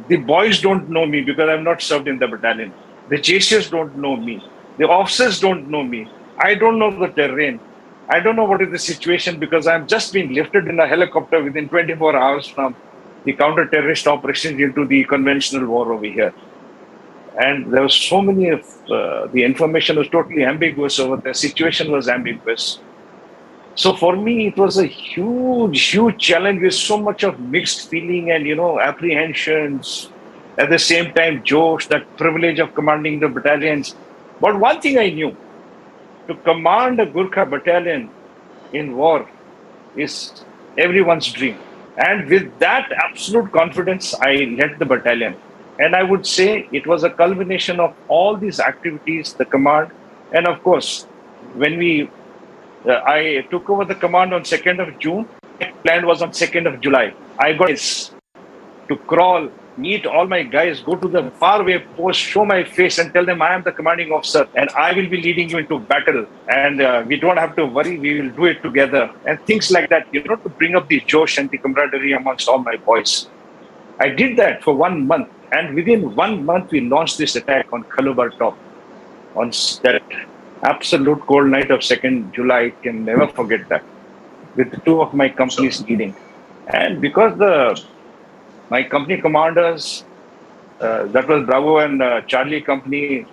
The boys don't know me because I'm not served in the battalion. The JCs don't know me. The officers don't know me. I don't know the terrain. I don't know what is the situation because I'm just being lifted in a helicopter within 24 hours from the counter-terrorist operations into the conventional war over here. And there was so many of the information was totally ambiguous over there. The situation was ambiguous. So for me, it was a huge challenge with so much of mixed feeling and, apprehensions. At the same time, Josh, that privilege of commanding the battalions. But one thing I knew, to command a Gorkha battalion in war is everyone's dream. And with that absolute confidence, I led the battalion. And I would say it was a culmination of all these activities, the command. And of course, when I took over the command on 2nd of June, my plan was on 2nd of July. I got to crawl, meet all my guys, go to the faraway post, show my face and tell them I am the commanding officer and I will be leading you into battle. And we don't have to worry, we will do it together. And things like that, to bring up the josh and the camaraderie amongst all my boys. I did that for 1 month. And within 1 month, we launched this attack on Kalubar top. On that absolute cold night of 2nd July, I can never forget that. With two of my companies leading. And because my company commanders, that was Bravo and Charlie company,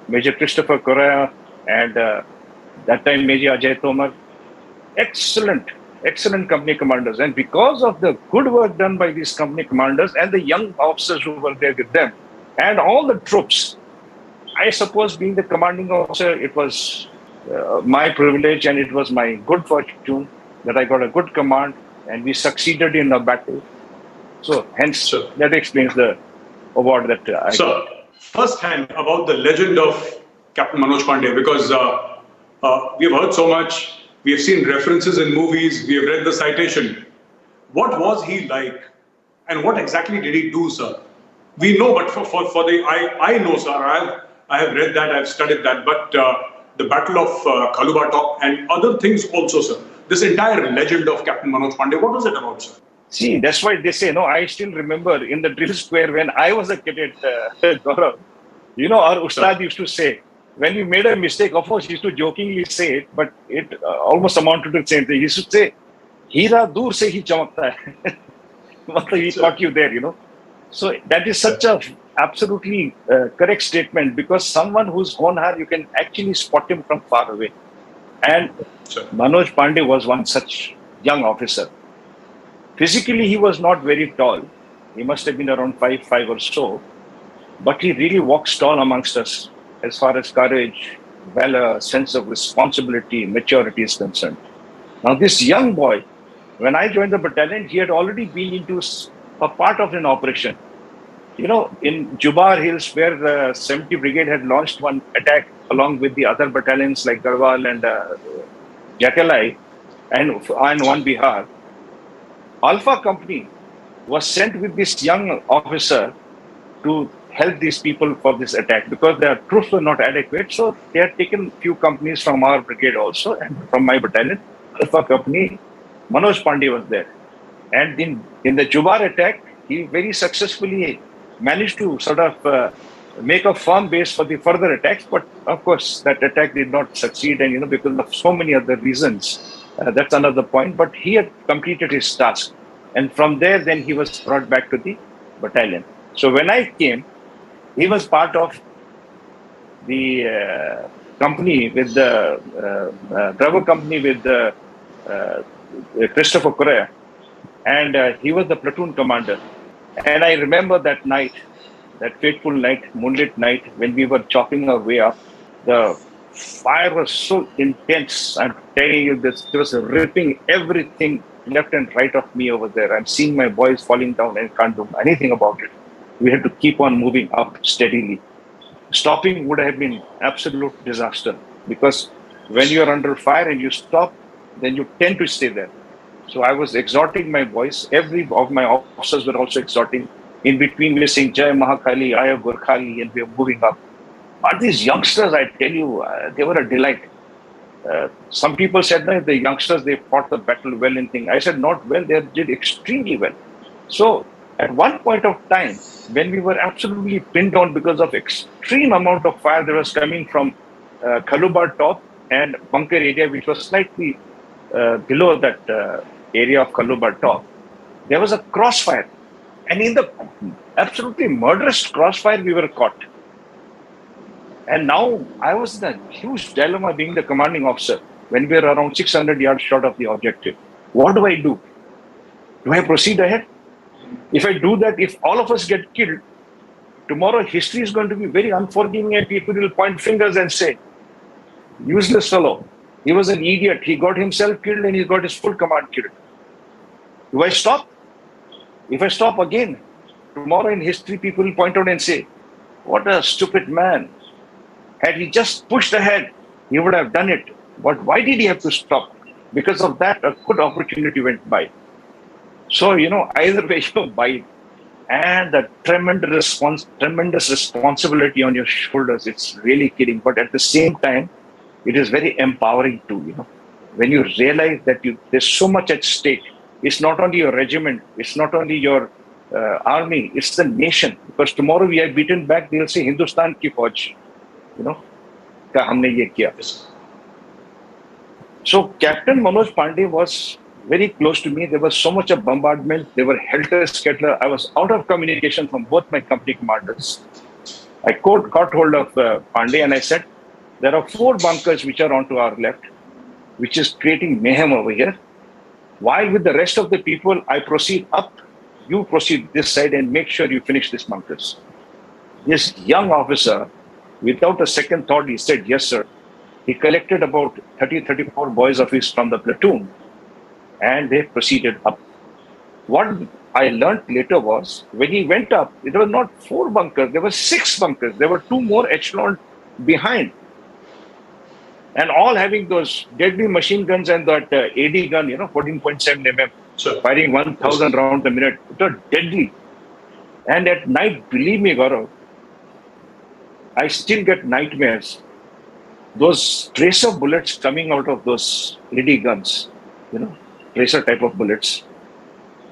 Major Christopher Correa and that time Major Ajay Tomar, excellent company commanders. And because of the good work done by these company commanders and the young officers who were there with them and all the troops, I suppose being the commanding officer, it was my privilege and it was my good fortune that I got a good command and we succeeded in a battle. So hence, that explains the award that I got. First hand about the legend of Captain Manoj Pande, because we have heard so much, we have seen references in movies, we have read the citation. What was he like and what exactly did he do, sir? We know, but for the, I know, sir, I have read that, I've studied that, but the Battle of Kalubar Top and other things also, sir. This entire legend of Captain Manoj Pande, what was it about, sir? See, that's why they say, I still remember in the drill square when I was a cadet, Gaurav, our Ustad used to say, when we made a mistake, of course, he used to jokingly say it, but it almost amounted to the same thing. He used to say, Hira dur se hi chamakta hai. He caught you there, So that is such a absolutely correct statement because someone who's honar, you can actually spot him from far away. And Manoj Pande was one such young officer. Physically, he was not very tall. He must have been around 5'5" or so. But he really walks tall amongst us as far as courage, valor, sense of responsibility, maturity is concerned. Now, this young boy, when I joined the battalion, he had already been into a part of an operation. In Jubar Hills, where the 70 Brigade had launched one attack along with the other battalions like Garhwal and Jakalai and one Bihar, Alpha Company was sent with this young officer to help these people for this attack because their troops were not adequate. So they had taken few companies from our brigade also and from my battalion. Alpha Company, Manoj Pande was there. And in the Jubar attack, he very successfully managed to sort of make a firm base for the further attacks. But of course, that attack did not succeed. And, because of so many other reasons, that's another point. But he had completed his task. And from there, then he was brought back to the battalion. So when I came, he was part of the company with the Bravo company with Christopher Correa. And he was the platoon commander. And I remember that night, that fateful night, moonlit night, when we were chopping our way up, the fire was so intense. I'm telling you this, it was ripping everything left and right of me over there. I'm seeing my boys falling down and can't do anything about it. We had to keep on moving up steadily. Stopping would have been absolute disaster because when you're under fire and you stop, then you tend to stay there. So I was exhorting my boys. Every of my officers were also exhorting. In between, we were saying, Jai Mahakali, Aya Gorkhali, and we were moving up. But these youngsters, I tell you, they were a delight. Some people said that the youngsters, they fought the battle well and things. I said, not well, they did extremely well. So At one point of time, when we were absolutely pinned down because of extreme amount of fire that was coming from Kalubar top and bunker area, which was slightly below that area of Kalubar top, there was a crossfire. And in the absolutely murderous crossfire, we were caught. And now I was in a huge dilemma being the commanding officer when we were around 600 yards short of the objective. What do I do? Do I proceed ahead? If I do that, if all of us get killed, tomorrow history is going to be very unforgiving and people will point fingers and say, useless fellow, he was an idiot, he got himself killed and he got his full command killed. Do I stop? If I stop again, tomorrow in history people will point out and say, what a stupid man. Had he just pushed ahead, he would have done it. But why did he have to stop? Because of that, a good opportunity went by. So, either way you buy, and the tremendous responsibility on your shoulders, it's really killing. But at the same time, it is very empowering too, when you realize that there's so much at stake. It's not only your regiment, it's not only your army, it's the nation. Because tomorrow we are beaten back, they'll say Hindustan ki fauj, ka humne ye kiya. So Captain Manoj Pandey was very close to me. There was so much of bombardment. They were helter-skelter. I was out of communication from both my company commanders. I caught hold of Pandey and I said, there are 4 bunkers which are onto our left, which is creating mayhem over here. While with the rest of the people, I proceed up, you proceed this side and make sure you finish these bunkers. This young officer, without a second thought, he said, yes, sir. He collected about 34 boys of his from the platoon and they proceeded up. What I learned later was, when he went up, there were not 4 bunkers, there were 6 bunkers. There were 2 more echelon behind. And all having those deadly machine guns and that AD gun, 14.7 mm, Sure. firing 1,000 rounds a minute. It was deadly. And at night, believe me, Gaurav, I still get nightmares. Those tracer bullets coming out of those AD guns, tracer type of bullets,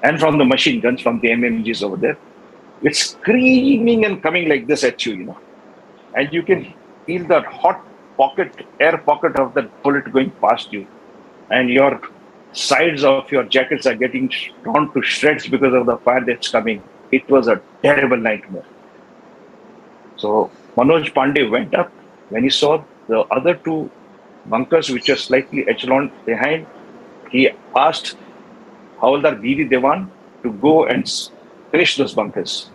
and from the machine guns, from the MMGs over there, it's screaming and coming like this at you, and you can feel that hot air pocket of that bullet going past you, and your sides of your jackets are getting torn to shreds because of the fire that's coming. It was a terrible nightmare. So Manoj Pandey went up. When he saw the other 2 bunkers, which are slightly echelon behind, he asked Havaldar B.V. Dewan to go and finish those bunkers.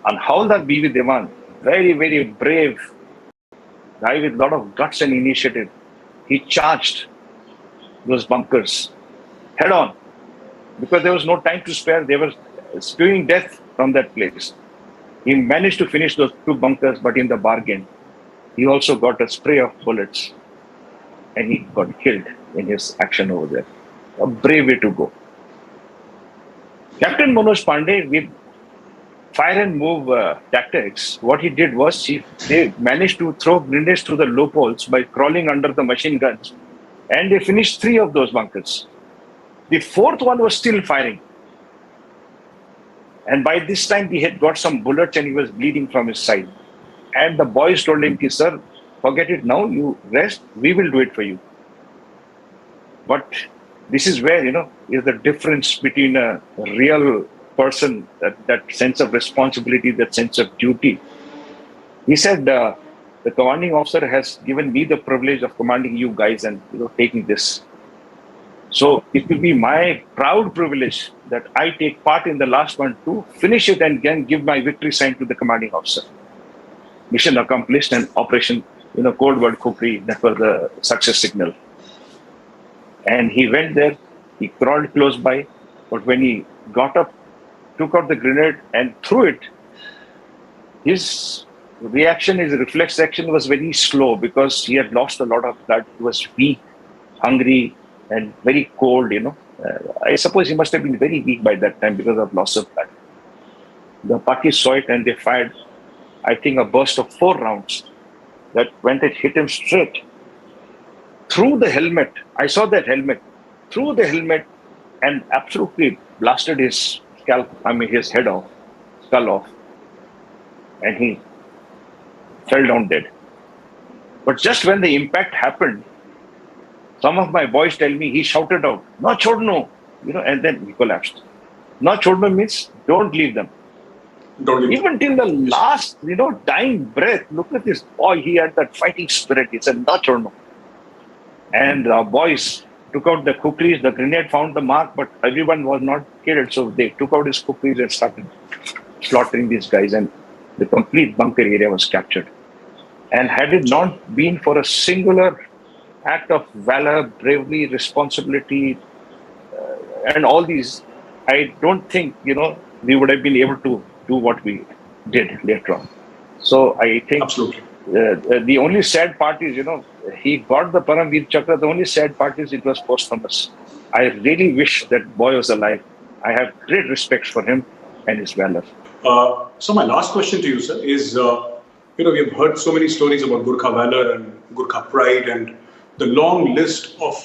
And Havaldar B.V. Dewan, very, very brave guy with a lot of guts and initiative, he charged those bunkers head on because there was no time to spare. They were spewing death from that place. He managed to finish those 2 bunkers, but in the bargain, he also got a spray of bullets and he got killed in his action over there. A brave way to go. Captain Manoj Pandey, with fire and move tactics, what he did was they managed to throw grenades through the loopholes by crawling under the machine guns, and they finished 3 of those bunkers. The 4th one was still firing. And by this time, he had got some bullets and he was bleeding from his side. And the boys told him, sir, forget it now, you rest, we will do it for you. But this is where, is the difference between a real person, that sense of responsibility, that sense of duty. He said, the commanding officer has given me the privilege of commanding you guys and taking this. So it will be my proud privilege that I take part in the last one to finish it and then give my victory sign to the commanding officer. Mission accomplished and operation, code word kukri, that was the success signal. And he went there, he crawled close by, but when he got up, took out the grenade and threw it, his reaction, his reflex action was very slow because he had lost a lot of blood. He was weak, hungry, and very cold, I suppose he must have been very weak by that time because of loss of blood. The Pakis saw it and they fired, I think, a burst of 4 rounds that went and hit him straight through the helmet. I saw that helmet, through the helmet, and absolutely blasted his scalp, his head off. skull off, and he fell down dead. But just when the impact happened, some of my boys tell me he shouted out, "No chodno," and then he collapsed. "No chodno" means don't leave them. Don't leave. Even till the last, dying breath, look at this boy. He had that fighting spirit. He said, "No chodno." And our boys took out the kukris. The grenade found the mark, but everyone was not killed. So they took out his kukris and started slaughtering these guys. And the complete bunker area was captured. And had it not been for a singular act of valor, bravery, responsibility, and all these, I don't think, we would have been able to do what we did later on. So I think Absolutely. The only sad part is, he got the Paramveer Chakra. The only sad part is it was posthumous. I really wish that boy was alive. I have great respect for him and his valor. So my last question to you, sir, is, we have heard so many stories about Gorkha valor and Gorkha pride and the long list of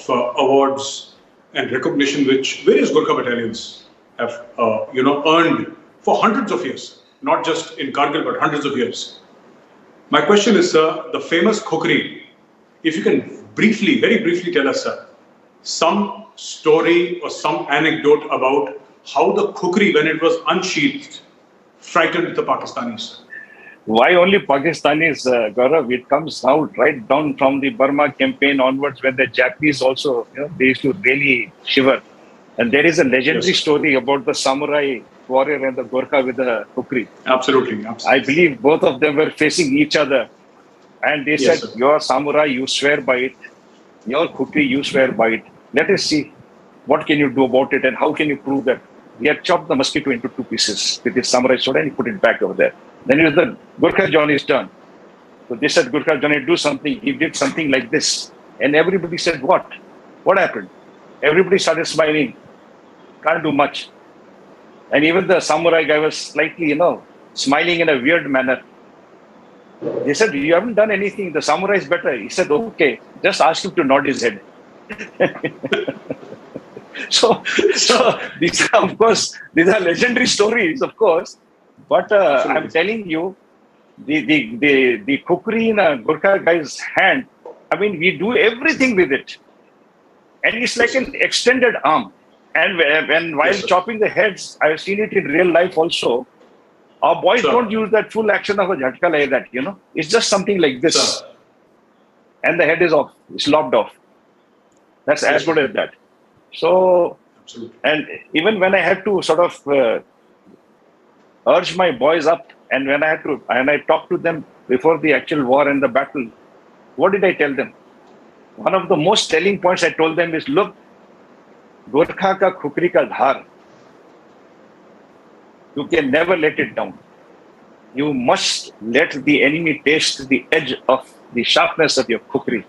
awards and recognition which various Gorkha battalions have, earned for hundreds of years, not just in Kargil, but hundreds of years. My question is, sir, the famous kukri, if you can very briefly tell us, sir, some story or some anecdote about how the kukri, when it was unsheathed, frightened the Pakistanis. Why only Pakistanis, Gaurav? It comes out right down from the Burma campaign onwards, when the Japanese also, they used to really shiver. And there is a legendary story about the samurai warrior and the Gorkha with the kukri. Absolutely. I believe both of them were facing each other. And they said, sir. "Your samurai, you swear by it. Your kukri, you swear by it. Let us see what can you do about it and how can you prove that." He had chopped the mosquito into 2 pieces with his samurai sword and he put it back over there. Then it was the Gorkha Johnny's turn. So they said, "Gorkha Johnny, do something." He did something like this. And everybody said, "What? What happened?" Everybody started smiling. Can't do much. And even the samurai guy was slightly, smiling in a weird manner. They said, "You haven't done anything. The samurai is better." He said, "Okay, just ask him to nod his head." So these are, of course, these are legendary stories, of course. But I'm telling you, the kukri in a Gorkha guy's hand, I mean, we do everything with it. And it's like an extended arm. And while chopping the heads, I've seen it in real life also. Our boys don't use that full action of a jhatka like that, It's just something like this. And the head is off. It's lopped off. That's as good as that. So, and even when I had to sort of urge my boys up, and when I talked to them before the actual war and the battle, what did I tell them? One of the most telling points I told them is, look, Gorkha ka kukri ka dhar, you can never let it down. You must let the enemy taste the edge of the sharpness of your kukri.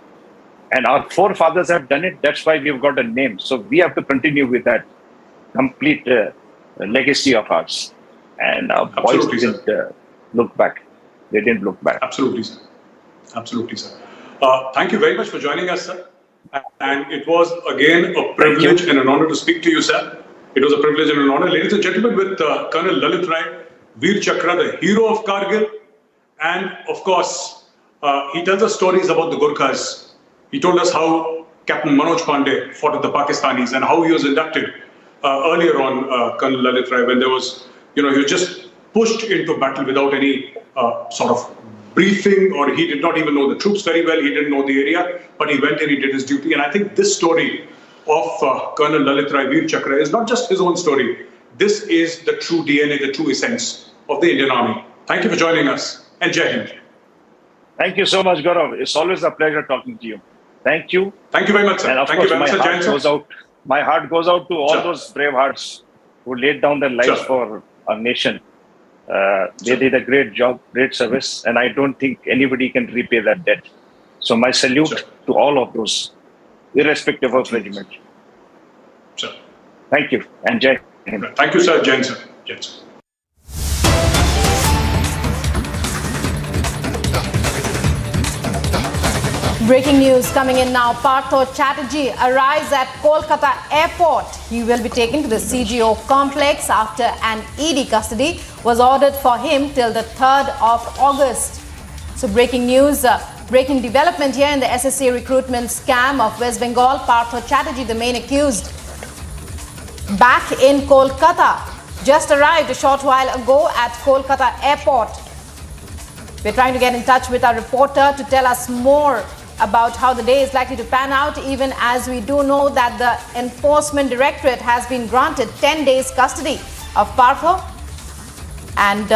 And our forefathers have done it. That's why we've got a name. So we have to continue with that complete legacy of ours. And our boys didn't look back. They didn't look back. Absolutely, sir. Absolutely, sir. Thank you very much for joining us, sir. And it was, again, a privilege and an honor to speak to you, sir. It was a privilege and an honor. Ladies and gentlemen, with Colonel Lalit Rai, Veer Chakra, the hero of Kargil. And, of course, he tells us stories about the Gorkhas. He told us how Captain Manoj Pande fought with the Pakistanis and how he was inducted earlier on, Colonel Lalit Rai, when there was, he was just pushed into battle without any sort of briefing, or he did not even know the troops very well. He didn't know the area, but he went and he did his duty. And I think this story of Colonel Lalit Rai Veer Chakra is not just his own story. This is the true DNA, the true essence of the Indian Army. Thank you for joining us, and Jai Hind. Thank you so much, Gaurav. It's always a pleasure talking to you. Thank you. Thank you very much, sir. And of Thank course, you very much, sir. My heart goes out to all those brave hearts who laid down their lives for our nation. They did a great job, great service, and I don't think anybody can repay that debt. So my salute to all of those, irrespective of regiment. Sure. Thank you, and Jai Hind. Thank you, sir. Jai Hind, sir. Jai Hind, sir. Breaking news coming in now. Partha Chatterjee arrives at Kolkata airport. He will be taken to the CGO complex after an ED custody was ordered for him till the 3rd of August. So breaking news, breaking development here in the SSC recruitment scam of West Bengal. Partha Chatterjee, the main accused, back in Kolkata, just arrived a short while ago at Kolkata airport. We're trying to get in touch with our reporter to tell us more about how the day is likely to pan out, even as we do know that the Enforcement Directorate has been granted 10 days custody of Partha. And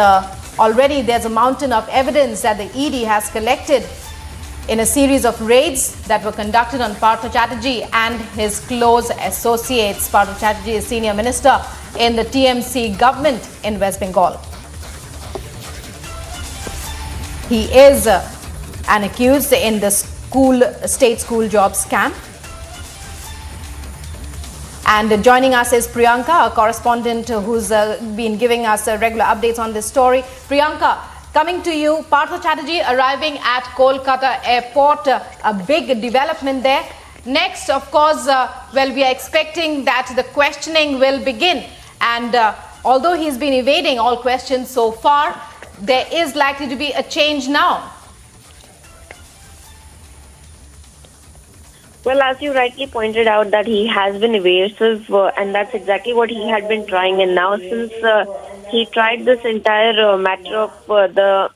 already there's a mountain of evidence that the ED has collected in a series of raids that were conducted on Partha Chatterjee and his close associates. Partha Chatterjee is senior minister in the TMC government in West Bengal. He is an accused in the state school job scam. And joining us is Priyanka, a correspondent who's been giving us regular updates on this story. Priyanka, coming to you, Partha Chatterjee arriving at Kolkata airport, a big development there. Next, of course, well, we are expecting that the questioning will begin. And although he's been evading all questions so far, there is likely to be a change now. Well, as you rightly pointed out, that he has been evasive, and that's exactly what he had been trying. And now, since he tried this entire matter of the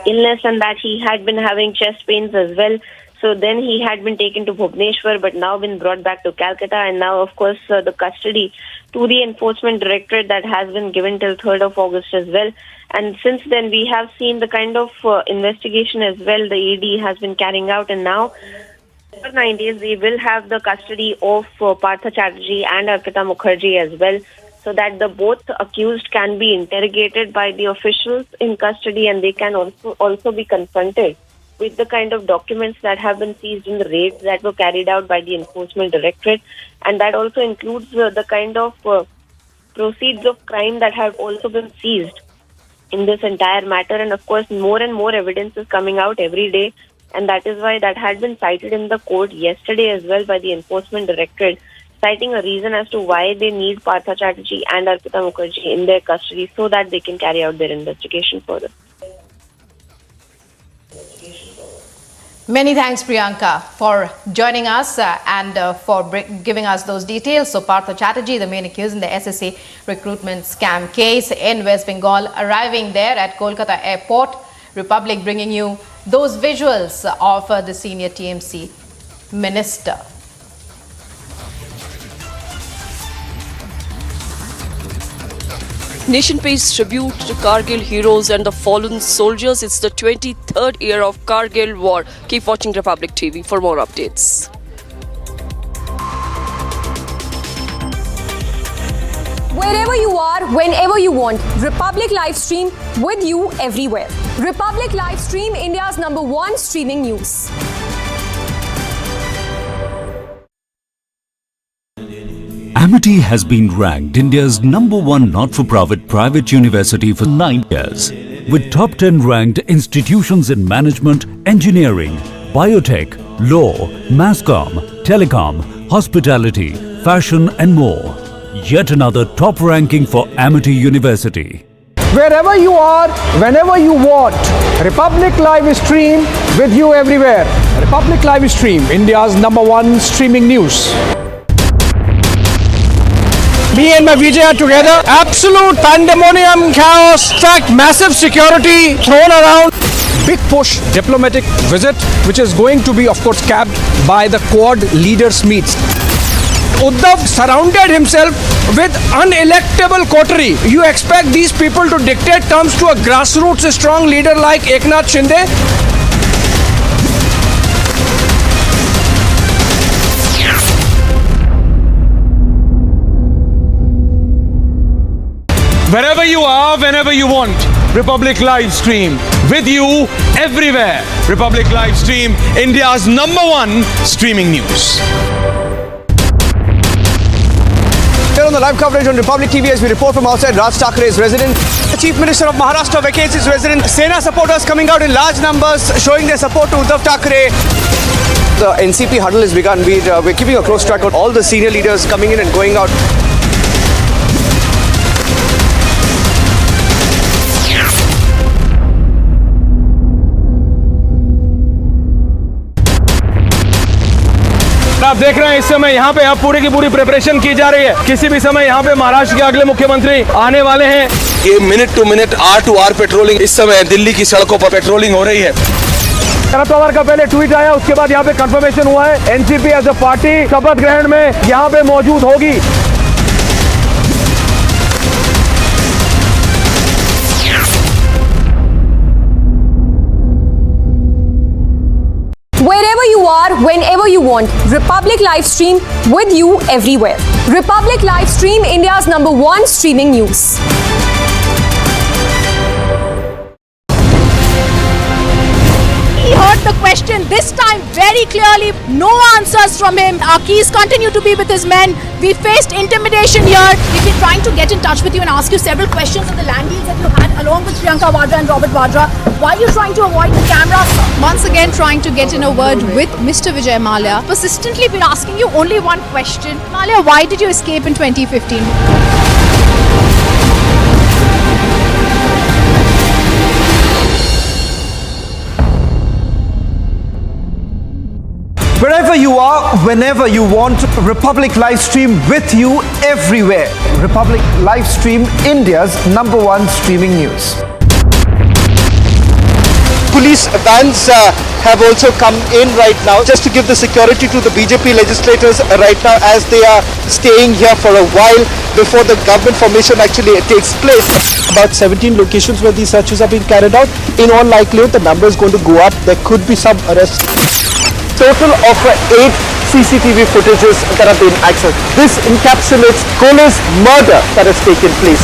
illness and that he had been having chest pains as well, so then he had been taken to Bhubaneswar, but now been brought back to Calcutta, and now, of course, the custody to the Enforcement Directorate that has been given till 3rd of August as well. And since then, we have seen the kind of investigation as well the ED has been carrying out, and now for 9 days we will have the custody of Partha Chatterjee and Arpita Mukherjee as well, so that the both accused can be interrogated by the officials in custody, and they can also be confronted with the kind of documents that have been seized in the raids that were carried out by the Enforcement Directorate, and that also includes the kind of proceeds of crime that have also been seized in this entire matter. And of course, more and more evidence is coming out every day, and that is why that had been cited in the court yesterday as well by the Enforcement Directorate, citing a reason as to why they need Partha Chatterjee and Arpita Mukherjee in their custody so that they can carry out their investigation further. Many thanks, Priyanka, for joining us and for giving us those details. So Partha Chatterjee, the main accused in the SSC recruitment scam case in West Bengal, arriving there at Kolkata airport. Republic bringing you those visuals of the senior TMC minister. Nation pays tribute to Kargil heroes and the fallen soldiers. It's the 23rd year of Kargil war. Keep watching Republic TV for more updates. Wherever you are, whenever you want, Republic live stream with you everywhere. Republic live stream, India's #1 streaming news. Amity has been ranked India's #1 not-for-profit private university for 9 years, with top 10 ranked institutions in management, engineering, biotech, law, mass comm, telecom, hospitality, fashion and more. Yet another top ranking for Amity University. Wherever you are, whenever you want, Republic Live Stream with you everywhere. Republic Live Stream, India's #1 streaming news. Me and my Vijay are together. Absolute pandemonium, chaos, fact, massive security thrown around. Big push diplomatic visit, which is going to be, of course, capped by the Quad leaders meets. Uddhav surrounded himself with unelectable coterie. You expect these people to dictate terms to a grassroots strong leader like Eknath Shinde? Wherever you are, whenever you want, Republic Live Stream with you everywhere. Republic Live Stream, India's #1 streaming news. Here on the live coverage on Republic TV as we report from outside Raj Thakre's residence. The Chief Minister of Maharashtra vacates his residence. Sena supporters coming out in large numbers showing their support to Uddhav Thackeray. The NCP huddle has begun. We're keeping a close track of all the senior leaders coming in and going out. आप देख रहे हैं इस समय यहाँ पे अब पूरी की पूरी प्रिपरेशन की जा रही है। किसी भी समय यहाँ पे महाराष्ट्र के अगले मुख्यमंत्री आने वाले हैं। ये minute to minute hour to hour patrolling इस समय दिल्ली की सड़कों पर पेट्रोलिंग हो रही है। शरद पवार का पहले ट्वीट आया, उसके बाद यहाँ पे कंफर्मेशन हुआ है एनसीपी एज अ पार्टी शपथ ग्रहण में यहाँ पे मौजूद होगी। Wherever you are, whenever you want, Republic Live Stream with you everywhere. Republic Live Stream, India's #1 streaming news. He heard the question this time very clearly. No answers from him. Our keys continue to be with his men. We faced intimidation here. We've been trying to get in touch with you and ask you several questions on the land deals that you had along with Priyanka Vadra and Robert Vadra. Why are you trying to avoid the cameras? Once again trying to get in a word with Mr. Vijay Mallya. Persistently been asking you only one question. Mallya, why did you escape in 2015? Wherever you are, whenever you want, Republic Live Stream with you everywhere. Republic Live Stream, India's #1 streaming news. Police vans have also come in right now just to give the security to the BJP legislators right now as they are staying here for a while before the government formation actually takes place. About 17 locations where these searches are being carried out. In all likelihood, the number is going to go up. There could be some arrests. Total of 8 CCTV footages that have been accessed. This encapsulates Kohli's murder that has taken place.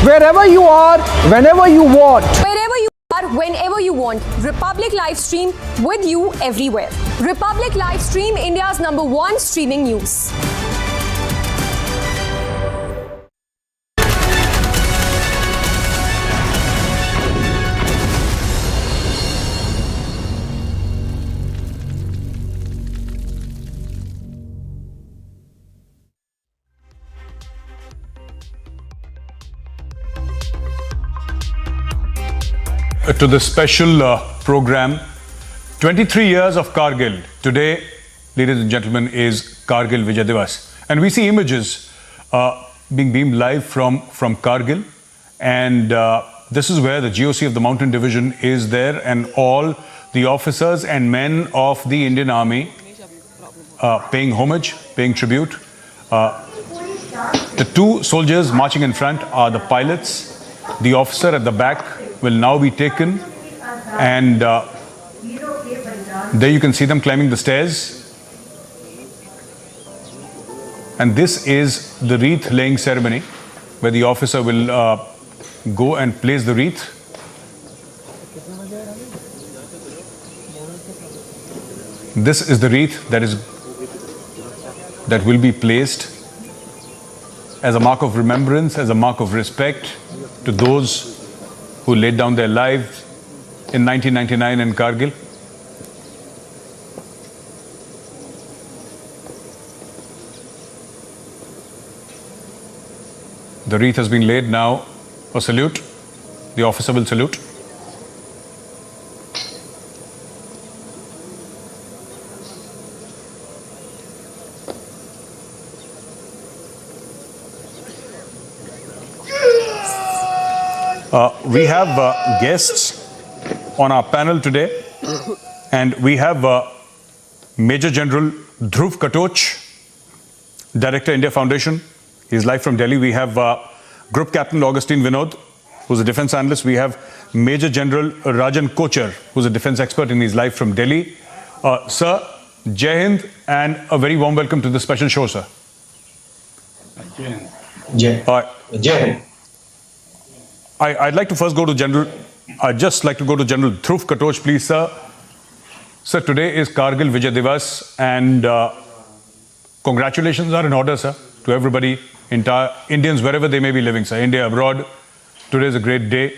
Wherever you are, whenever you want. Wherever you are, whenever you want, Republic Live Stream with you everywhere. Republic Live Stream, India's #1 streaming news. To the special program, 23 years of Kargil. Today, ladies and gentlemen, is Kargil Vijay Diwas. And we see images being beamed live from Kargil. And this is where the GOC of the Mountain Division is there, and all the officers and men of the Indian Army paying homage, paying tribute. The two soldiers marching in front are the pilots. The officer at the back will now be taken, and there you can see them climbing the stairs. And this is the wreath laying ceremony, where the officer will go and place the wreath. This is the wreath that will be placed as a mark of remembrance, as a mark of respect to those who laid down their lives in 1999 in Kargil. The wreath has been laid now. A salute. The officer will salute. We have guests on our panel today, and we have Major General Dhruv Katoch, Director, India Foundation. He's live from Delhi. We have Group Captain Augustine Vinod, who's a defense analyst. We have Major General Rajan Kochar, who's a defense expert, and he's live from Delhi. Sir, Jai Hind, and a very warm welcome to the special show, sir. Jai Hind. I'd like to first go to General I'd just like to go to General Dhruv Katoch, please, sir. Sir, today is Kargil Vijay Diwas, and congratulations are in order, sir, to everybody, entire Indians wherever they may be living, sir, India, abroad. Today is a great day.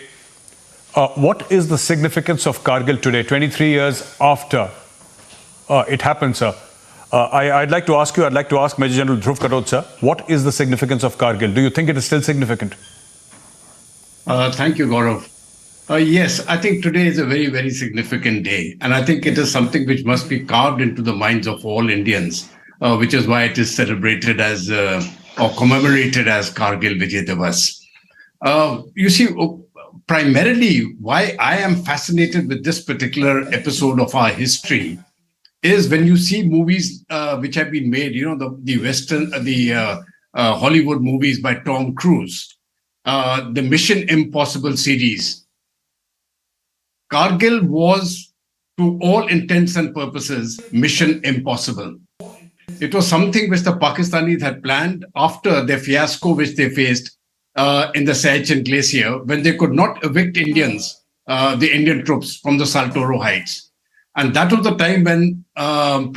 What is the significance of Kargil today, 23 years after it happened, sir? I'd like to ask Major General Dhruv Katoch, sir, what is the significance of Kargil? Do you think it is still significant? Thank you, Gaurav. Yes, I think today is a very, very significant day. And I think it is something which must be carved into the minds of all Indians, which is why it is celebrated as or commemorated as Kargil Vijay Diwas. You see, primarily why I am fascinated with this particular episode of our history is when you see movies which have been made, the Hollywood movies by Tom Cruise, the Mission Impossible series. Kargil was, to all intents and purposes, Mission Impossible. It was something which the Pakistanis had planned after their fiasco which they faced in the Siachen Glacier, when they could not evict Indians, the Indian troops, from the Saltoro Heights. And that was the time when General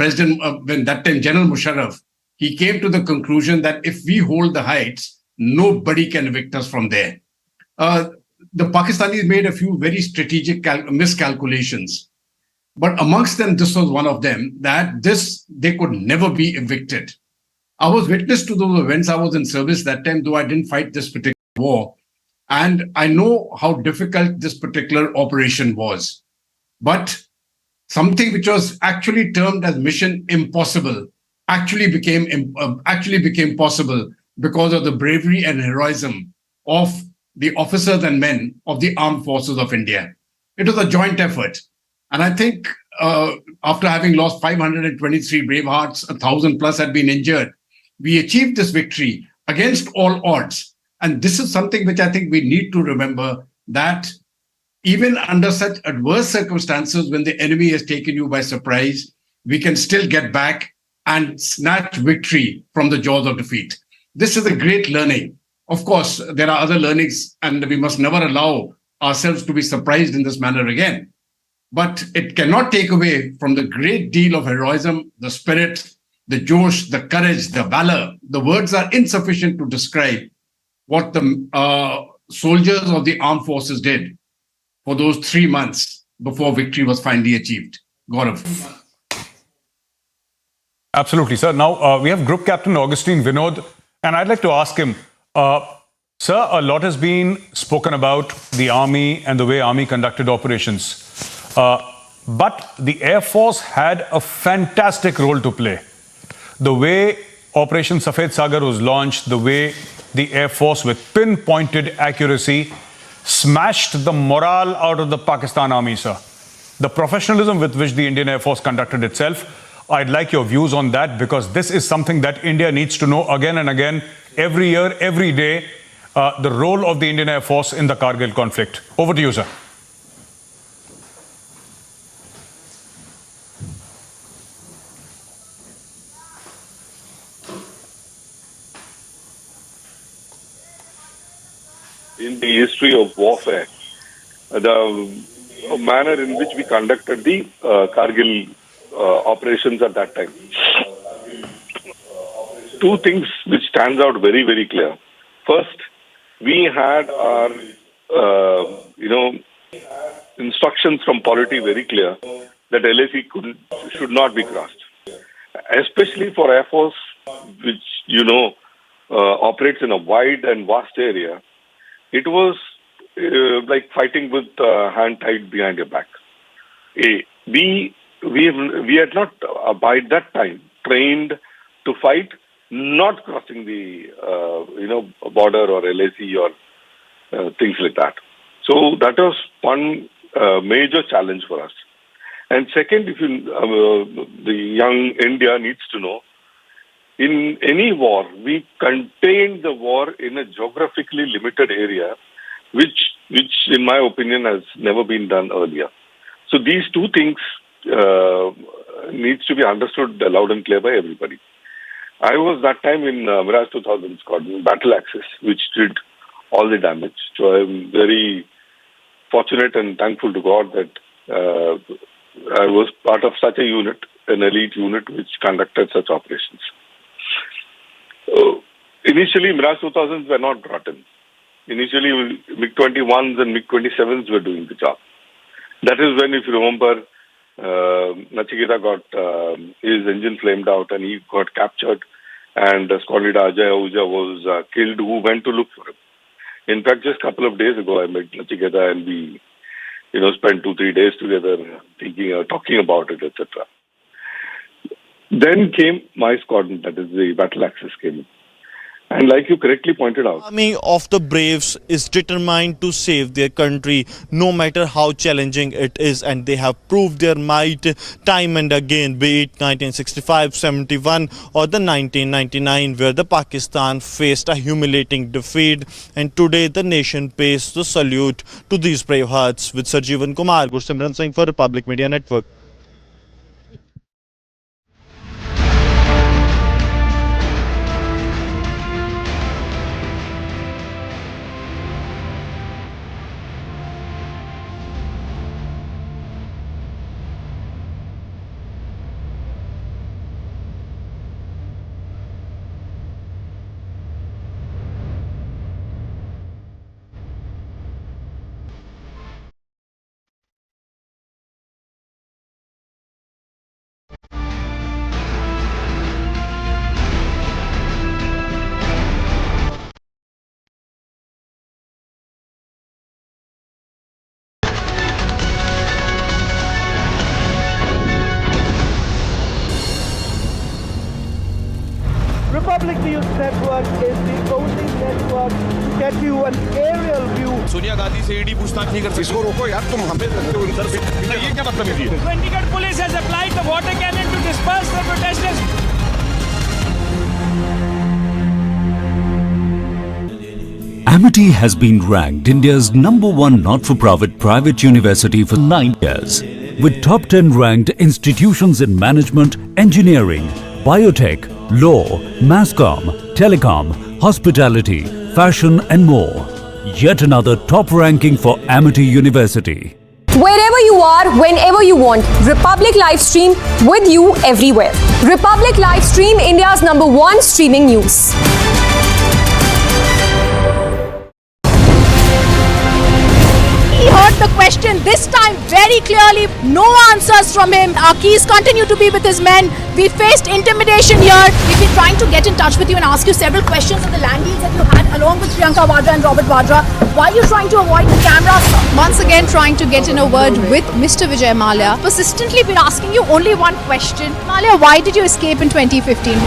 Musharraf, he came to the conclusion that if we hold the heights, nobody can evict us from there. The Pakistanis made a few very strategic miscalculations. But amongst them, this was one of them, that they could never be evicted. I was witness to those events. I was in service that time, though I didn't fight this particular war. And I know how difficult this particular operation was. But something which was actually termed as Mission Impossible actually became possible because of the bravery and heroism of the officers and men of the armed forces of India. It was a joint effort. And I think after having lost 523 brave hearts, 1,000 plus had been injured, we achieved this victory against all odds. And this is something which I think we need to remember, that even under such adverse circumstances, when the enemy has taken you by surprise, we can still get back and snatch victory from the jaws of defeat. This is a great learning. Of course, there are other learnings, and we must never allow ourselves to be surprised in this manner again. But it cannot take away from the great deal of heroism, the spirit, the josh, the courage, the valor. The words are insufficient to describe what the soldiers of the armed forces did for those 3 months before victory was finally achieved. Gaurav. Absolutely, sir. Now, we have Group Captain Augustine Vinod, and I'd like to ask him, sir, a lot has been spoken about the Army and the way Army conducted operations. But the Air Force had a fantastic role to play. The way Operation Safed Sagar was launched, the way the Air Force, with pinpointed accuracy, smashed the morale out of the Pakistan Army, sir. The professionalism with which the Indian Air Force conducted itself, I'd like your views on that, because this is something that India needs to know again and again, every year, every day, the role of the Indian Air Force in the Kargil conflict. Over to you, sir. In the history of warfare, the manner in which we conducted the Kargil operations at that time. Two things which stands out very, very clear. First, we had our, instructions from polity very clear that LAC should not be crossed, especially for Air Force, which operates in a wide and vast area. It was like fighting with hand tied behind your back. We had not, by that time, trained to fight not crossing the border or LAC or things like that. So that was one major challenge for us. And second, the young India needs to know, in any war, we contain the war in a geographically limited area, which in my opinion has never been done earlier. So these two things needs to be understood loud and clear by everybody. I was that time in Mirage 2000 Squadron, Battle Axis, which did all the damage. So I'm very fortunate and thankful to God that I was part of such a unit, an elite unit which conducted such operations. Initially, Mirage 2000s were not brought in. Initially, MiG-21s and MiG-27s were doing the job. That is when, if you remember, Nachiketa got his engine flamed out and he got captured, and squad leader Ajay Ahuja was killed, who went to look for him. In fact, just a couple of days ago, I met Nachiketa and we spent 2-3 days together thinking, talking about it, etc. Then came my squadron, that is the Battle Axis came in. And like you correctly pointed out, Army of the Braves is determined to save their country, no matter how challenging it is, and they have proved their might time and again, be it 1965, 71 or the 1999, where the Pakistan faced a humiliating defeat, and today the nation pays the salute to these brave hearts. With Sarjeevan Kumar, Gursimran Singh for Republic Media Network. Republic News Network is the only network to get you an aerial view. Sonia Gandhi से ED पूछताछ नहीं कर सकती। इसको रोको यार, तुम हमें लगते हो इधर से। ये क्या मतलब है? Chandigarh police has applied the water cannon to disperse the protesters. Amity has been ranked India's #1 not-for-profit private university for 9 years, with top 10 ranked institutions in management, engineering, biotech, law, mass comm, telecom, hospitality, fashion and more. Yet another top ranking for Amity University. Wherever you are, whenever you want, Republic Livestream with you everywhere. Republic Livestream, India's #1 streaming news. He heard the question this time very clearly. No answers from him. Our keys continue to be with his men. We faced intimidation here. We've been trying to get in touch with you and ask you several questions on the land deals that you had along with Priyanka Vadra and Robert Vadra. Why are you trying to avoid the cameras? Once again trying to get in a word with Mr. Vijay Mallya. Persistently been asking you only one question. Mallya, why did you escape in 2015?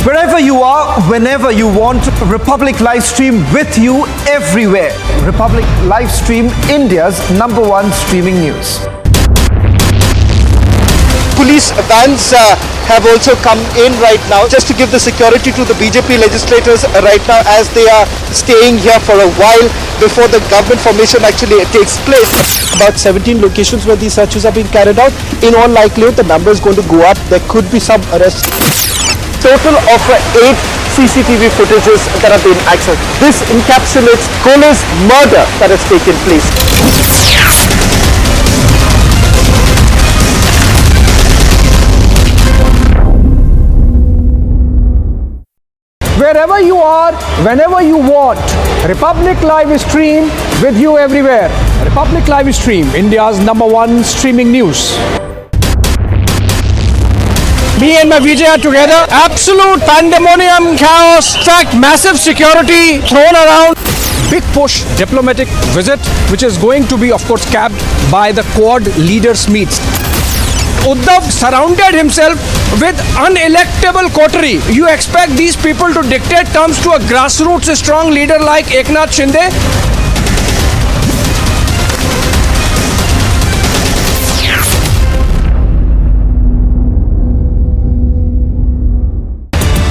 Wherever you are, whenever you want, Republic Livestream with you everywhere. Republic Livestream, India's #1 streaming news. Police vans have also come in right now just to give the security to the BJP legislators right now as they are staying here for a while before the government formation actually takes place. About 17 locations where these searches are being carried out. In all likelihood, the number is going to go up. There could be some arrests. Total of 8 CCTV footages that have been accessed. This encapsulates Kolkata's murder that has taken place. Wherever you are, whenever you want, Republic Live Stream with you everywhere. Republic Live Stream, India's #1 streaming news. Me and my Vijay are together. Absolute pandemonium, chaos, fact, massive security thrown around. Big push diplomatic visit, which is going to be, of course, capped by the Quad leaders meets. Uddhav surrounded himself with unelectable coterie. You expect these people to dictate terms to a grassroots strong leader like Eknath Shinde?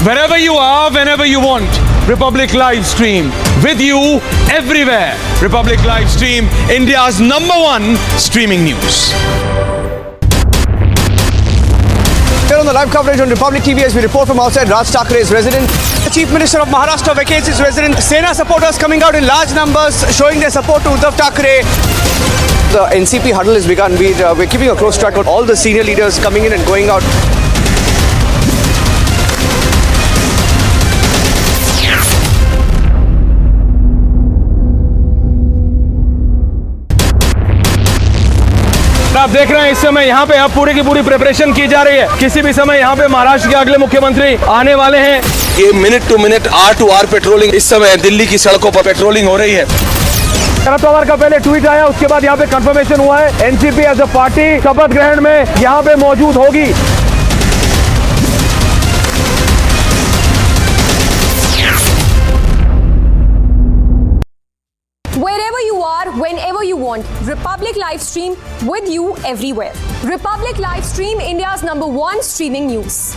Wherever you are, whenever you want, Republic Livestream with you everywhere. Republic Livestream, India's #1 streaming news. We're on the live coverage on Republic TV as we report from outside Raj Thakre's residence. The Chief Minister of Maharashtra vacates his residence. Sena supporters coming out in large numbers showing their support to Uddhav Thackeray. The NCP huddle has begun. We're keeping a close track of all the senior leaders coming in and going out. आप देख रहे हैं इस समय यहाँ पे अब पूरी की पूरी प्रिपरेशन की जा रही है। किसी भी समय यहाँ पे महाराष्ट्र के अगले मुख्यमंत्री आने वाले हैं। ये minute to minute hour to hour patrolling इस समय दिल्ली की सड़कों पर पेट्रोलिंग हो रही है। शरद पवार का पहले ट्वीट आया, उसके बाद यहाँ पे कंफर्मेशन हुआ है। एनसीपी एज अ पार्टी शपथ ग्रहण में यहाँ पे मौजूद होगी। Wherever you are, whenever you want, Republic live stream with you everywhere. Republic live stream, India's #1 streaming news.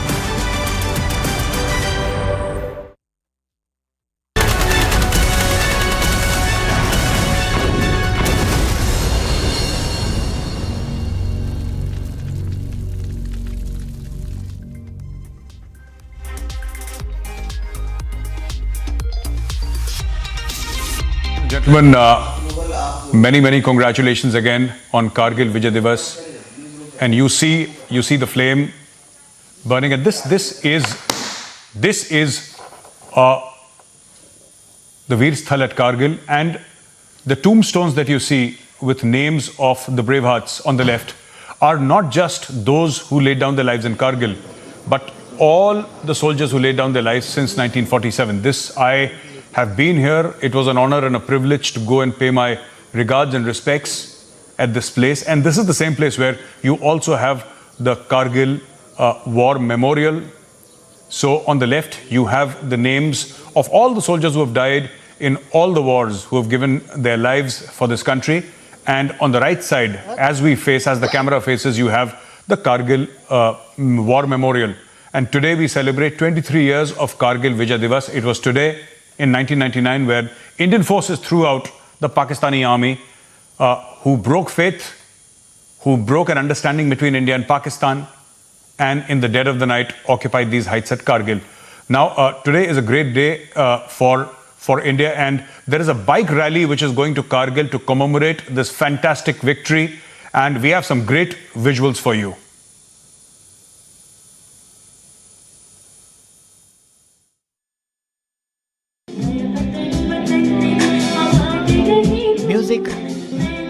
Gentlemen, many congratulations again on Kargil Vijay Diwas. And you see the flame burning. And this is the Veer Sthal at Kargil, and the tombstones that you see with names of the bravehearts on the left are not just those who laid down their lives in Kargil, but all the soldiers who laid down their lives since 1947. I have been here. It was an honor and a privilege to go and pay my regards and respects at this place. And this is the same place where you also have the Kargil War Memorial. So on the left, you have the names of all the soldiers who have died in all the wars, who have given their lives for this country. And on the right side, as the camera faces, you have the Kargil War Memorial. And today we celebrate 23 years of Kargil Vijay Diwas. It was today in 1999 where Indian forces threw out the Pakistani army who broke faith, who broke an understanding between India and Pakistan, and in the dead of the night occupied these heights at Kargil. Now, today is a great day for India, and there is a bike rally which is going to Kargil to commemorate this fantastic victory, and we have some great visuals for you. Music,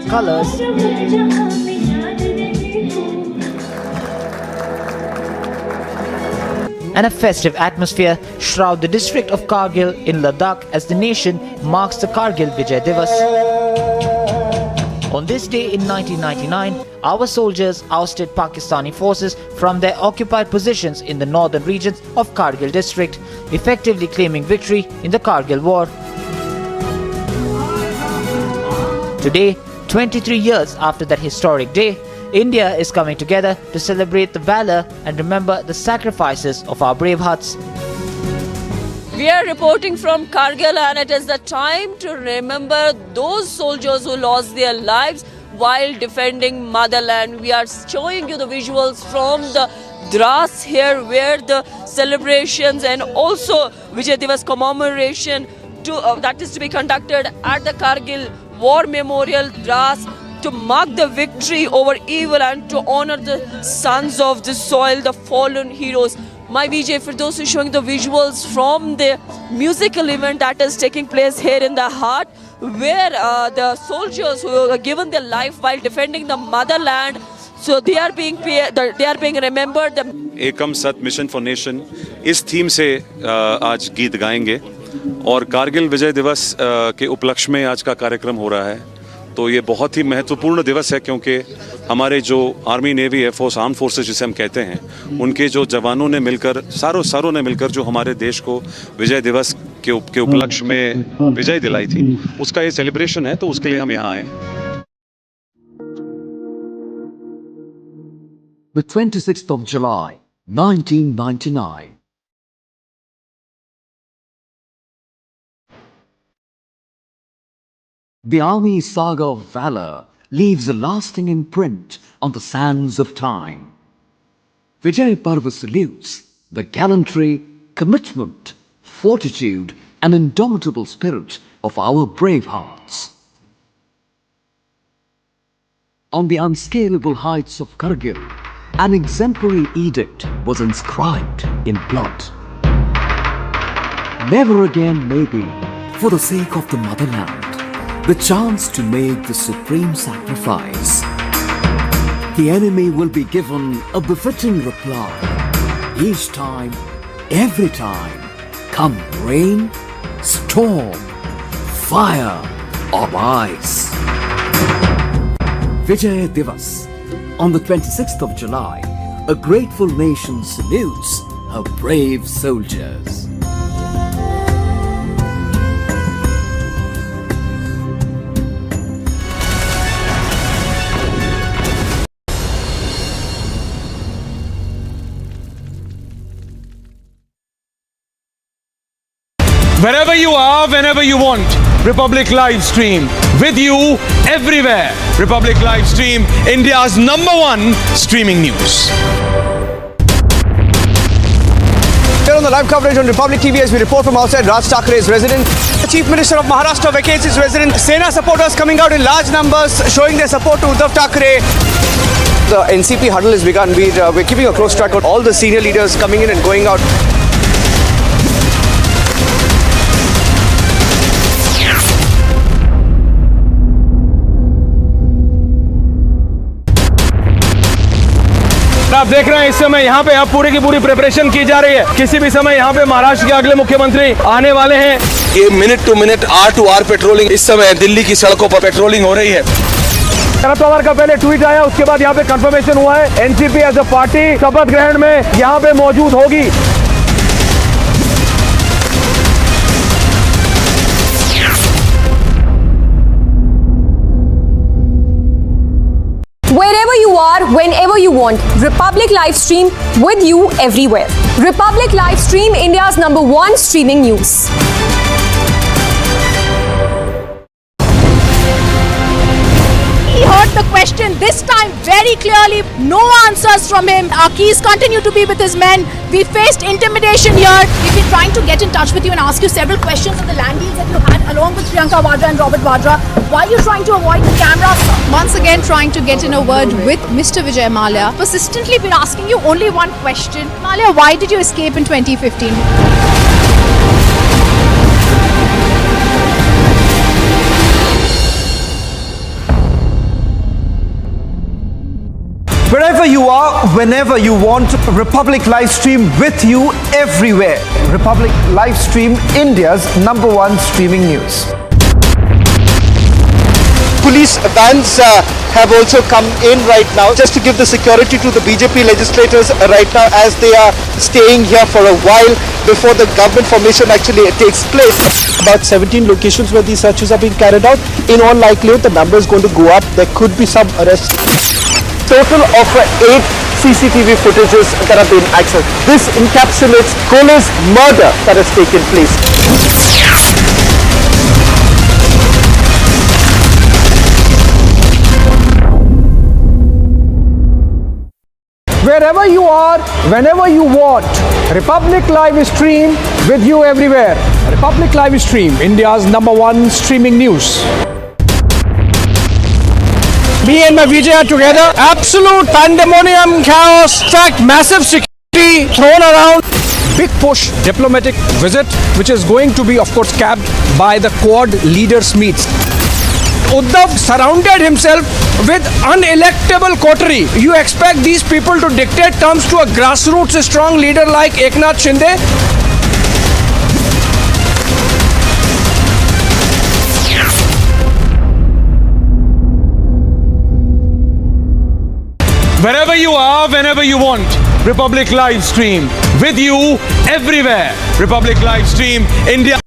colors, and a festive atmosphere shroud the district of Kargil in Ladakh as the nation marks the Kargil Vijay Diwas. On this day in 1999, our soldiers ousted Pakistani forces from their occupied positions in the northern regions of Kargil district, effectively claiming victory in the Kargil War. Today, 23 years after that historic day, India is coming together to celebrate the valor and remember the sacrifices of our brave hearts. We are reporting from Kargil, and it is the time to remember those soldiers who lost their lives while defending motherland. We are showing you the visuals from the Dras here, where the celebrations and also Vijay Diwas commemoration that is to be conducted at the Kargil War Memorial Dras to mark the victory over evil and to honor the sons of the soil, the fallen heroes. My Vijay, for those who are showing the visuals from the musical event that is taking place here in the heart, where the soldiers who have given their life while defending the motherland, so they are being remembered. एकम सत mission for nation इस theme से आज गीत गाएंगे और कारगिल विजय दिवस के उपलक्ष्य में आज का कार्यक्रम हो रहा है। तो ये बहुत ही महत्वपूर्ण दिवस है क्योंकि हमारे जो army, navy, air force, arm forces जिसे हम कहते हैं, उनके जो जवानों ने मिलकर, सारों ने मिलकर जो हमारे देश को विजय दिवस के उपलक्ष्य में विजय दिलाई थी, उसका ये सेलिब्रेशन है, तो उसके लिए हम यहाँ आए। The 26th of July, 1999. The Army saga of valor leaves a lasting imprint on the sands of time. Vijay Parva salutes the gallantry, commitment, fortitude and indomitable spirit of our brave hearts. On the unscalable heights of Kargil, an exemplary edict was inscribed in blood. Never again, maybe, for the sake of the motherland, the chance to make the supreme sacrifice. The enemy will be given a befitting reply. Each time, every time, come rain, storm, fire or ice. Vijay Diwas. On the 26th of July, a grateful nation salutes her brave soldiers. Wherever you are, whenever you want, Republic Live Stream. With you, everywhere. Republic Live Stream, India's #1 streaming news. Here on the live coverage on Republic TV as we report from outside Raj Thakre's residence. The Chief Minister of Maharashtra vacates his residence. Sena supporters coming out in large numbers showing their support to Uddhav Thakre. The NCP huddle has begun. We're keeping a close track on all the senior leaders coming in and going out. आप देख रहे हैं इस समय यहाँ पे अब पूरी की पूरी प्रिपरेशन की जा रही है। किसी भी समय यहाँ पे महाराष्ट्र के अगले मुख्यमंत्री आने वाले हैं। ये minute to minute hour to hour patrolling इस समय दिल्ली की सड़कों पर पेट्रोलिंग हो रही है। शरद पवार का पहले ट्वीट आया, उसके बाद यहाँ पे कंफर्मेशन हुआ है एनसीपी एज अ पार्टी शपथ ग्रहण में यहाँ पे मौजूद होगी। Wherever you are, whenever you want, Republic Live Stream with you everywhere. Republic Live Stream, India's #1 streaming news. He heard the question this time very clearly. No answers from him. Our keys continue to be with his men. We faced intimidation here. We've been trying to get in touch with you and ask you several questions on the land deals that you had along with Priyanka Vadra and Robert Vadra. Why are you trying to avoid the camera? Once again trying to get in a word with Mr. Vijay Mallya. Persistently been asking you only one question. Mallya, why did you escape in 2015? Wherever you are, whenever you want, Republic Live Stream with you everywhere. Republic Live Stream, India's #1 streaming news. Police vans have also come in right now just to give the security to the BJP legislators right now as they are staying here for a while before the government formation actually takes place. About 17 locations where these searches are being carried out. In all likelihood, the number is going to go up. There could be some arrests. Total of 8 CCTV footages that have been accessed. This encapsulates Kohli's murder that has taken place. Wherever you are, whenever you want, Republic Live Stream with you everywhere. Republic Live Stream, India's #1 streaming news. Me and my Vijay are together. Absolute pandemonium, chaos, in fact, massive security thrown around. Big push diplomatic visit, which is going to be, of course, capped by the Quad leaders meets. Uddhav surrounded himself with unelectable coterie. You expect these people to dictate terms to a grassroots strong leader like Eknath Shinde? Wherever you are, whenever you want, Republic Live Stream. With you, everywhere. Republic Live Stream, India.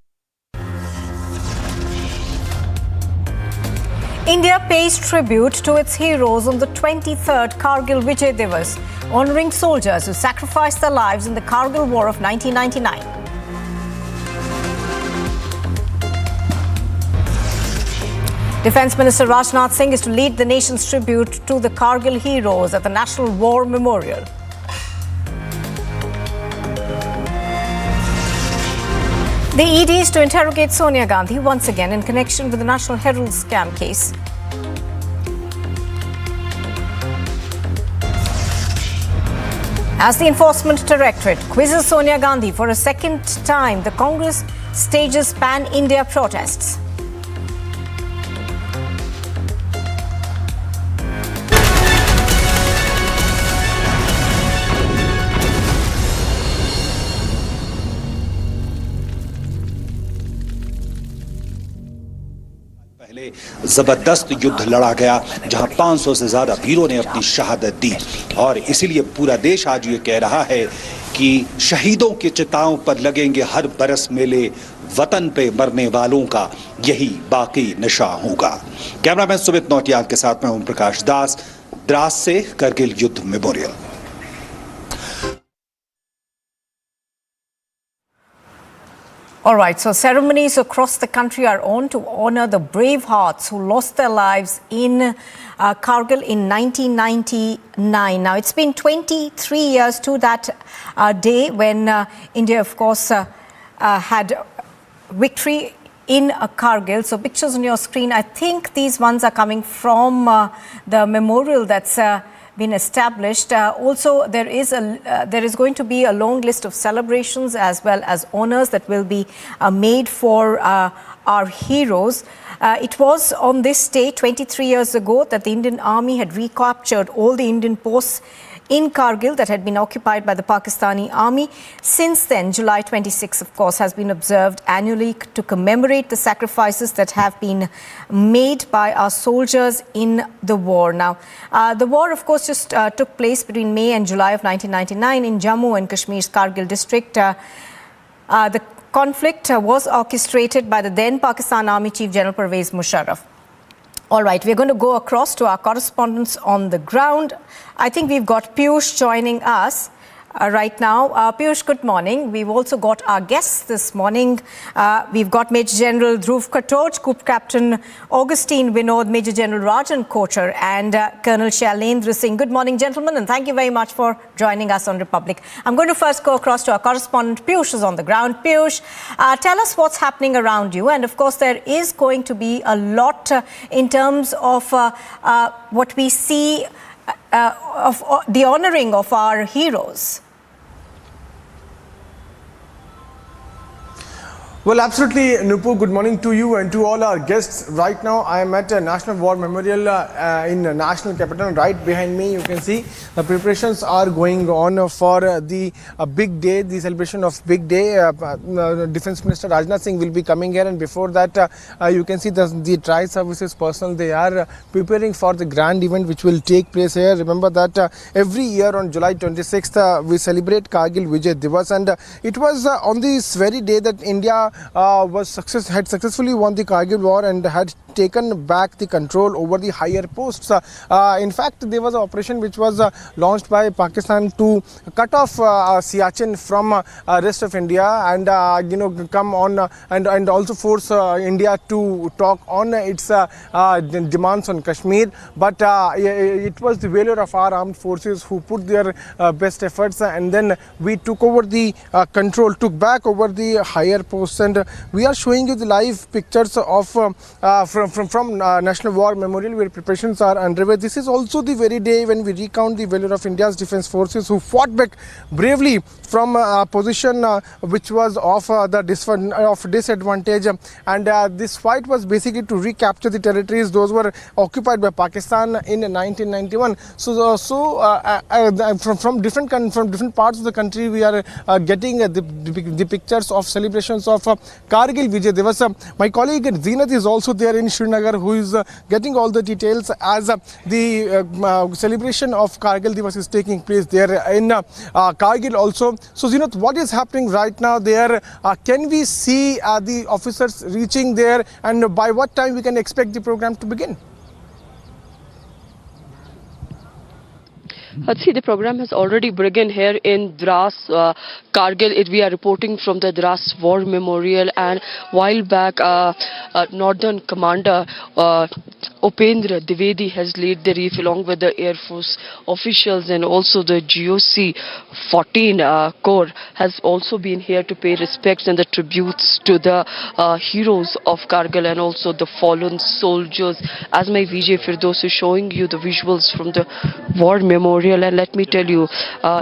India pays tribute to its heroes on the 23rd Kargil Vijay Diwas, honoring soldiers who sacrificed their lives in the Kargil War of 1999. Defence Minister Rajnath Singh is to lead the nation's tribute to the Kargil heroes at the National War Memorial. The ED is to interrogate Sonia Gandhi once again in connection with the National Herald scam case. As the Enforcement Directorate quizzes Sonia Gandhi for a second time, the Congress stages pan-India protests. जबरदस्त युद्ध लड़ा गया जहां 500 से ज्यादा वीरों ने अपनी शहादत दी और इसीलिए पूरा देश आज ये कह रहा है कि शहीदों की चिताओं पर लगेंगे हर बरस मेले, वतन पे मरने वालों का यही बाकी निशा होगा। कैमरामैन सुमित नौटियाल के साथ मैं ओम प्रकाश दास, द्रास से करगिल युद्ध memorial. All right, so ceremonies across the country are on to honor the brave hearts who lost their lives in Kargil in 1999. Now, it's been 23 years to that day when India, of course, had victory in Kargil. So pictures on your screen, I think these ones are coming from the memorial that's been established. Also, there is going to be a long list of celebrations as well as honors that will be made for our heroes. It was on this day 23 years ago that the Indian Army had recaptured all the Indian posts in Kargil that had been occupied by the Pakistani Army. Since then, July 26, of course, has been observed annually to commemorate the sacrifices that have been made by our soldiers in the war. Now, the war, of course, just took place between May and July of 1999 in Jammu and Kashmir's Kargil district. The conflict was orchestrated by the then Pakistan Army Chief General Pervez Musharraf. All right, we're going to go across to our correspondents on the ground. I think we've got Piyush joining us right now. Piyush, good morning. We've also got our guests this morning. We've got Major General Dhruv Katoj, Group Captain Augustine Vinod, Major General Rajan Kochar and Colonel Shailendra Singh. Good morning, gentlemen, and thank you very much for joining us on Republic. I'm going to first go across to our correspondent Piyush, who's on the ground. Piyush, tell us what's happening around you. And of course, there is going to be a lot in terms of what we see of the honoring of our heroes. Well, absolutely, Nupu. Good morning to you and to all our guests. Right now, I am at National War Memorial in National Capital. Right behind me, you can see the preparations are going on for the big day, the celebration of big day. Defence Minister Rajnath Singh will be coming here, and before that, you can see the tri-services personnel. They are preparing for the grand event which will take place here. Remember that every year on July 26th, we celebrate Kargil Vijay Diwas, and it was on this very day that India had successfully won the Kargil war and had taken back the control over the higher posts. In fact, there was an operation which was launched by Pakistan to cut off Siachen from rest of India and come on and also force India to talk on its demands on Kashmir. But it was the valor of our armed forces who put their best efforts, and then we took over the control, took back over the higher posts. And we are showing you the live pictures of from National War Memorial, where preparations are underway. This is also the very day when we recount the valor of India's defence forces who fought back bravely from a position which was of disadvantage. And this fight was basically to recapture the territories those were occupied by Pakistan in 1991. From different parts of the country, we are getting the pictures of celebrations of Kargil Vijay Diwas. My colleague Zeenat is also there in Srinagar, who is getting all the details as the celebration of Kargil Diwas is taking place there in Kargil also. So Zeenat, what is happening right now there? Can we see the officers reaching there, and by what time we can expect the program to begin? See, the program has already begun here in Dras, Kargil. We are reporting from the Dras War Memorial, and while back, Northern Commander Upendra Dwivedi has led the reef along with the Air Force officials, and also the GOC 14 Corps has also been here to pay respects and the tributes to the heroes of Kargil and also the fallen soldiers. As my VJ Firdos is showing you the visuals from the war memorial, and let me tell you,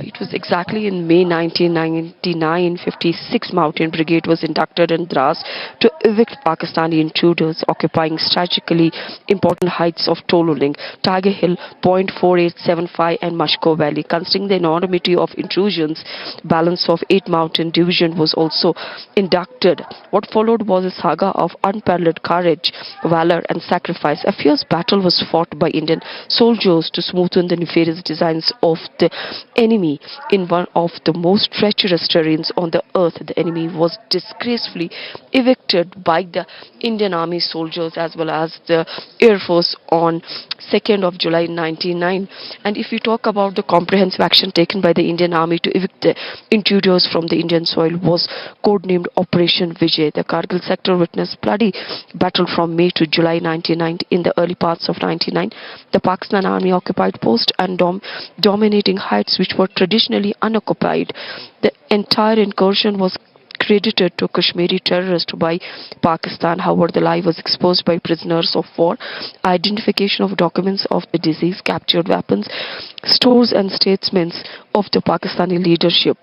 it was exactly in May 1999, 56 Mountain Brigade was inducted in Dras to evict Pakistani intruders occupying strategically important heights of Toluling, Tiger Hill, Point 4875 and Mashko Valley. Considering the enormity of intrusions, balance of 8 Mountain Division was also inducted. What followed was a saga of unparalleled courage, valor and sacrifice. A fierce battle was fought by Indian soldiers to smoothen the nefarious designs of the enemy in one of the most treacherous terrains on the earth. The enemy was disgracefully evicted by the Indian Army soldiers as well as the Air Force on 2nd of July 1999. And if we talk about the comprehensive action taken by the Indian Army to evict the intruders from the Indian soil was codenamed Operation Vijay. The Kargil sector witnessed bloody battle from May to July 1990. In the early parts of 1999, the Pakistan Army occupied posts and dominating heights which were traditionally unoccupied. The entire incursion was credited to Kashmiri terrorists by Pakistan. However, the lie was exposed by prisoners of war, identification of documents of the deceased, captured weapons, stores and statements of the Pakistani leadership.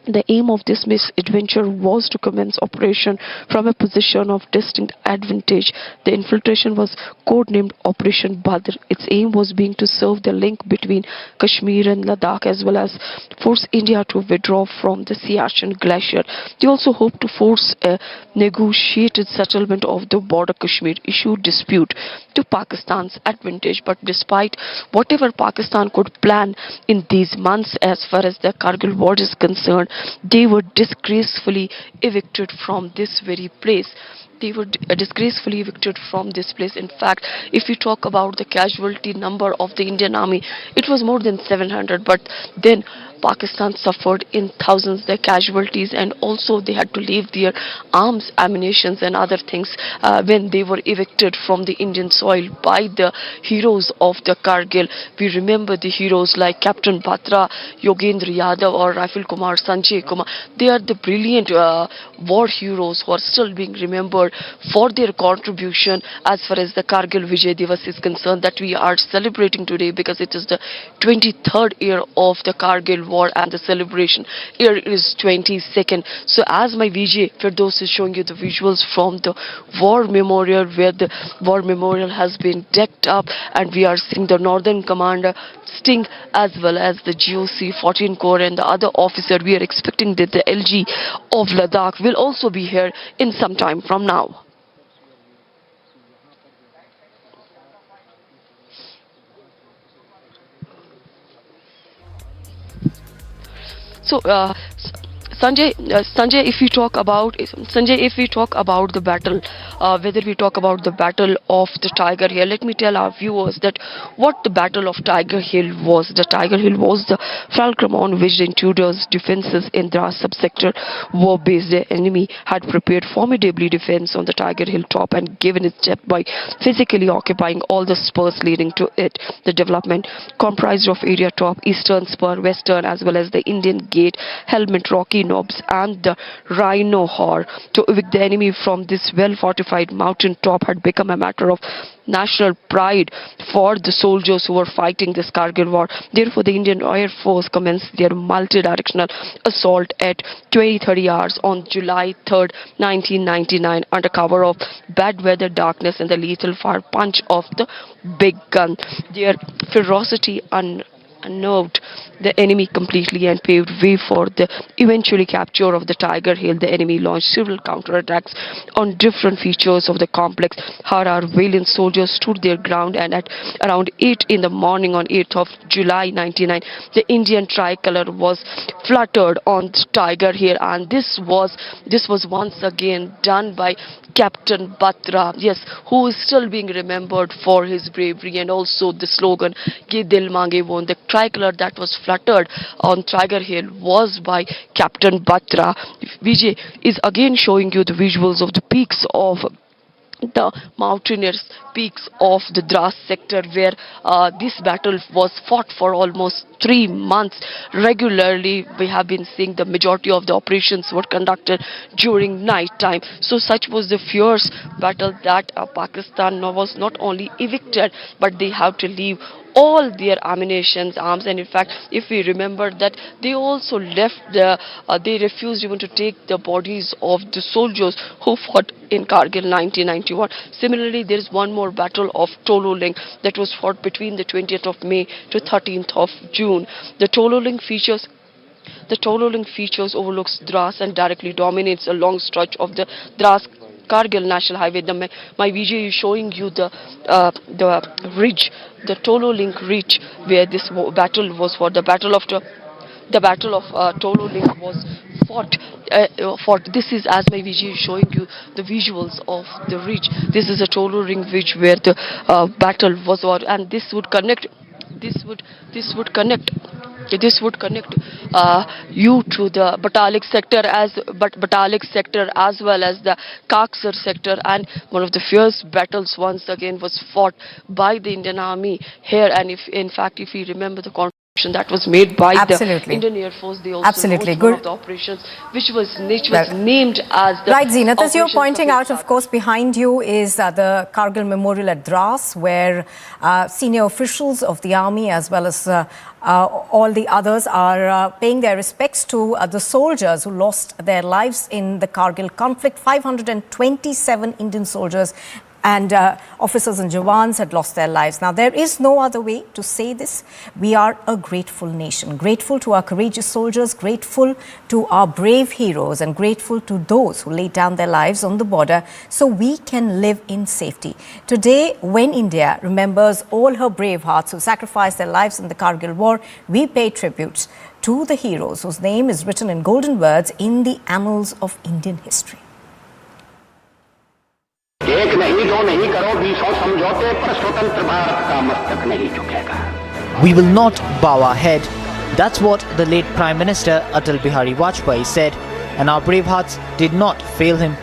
The aim of this misadventure was to commence operation from a position of distinct advantage. The infiltration was codenamed Operation Badr. Its aim was being to serve the link between Kashmir and Ladakh as well as force India to withdraw from the Siachen Glacier. They also hoped to force a negotiated settlement of the border Kashmir issue dispute to Pakistan's advantage. But despite whatever Pakistan could plan in these months as far as the Kargil war is concerned, they were disgracefully evicted from this very place. They were disgracefully evicted from this place. In fact, if we talk about the casualty number of the Indian Army, it was more than 700, but then Pakistan suffered in thousands the casualties, and also they had to leave their arms, ammunitions and other things when they were evicted from the Indian soil by the heroes of the Kargil. We remember the heroes like Captain Partha, Yogendra Yadav or Rifle Kumar, Sanjay Kumar. They are the brilliant war heroes who are still being remembered for their contribution as far as the Kargil Vijay Diwas is concerned, that we are celebrating today because it is the 23rd year of the Kargil war and the celebration year is 22nd. So as my VJ Firdos is showing you the visuals from the war memorial, where the war memorial has been decked up, and we are seeing the Northern Commander Sting as well as the GOC 14 Corps and the other officer. We are expecting that the LG of Ladakh will also be here in some time from now. So, Sanjay, if we talk about the battle, whether we talk about the battle of the Tiger Hill, let me tell our viewers that what the battle of Tiger Hill was. The Tiger Hill was the fulcrum on which the intruders' defenses in Dras subsector were based. The enemy had prepared formidably defense on the Tiger Hill top and given its depth by physically occupying all the spurs leading to it. The development comprised of area top, eastern spur, western as well as the Indian Gate, Helmet, Rocky Knobs and the Rhino Hor. To evict the enemy from this well-fortified mountain top had become a matter of national pride for the soldiers who were fighting this Kargil war. Therefore, the Indian Air Force commenced their multi-directional assault at 20:30 hours on July 3rd, 1999 under cover of bad weather, darkness and the lethal fire punch of the big gun. Their ferocity unnerved the enemy completely and paved way for the eventually capture of the Tiger Hill. The enemy launched several counterattacks on different features of the complex. Our valiant soldiers stood their ground, and at around 8 in the morning on 8th of July 99, the Indian tricolor was fluttered on Tiger Hill, and this was once again done by Captain Batra, yes, who is still being remembered for his bravery, and also the slogan "Ye Dil Mange Won." The tricolor that was fluttered on Tiger Hill was by Captain Batra. Vijay is again showing you the visuals of the peaks of the mountainous peaks of the Dras sector, where this battle was fought for almost 3 months. Regularly we have been seeing the majority of the operations were conducted during night time. So such was the fierce battle that Pakistan was not only evicted, but they have to leave all their ammunition, arms, and in fact, if we remember that they also left they refused even to take the bodies of the soldiers who fought in Kargil 1991. Similarly, there is one more battle of Tololing that was fought between the 20th of May to 13th of June. The Tololing features overlooks Dras and directly dominates a long stretch of the Dras Kargil National Highway. My video is showing you the ridge, the Tololing ridge, where this battle was fought. The battle of Tololing was fought. This is, as my video is showing you, the visuals of the ridge. This is a Tololing ridge where the battle was fought, and this would connect you to the Batalik sector as well as the Kaksar sector, and one of the fierce battles once again was fought by the Indian Army here. And if you remember the contribution that was made by the Indian Air Force, they also launched one of the operations which was named as the right, Zenith, as you're pointing out, of course, behind you is the Kargil Memorial at Dras, where senior officials of the army as well as all the others are paying their respects to the soldiers who lost their lives in the Kargil conflict. 527 Indian soldiers and officers and Jawans had lost their lives. Now, there is no other way to say this. We are a grateful nation, grateful to our courageous soldiers, grateful to our brave heroes, and grateful to those who laid down their lives on the border so we can live in safety. Today, when India remembers all her brave hearts who sacrificed their lives in the Kargil war, we pay tribute to the heroes whose name is written in golden words in the annals of Indian history. We will not bow our head. That's what the late Prime Minister Atal Bihari Vajpayee said, and our brave hearts did not fail him.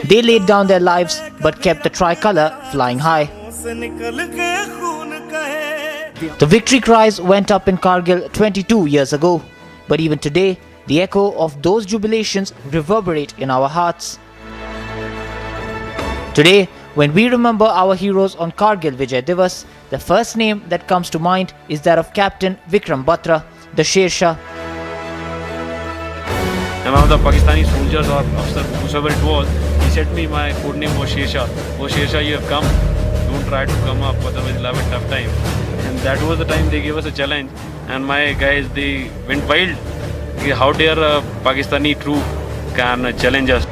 They laid down their lives but kept the tricolour flying high. The victory cries went up in Kargil 22 years ago, but even today, the echo of those jubilations reverberate in our hearts. Today, when we remember our heroes on Kargil Vijay Diwas, the first name that comes to mind is that of Captain Vikram Batra, the Sher Shah. And one of the Pakistani soldiers or officer, whoever it was, he said to me, my code name was Sher Shah. Oh Sher Shah, you have come. Don't try to come up, otherwise you'll have a tough time. And that was the time they gave us a challenge, and my guys, they went wild. How dare a Pakistani troop can challenge us?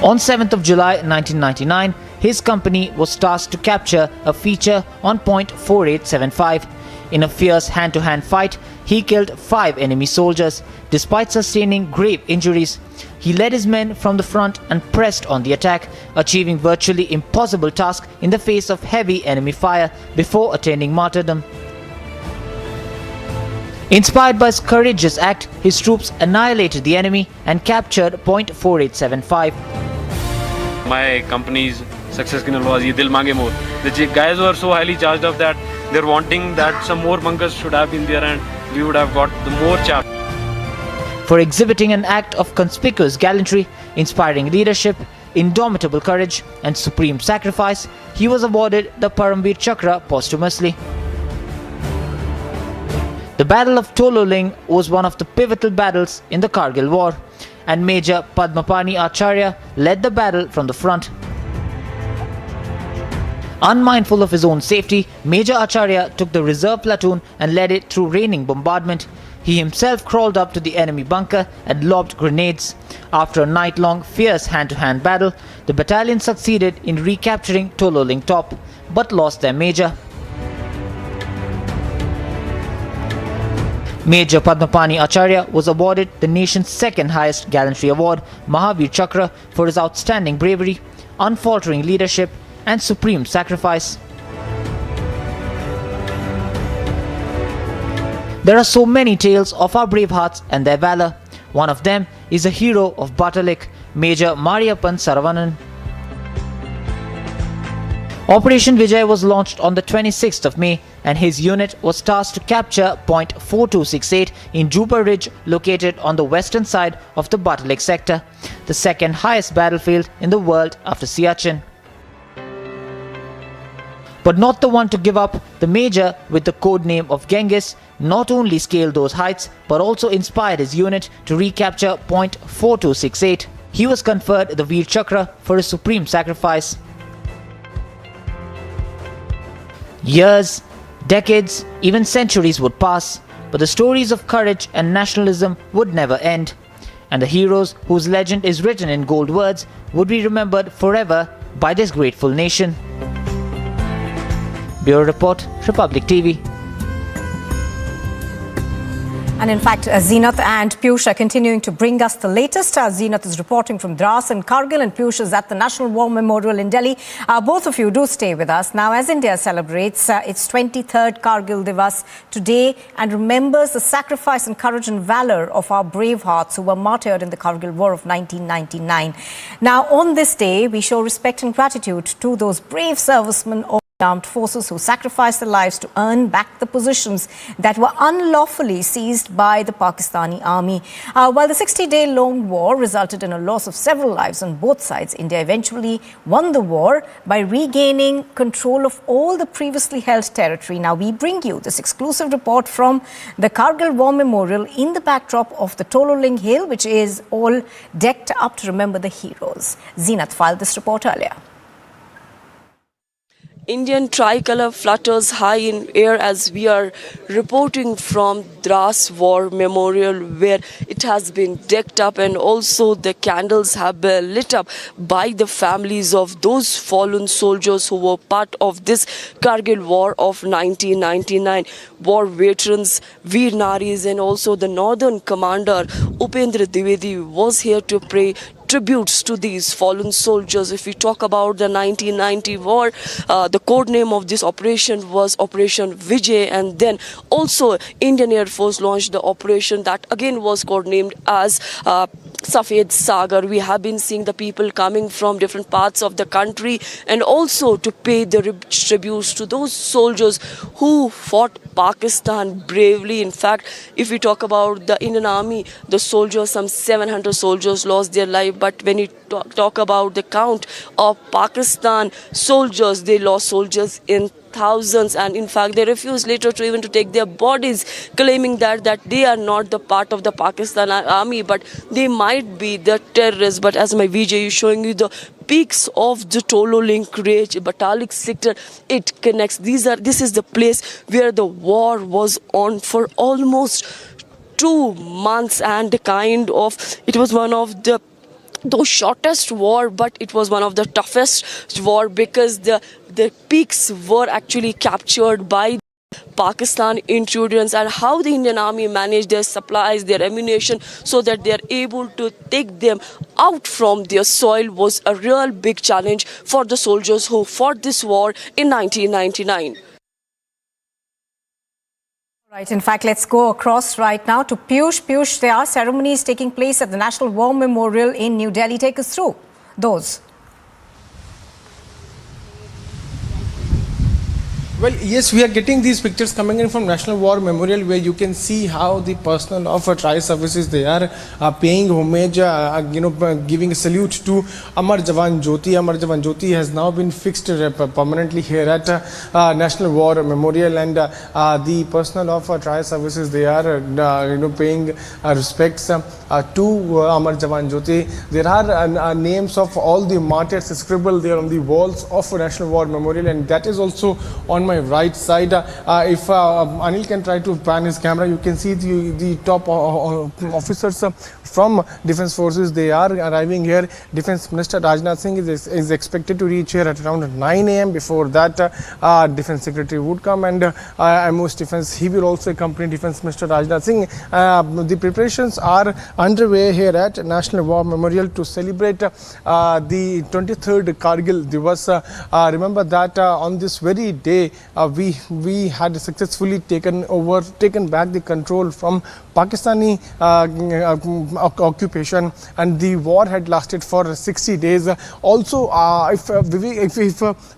On 7th of July 1999, his company was tasked to capture a feature on point 4875. In a fierce hand-to-hand fight, he killed 5 enemy soldiers, despite sustaining grave injuries. He led his men from the front and pressed on the attack, achieving virtually impossible task in the face of heavy enemy fire before attaining martyrdom. Inspired by his courageous act, his troops annihilated the enemy and captured point 4875. My company's success was Ye Dil Mange More. The guys were so highly charged up that they're wanting that some more bunkers should have been there and we would have got the more charge. For exhibiting an act of conspicuous gallantry, inspiring leadership, indomitable courage and supreme sacrifice, he was awarded the Paramveer Chakra posthumously. The Battle of Tololing was one of the pivotal battles in the Kargil War, and Major Padmapani Acharya led the battle from the front. Unmindful of his own safety, Major Acharya took the reserve platoon and led it through raining bombardment. He himself crawled up to the enemy bunker and lobbed grenades. After a night-long, fierce hand-to-hand battle, the battalion succeeded in recapturing Tololing Top, but lost their major. Major Padmapani Acharya was awarded the nation's second highest gallantry award, Mahavir Chakra, for his outstanding bravery, unfaltering leadership and supreme sacrifice. There are so many tales of our brave hearts and their valor. One of them is the hero of Batalik, Major Mariappan Saravanan. Operation Vijay was launched on the 26th of May and his unit was tasked to capture point 4268 in Juba Ridge, located on the western side of the Batalik sector, the second highest battlefield in the world after Siachen. But not the one to give up, the Major, with the code name of Genghis, not only scaled those heights but also inspired his unit to recapture point 4268. He was conferred the Veer Chakra for his supreme sacrifice. Years, decades, even centuries would pass, but the stories of courage and nationalism would never end. And the heroes whose legend is written in gold words would be remembered forever by this grateful nation. Bureau Report, Republic TV. And in fact, Zeenath and Piyush are continuing to bring us the latest. Zeenath is reporting from Dras and Kargil, and Piyush is at the National War Memorial in Delhi. Both of you do stay with us. Now, as India celebrates its 23rd Kargil Diwas today and remembers the sacrifice and courage and valor of our brave hearts who were martyred in the Kargil War of 1999. Now, on this day, we show respect and gratitude to those brave servicemen of armed forces who sacrificed their lives to earn back the positions that were unlawfully seized by the Pakistani army. While the 60-day long war resulted in a loss of several lives on both sides, India eventually won the war by regaining control of all the previously held territory. Now we bring you this exclusive report from the Kargil War Memorial in the backdrop of the Tololing Hill, which is all decked up to remember the heroes. Zeenath filed this report earlier. Indian tricolour flutters high in air as we are reporting from Dras War Memorial, where it has been decked up and also the candles have been lit up by the families of those fallen soldiers who were part of this Kargil War of 1999. War veterans, Veer Naris, and also the Northern Commander Upendra Dwivedi was here to pay tributes to these fallen soldiers. If we talk about the 1990 war, the code name of this operation was Operation Vijay, and then also Indian Air Force launched the operation that again was codenamed as Safed Sagar. We have been seeing the people coming from different parts of the country and also to pay the tributes to those soldiers who fought Pakistan bravely. In fact, if we talk about the Indian Army, the soldiers, some 700 soldiers lost their life. But when you talk about the count of Pakistan soldiers, they lost soldiers in thousands, and in fact they refused later to even to take their bodies, claiming that they are not the part of the Pakistan army, but they might be the terrorists. But as my VJ is showing you the peaks of the Tololing Ridge, Batalik sector, it connects. This is the place where the war was on for almost 2 months, and it was one of the shortest war, but it was one of the toughest war because the peaks were actually captured by Pakistan intruders, and how the Indian Army managed their supplies, their ammunition, so that they are able to take them out from their soil was a real big challenge for the soldiers who fought this war in 1999. Right, in fact, let's go across right now to Piyush. Piyush, there are ceremonies taking place at the National War Memorial in New Delhi. Take us through those. Well, yes, we are getting these pictures coming in from National War Memorial, where you can see how the personnel of tri services, they are paying homage, giving a salute to Amar Jawan Jyoti. Amar Jawan Jyoti has now been fixed permanently here at National War Memorial, and the personnel of tri services, they are paying respects to Amar Jawan Jyoti. There are names of all the martyrs scribbled there on the walls of National War Memorial, and that is also on my right side. If Anil can try to pan his camera, you can see the top officers from Defence Forces. They are arriving here. Defence Minister Rajnath Singh is expected to reach here at around 9 a.m. Before that, Defence Secretary would come, and most Defence, he will also accompany Defence Minister Rajnath Singh. The preparations are underway here at National War Memorial to celebrate the 23rd Kargil Diwas. Remember that on this very day, we had successfully taken back the control from Pakistani occupation, and the war had lasted for 60 days. Also, if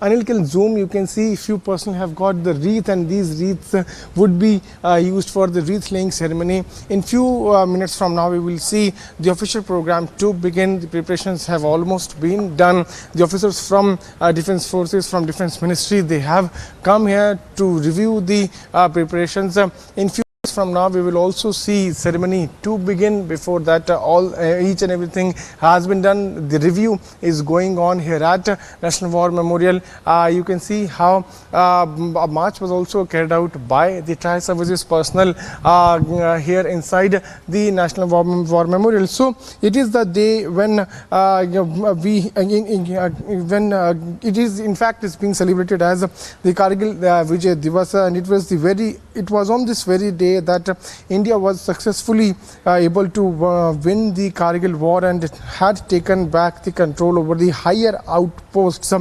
Anil can zoom, you can see few persons have got the wreath, and these wreaths would be used for the wreath laying ceremony. In few minutes from now, we will see the official program to begin. The preparations have almost been done. The officers from Defence Forces, from Defence Ministry, they have come here to review the preparations. In few from now, we will also see ceremony to begin. Before that, each and everything has been done. The review is going on here at National War Memorial. You can see how a march was also carried out by the tri services personnel here inside the National War Memorial. So it is the day when it is in fact is being celebrated as the Kargil Vijay Diwas, and it was on this very day that India was successfully able to win the Kargil war and had taken back the control over the higher outposts.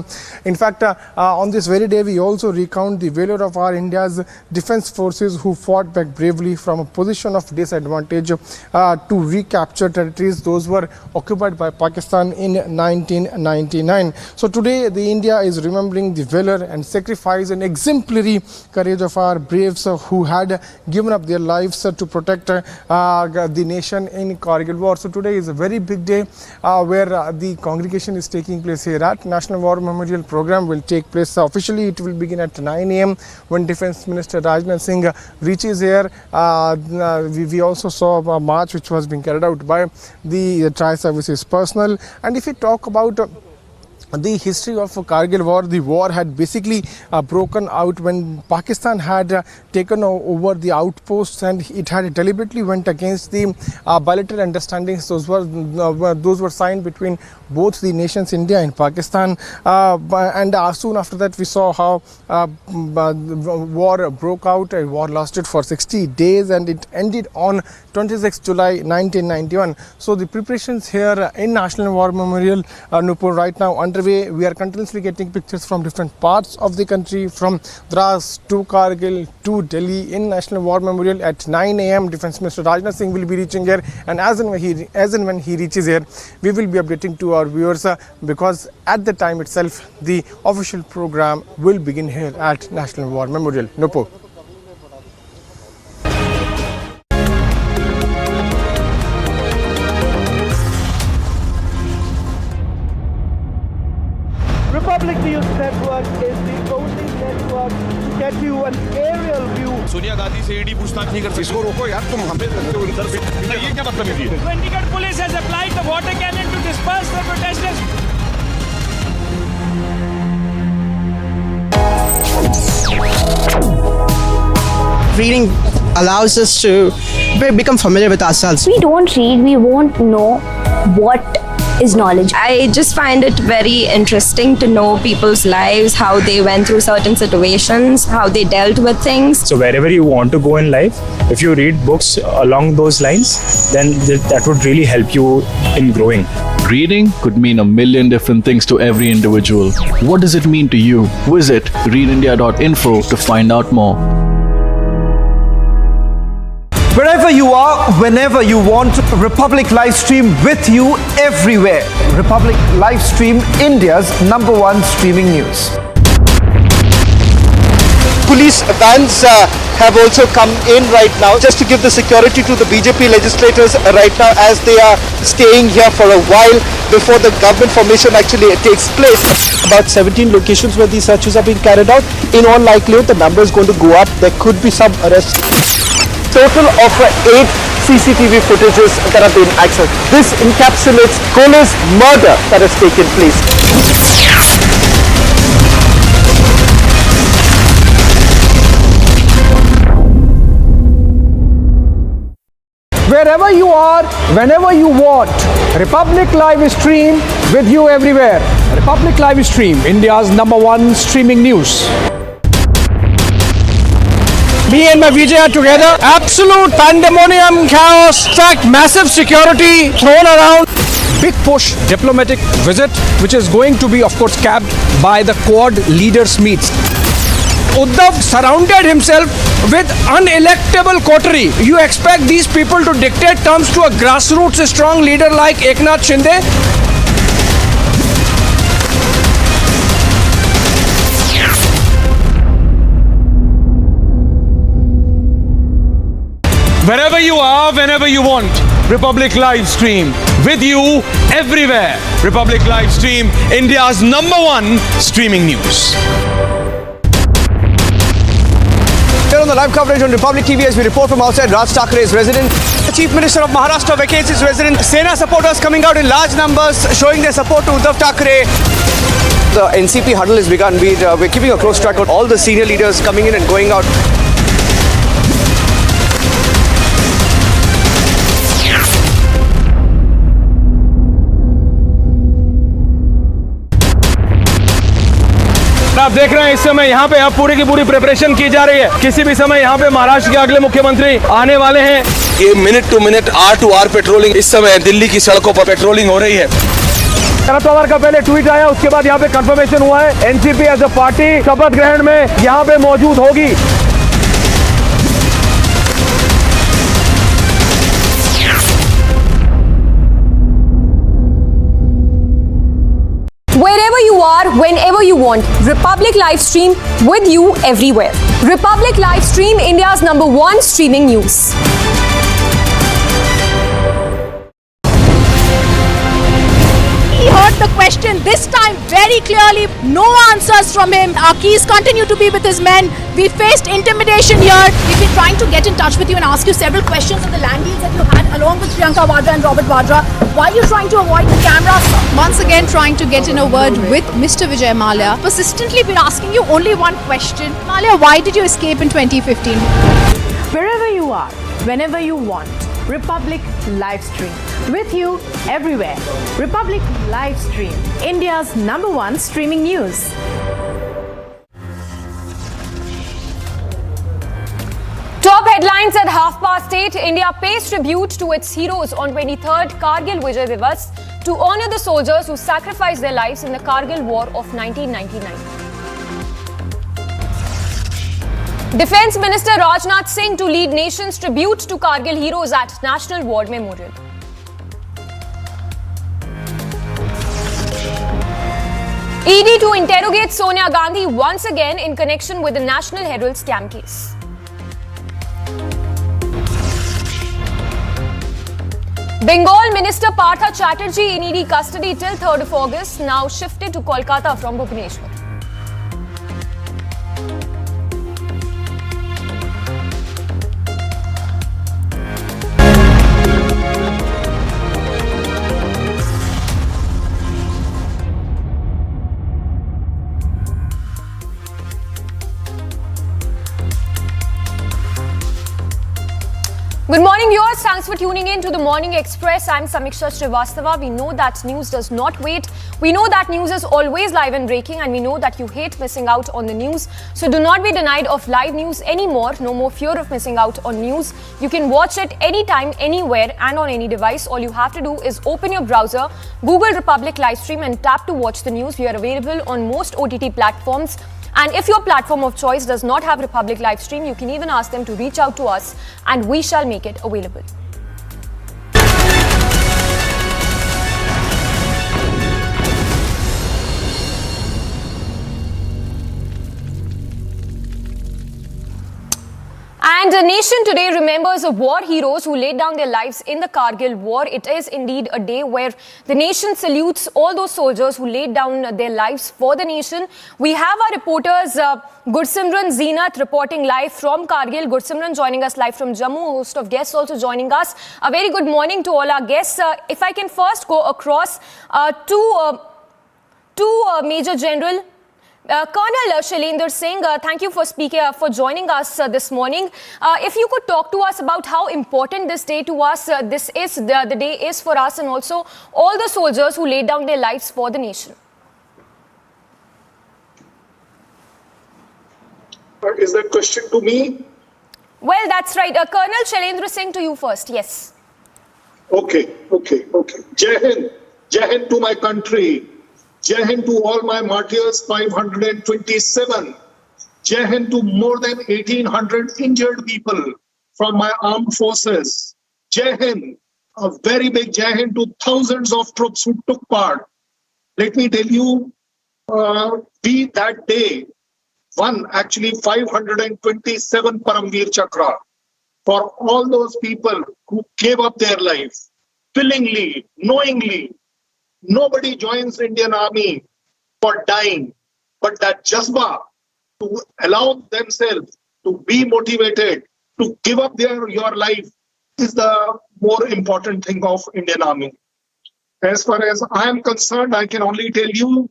In fact, on this very day, we also recount the valor of our India's defence forces who fought back bravely from a position of disadvantage to recapture territories those were occupied by Pakistan in 1999. So today, the India is remembering the valor and sacrifice and exemplary courage of our braves who had given up their lives to protect the nation in Kargil war. So today is a very big day where the congregation is taking place here at National War Memorial. Program will take place officially. It will begin at 9 a.m. when Defence Minister Rajnath Singh reaches here. We also saw a march which was being carried out by the tri services personnel. And if we talk about the history of Kargil war, the war had basically broken out when Pakistan had taken over the outposts, and it had deliberately went against the bilateral understandings. Those were signed between both the nations, India and Pakistan. And soon after that, we saw how war broke out. A war lasted for 60 days, and it ended on 26 July 1991. So the preparations here in National War Memorial, Nupur, right now underway. We are continuously getting pictures from different parts of the country, from Dras to Kargil to Delhi in National War Memorial. At 9 a.m. Defence Minister Rajnath Singh will be reaching here, and as and when he reaches here, we will be updating to our viewers because at the time itself, the official program will begin here at National War Memorial. Nupur. Republic News Network is the only network to get you an aerial view. Sonia Gandhi से ED पूछताछ नहीं कर सकती। इसको रोको यार, तुम हमें लगते हो इधर ये क्या बदतमीजी है? Chandigarh police has applied the water cannon to disperse the protesters. Reading allows us to become familiar with ourselves. We don't read, we won't know what is knowledge. I just find it very interesting to know people's lives, how they went through certain situations, how they dealt with things. So wherever you want to go in life, if you read books along those lines, then that would really help you in growing. Reading could mean a million different things to every individual. What does it mean to you? Visit readindia.info to find out more. Wherever you are, whenever you want, Republic Livestream with you everywhere. Republic Livestream, India's #1 streaming news. police vans have also come in right now just to give the security to the BJP legislators right now as they are staying here for a while before the government formation actually takes place. About 17 locations where these searches are being carried out. In all likelihood, the number is going to go up. There could be some arrests. Total of 8 CCTV footages that have been accessed. This encapsulates Kohli's murder that has taken place. Wherever you are, whenever you want, Republic Live Stream with you everywhere. Republic Live Stream, India's #1 streaming news. Me and my Vijay are together. Absolute pandemonium, chaos, fact, massive security thrown around. Big push diplomatic visit, which is going to be, of course, capped by the Quad leaders meets. Uddhav surrounded himself with unelectable coterie. You expect these people to dictate terms to a grassroots strong leader like Eknath Shinde? Wherever you are, whenever you want, Republic Live Stream with you everywhere. Republic Live Stream, India's #1 streaming news. Here on the live coverage on Republic TV as we report from outside Raj Thakre's residence. The Chief Minister of Maharashtra vacates his residence. Sena supporters coming out in large numbers showing their support to Uddhav Thakre. The NCP huddle has begun. We're keeping a close track on all the senior leaders coming in and going out. आप देख रहे हैं इस समय यहाँ पे अब पूरी की पूरी प्रिपरेशन की जा रही है. किसी भी समय यहाँ पे महाराष्ट्र के अगले मुख्यमंत्री आने वाले हैं. ये minute to minute hour to hour patrolling इस समय दिल्ली की सड़कों पर पेट्रोलिंग हो रही है. शरद पवार का पहले ट्वीट आया, उसके बाद यहाँ पे कंफर्मेशन हुआ है. एनसीपी एज अ पार्टी शपथ ग्रहण में यहाँ पे मौजूद होगी. Wherever you are, whenever you want, Republic Live Stream with you everywhere. Republic Live Stream, India's #1 streaming news. He heard the question this time very clearly. No answers from him. Our keys continue to be with his men. We faced intimidation here. We've been trying to get in touch with you and ask you several questions on the land deals that you had along with Priyanka Vadra and Robert Vadra. Why are you trying to avoid the camera? Once again trying to get in a word with Mr. Vijay Mallya. Persistently been asking you only one question. Mallya, why did you escape in 2015? Wherever you are, whenever you want, Republic Live Stream with you everywhere. Republic Live Stream, India's #1 streaming news. Top headlines at 8:30. India pays tribute to its heroes on 23rd Kargil Vijay Diwas to honor the soldiers who sacrificed their lives in the Kargil War of 1999. Defence Minister Rajnath Singh to lead nation's tribute to Kargil heroes at National War Memorial. ED to interrogate Sonia Gandhi once again in connection with the National Herald scam case. Bengal Minister Partha Chatterjee in ED custody till 3rd of August, now shifted to Kolkata from Bhubaneswar. Good morning, viewers. Thanks for tuning in to the Morning Express. I'm Samiksha Srivastava. We know that news does not wait. We know that news is always live and breaking, and we know that you hate missing out on the news. So do not be denied of live news anymore. No more fear of missing out on news. You can watch it anytime, anywhere, and on any device. All you have to do is open your browser, Google Republic Livestream, and tap to watch the news. We are available on most OTT platforms. And if your platform of choice does not have Republic Livestream, you can even ask them to reach out to us and we shall make it available. And the nation today remembers the war heroes who laid down their lives in the Kargil war. It is indeed a day where the nation salutes all those soldiers who laid down their lives for the nation. We have our reporters Gursimran Zeenat reporting live from Kargil. Gursimran joining us live from Jammu, a host of guests also joining us. A very good morning to all our guests. If I can first go across to Major General Colonel Shailendra Singh, thank you for joining us this morning. If you could talk to us about how important this day to us, the day is for us, and also all the soldiers who laid down their lives for the nation. Is that question to me? Well, that's right. Colonel Shailendra Singh, to you first. Yes. Okay. Jai Hind to my country. Jai Hind to all my martyrs, 527. Jai Hind to more than 1,800 injured people from my armed forces. Jai Hind, a very big Jai Hind to thousands of troops who took part. Let me tell you, we that day won actually 527 Paramveer Chakra for all those people who gave up their life willingly, knowingly. Nobody joins Indian Army for dying, but that jazba to allow themselves to be motivated to give up your life is the more important thing of Indian Army. As far as I am concerned, I can only tell you,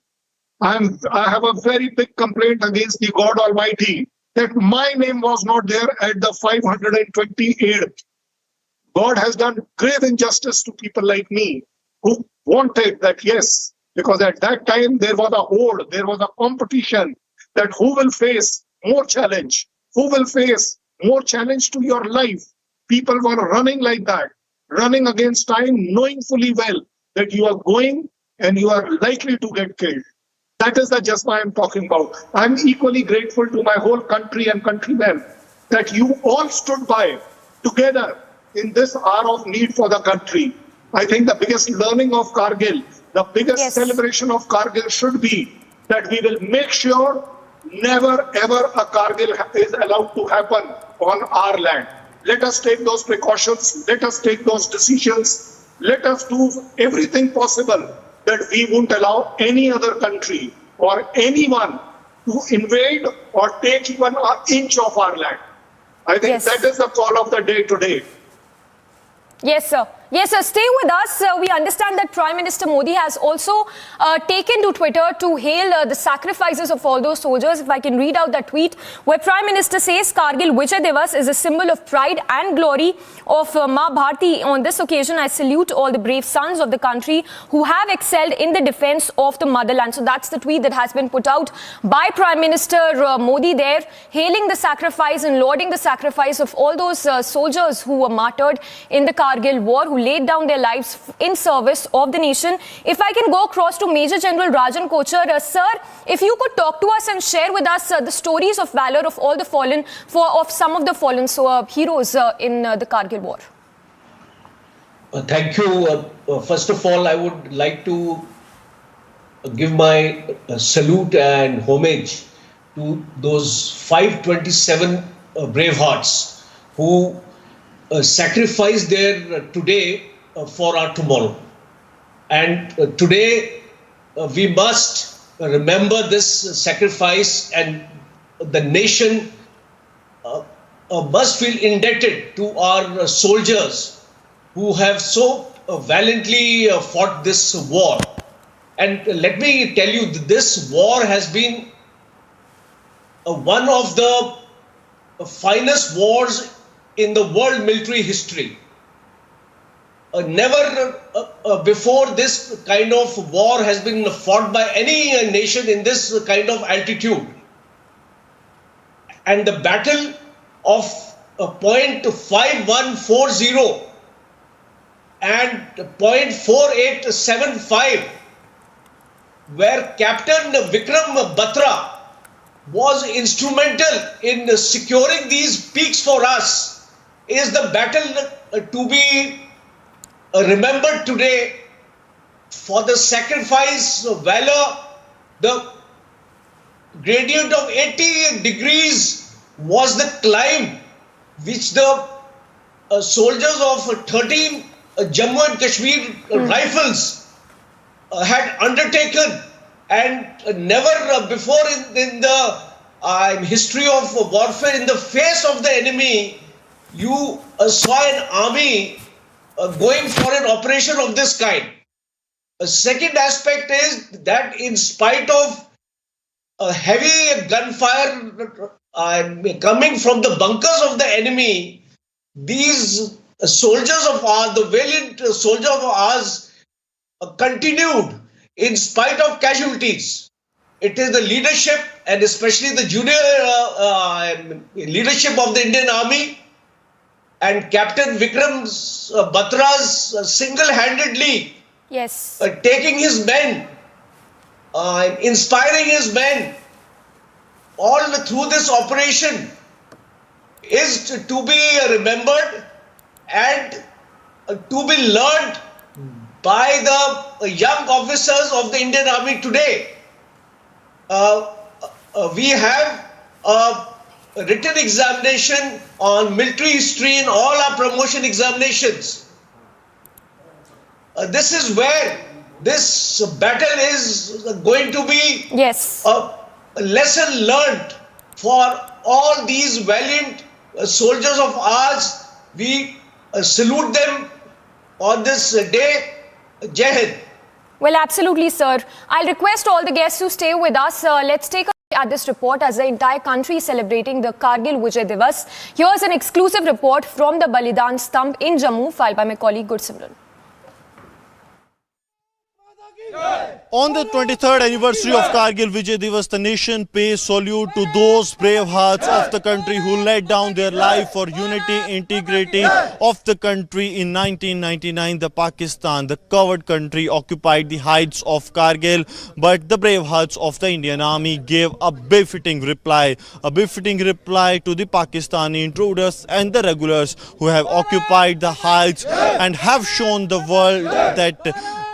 I have a very big complaint against the God Almighty that my name was not there at the 528th. God has done grave injustice to people like me who wanted that, yes, because at that time there was a horde, there was a competition that who will face more challenge, who will face more challenge to your life. People were running like that, running against time, knowing fully well that you are going and you are likely to get killed. That is the jazba I am talking about. I am equally grateful to my whole country and countrymen that you all stood by together in this hour of need for the country. I think the biggest learning of Kargil, the biggest celebration of Kargil should be that we will make sure never ever a Kargil is allowed to happen on our land. Let us take those precautions. Let us take those decisions. Let us do everything possible that we won't allow any other country or anyone to invade or take even an inch of our land. I think that is the call of the day today. Yes, sir. Yes, sir. Stay with us. We understand that Prime Minister Modi has also taken to Twitter to hail the sacrifices of all those soldiers. If I can read out that tweet, where Prime Minister says Kargil Vijay Diwas is a symbol of pride and glory of Ma Bharti. On this occasion, I salute all the brave sons of the country who have excelled in the defense of the motherland. So that's the tweet that has been put out by Prime Minister Modi there, hailing the sacrifice and lauding the sacrifice of all those soldiers who were martyred in the Kargil war, who laid down their lives in service of the nation. If I can go across to Major General Rajan Kochar, sir, if you could talk to us and share with us the stories of valor of all the fallen, of some of the fallen heroes in the Kargil war. Thank you. First of all, I would like to give my salute and homage to those 527 brave hearts who sacrifice their today for our tomorrow. And today we must remember this sacrifice, and the nation must feel indebted to our soldiers who have so valiantly fought this war. And let me tell you, this war has been one of the finest wars in the world military history. Never before this kind of war has been fought by any nation in this kind of altitude. And the battle of .5140 and .4875, where Captain Vikram Batra was instrumental in securing these peaks for us, is the battle to be remembered today for the sacrifice, valor. The gradient of 80 degrees was the climb which the soldiers of 13 Jammu and Kashmir rifles had undertaken, and never before in the history of warfare, in the face of the enemy, you saw an army going for an operation of this kind. A second aspect is that in spite of heavy gunfire coming from the bunkers of the enemy, these soldiers of ours, the valiant soldiers of ours, continued in spite of casualties. It is the leadership, and especially the junior leadership of the Indian Army and Captain Vikram Batra's single-handedly taking his men, inspiring his men all through this operation is to be remembered and to be learned by the young officers of the Indian Army today. We have a written examination on military history in all our promotion examinations. This is where this battle is going to be a lesson learned for all these valiant soldiers of ours. We salute them on this day. Jai Hind. Well, absolutely, sir. I'll request all the guests to stay with us. Let's take a look at this report as the entire country is celebrating the Kargil Vijay Diwas. Here's an exclusive report from the Balidan Stump in Jammu, filed by my colleague Gursimran. On the 23rd anniversary of Kargil Vijay Diwas, the nation pays salute to those brave hearts of the country who laid down their life for unity, integrity of the country. In 1999, the Pakistan, the covered country, occupied the heights of Kargil, but the brave hearts of the Indian Army gave a befitting reply to the Pakistani intruders and the regulars who have occupied the heights and have shown the world that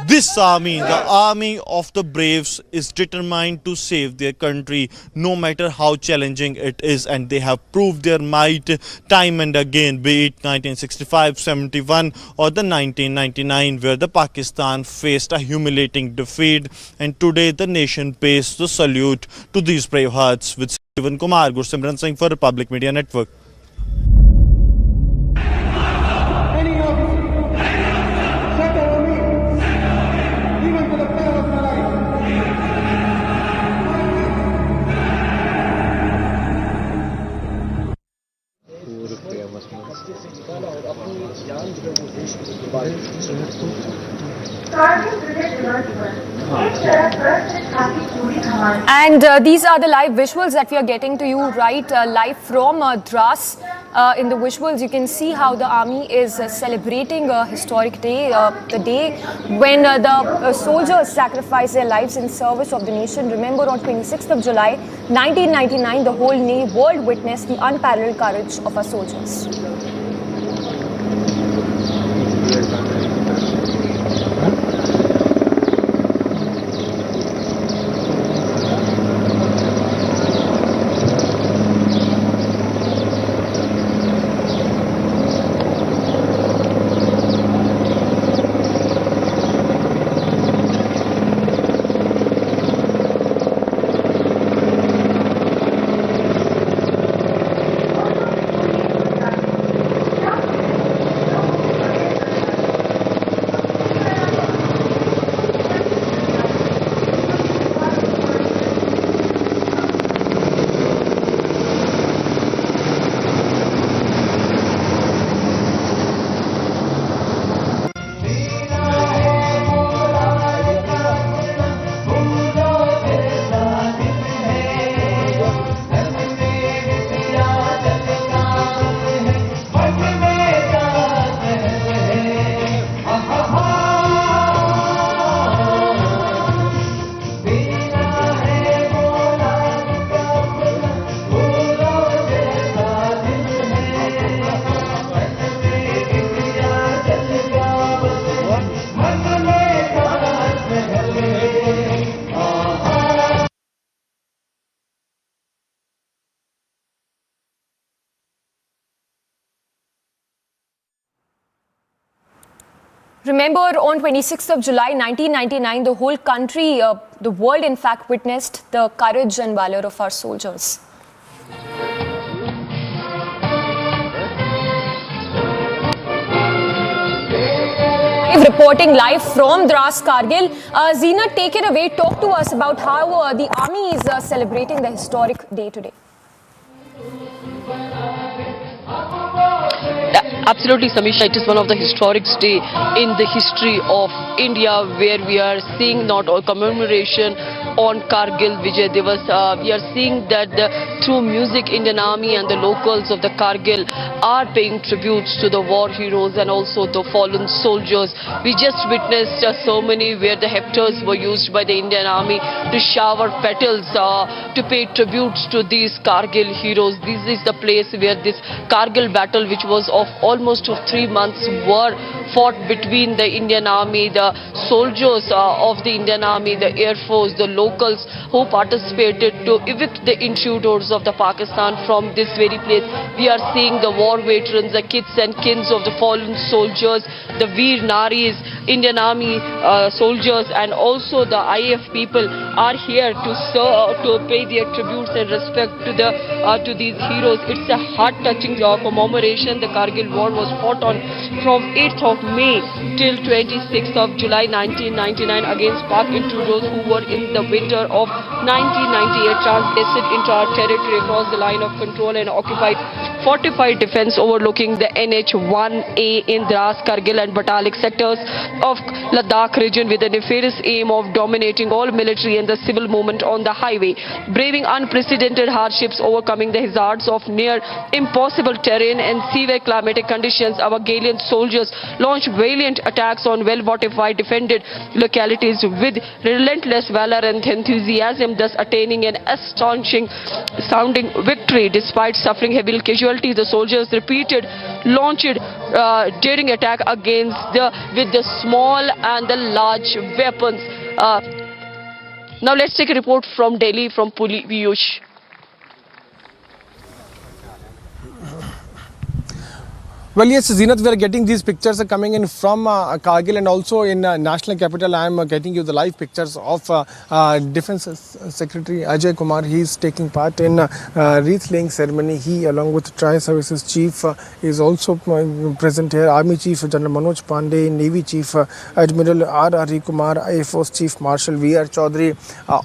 this army, the army of the braves, is determined to save their country no matter how challenging it is, and they have proved their might time and again, be it 1965, 71 or the 1999 where the Pakistan faced a humiliating defeat, and today the nation pays the salute to these brave hearts. With Steven Kumar, Gursimran Singh for Republic Media Network. And these are the live visuals that we are getting to you live from Dras. In the visuals, you can see how the army is celebrating a historic day, the day when the soldiers sacrificed their lives in service of the nation. Remember, on 26th of July, 1999, the whole world witnessed the unparalleled courage of our soldiers. Remember, on 26th of July 1999, the whole country, the world in fact, witnessed the courage and valor of our soldiers. Reporting live from Dras, Kargil. Zina, take it away. Talk to us about how the army is celebrating the historic day today. Absolutely, Samisha. It is one of the historic day in the history of India, where we are seeing not all commemoration on Kargil Vijay Diwas. We are seeing that through music, Indian Army and the locals of the Kargil are paying tributes to the war heroes and also the fallen soldiers. We just witnessed a ceremony where the hectares were used by the Indian Army to shower petals to pay tributes to these Kargil heroes. This is the place where this Kargil battle, which was of almost 3 months, were fought between the Indian Army, the soldiers of the Indian Army, the Air Force, the locals who participated to evict the intruders of the Pakistan from this very place. We are seeing the war veterans, the kids and kins of the fallen soldiers, the Veer Naris, Indian Army soldiers, and also the IF people are here to serve, to pay their tributes and respect to these heroes. It's a heart-touching commemoration. The Kargil war was fought on from 8th of May till 26th of July 1999 against Pak intruders who were in the winter of 1998 transgressed into our territory across the line of control and occupied fortified defense overlooking the NH-1A in Dras, Kargil and Batalik sectors of Ladakh region with the nefarious aim of dominating all military and the civil movement on the highway. Braving unprecedented hardships, overcoming the hazards of near impossible terrain and severe climatic conditions, our gallant soldiers launched valiant attacks on well-fortified defended localities with relentless valor and enthusiasm, thus attaining an astonishing sounding victory. Despite suffering heavy casualties, the soldiers launched daring attack against with the small and the large weapons. Now let's take a report from Delhi from Piyush. Well, yes, Zenith, we are getting these pictures coming in from Kargil, and also in national capital. I am getting you the live pictures of Defence Secretary Ajay Kumar. He is taking part in wreath-laying ceremony. He, along with Tri-Services Chief, is also present here. Army Chief General Manoj Pande, Navy Chief Admiral R. Hari Kumar, Air Force Chief Marshal V.R. Chaudhary,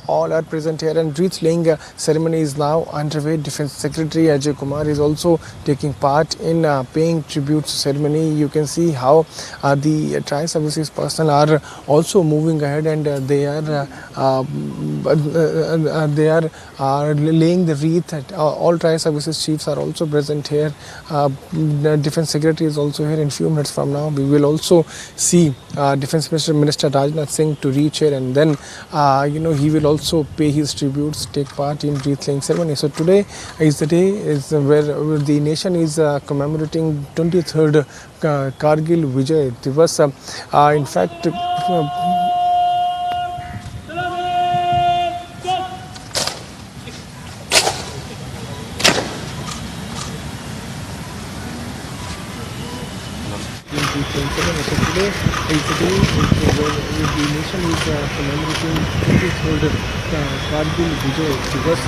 all are present here. And wreath-laying ceremony is now underway. Defence Secretary Ajay Kumar is also taking part in paying tribute ceremony. You can see how the Tri-Services personnel are also moving ahead, and they are laying the wreath. All Tri-Services chiefs are also present here. The Defence Secretary is also here. In few minutes from now, we will also see Defence Minister Rajnath Singh to reach here, and then he will also pay his tributes, take part in wreath-laying ceremony. So today is the day where the nation is commemorating 23rd Kargil Vijay Diwas. In fact, today is the day where the nation is commemorating 23rd Kargil Vijay Diwas.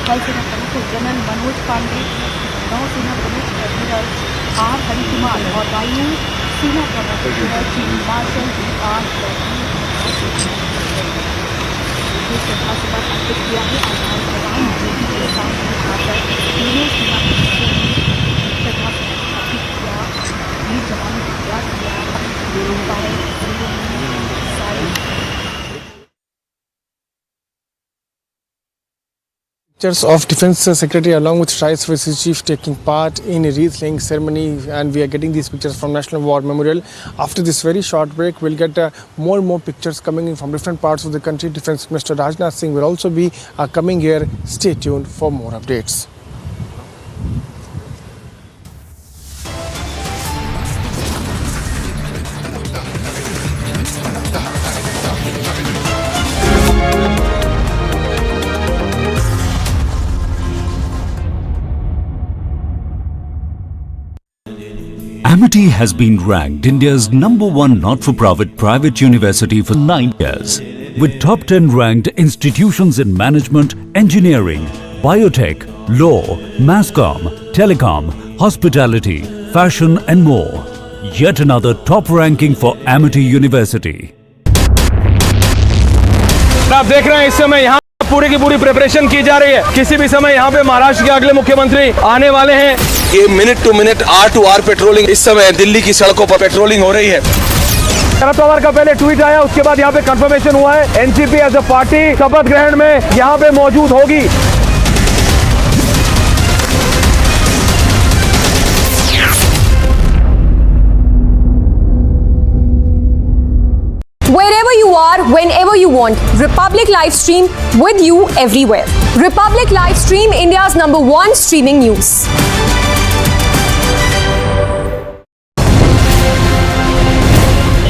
वायुसेना प्रमुख general Manoj Pandey, नौसेना प्रमुख admiral R Hari Kumar और वायु सेना प्रमुख chief marshal V.R. अर्पित किया है। प्रधानमंत्री के साथ आकर तीनों सेना प्रमुखों ने अर्पित किया। वीर जवानों को याद किया। pictures of Defence Secretary along with Vice Forces Chief taking part in a wreath-laying ceremony, and we are getting these pictures from National War Memorial. After this very short break, we'll get more and more pictures coming in from different parts of the country. Defence Minister Rajnath Singh will also be coming here. Stay tuned for more updates. Amity has been ranked India's #1 not-for-profit private university for 9 years, with top 10 ranked institutions in management, engineering, biotech, law, masscom, telecom, hospitality, fashion and more. Yet another top ranking for Amity University. आप देख रहे हैं इस समय यहाँ पूरी की पूरी प्रिपरेशन की जा रही है। किसी भी समय यहाँ पे महाराष्ट्र के अगले मुख्यमंत्री आने वाले हैं। ये minute to minute, hour to hour patrolling इस समय दिल्ली की सड़कों पर पेट्रोलिंग हो रही है। शरद पवार का पहले ट्वीट आया, उसके बाद यहाँ पे कंफर्मेशन हुआ है एनसीपी एज अ पार्टी शपथ ग्रहण में यहाँ पे मौजूद होगी। Wherever you are, whenever you want, Republic Live Stream with you everywhere. Republic Live Stream, India's #1 streaming news.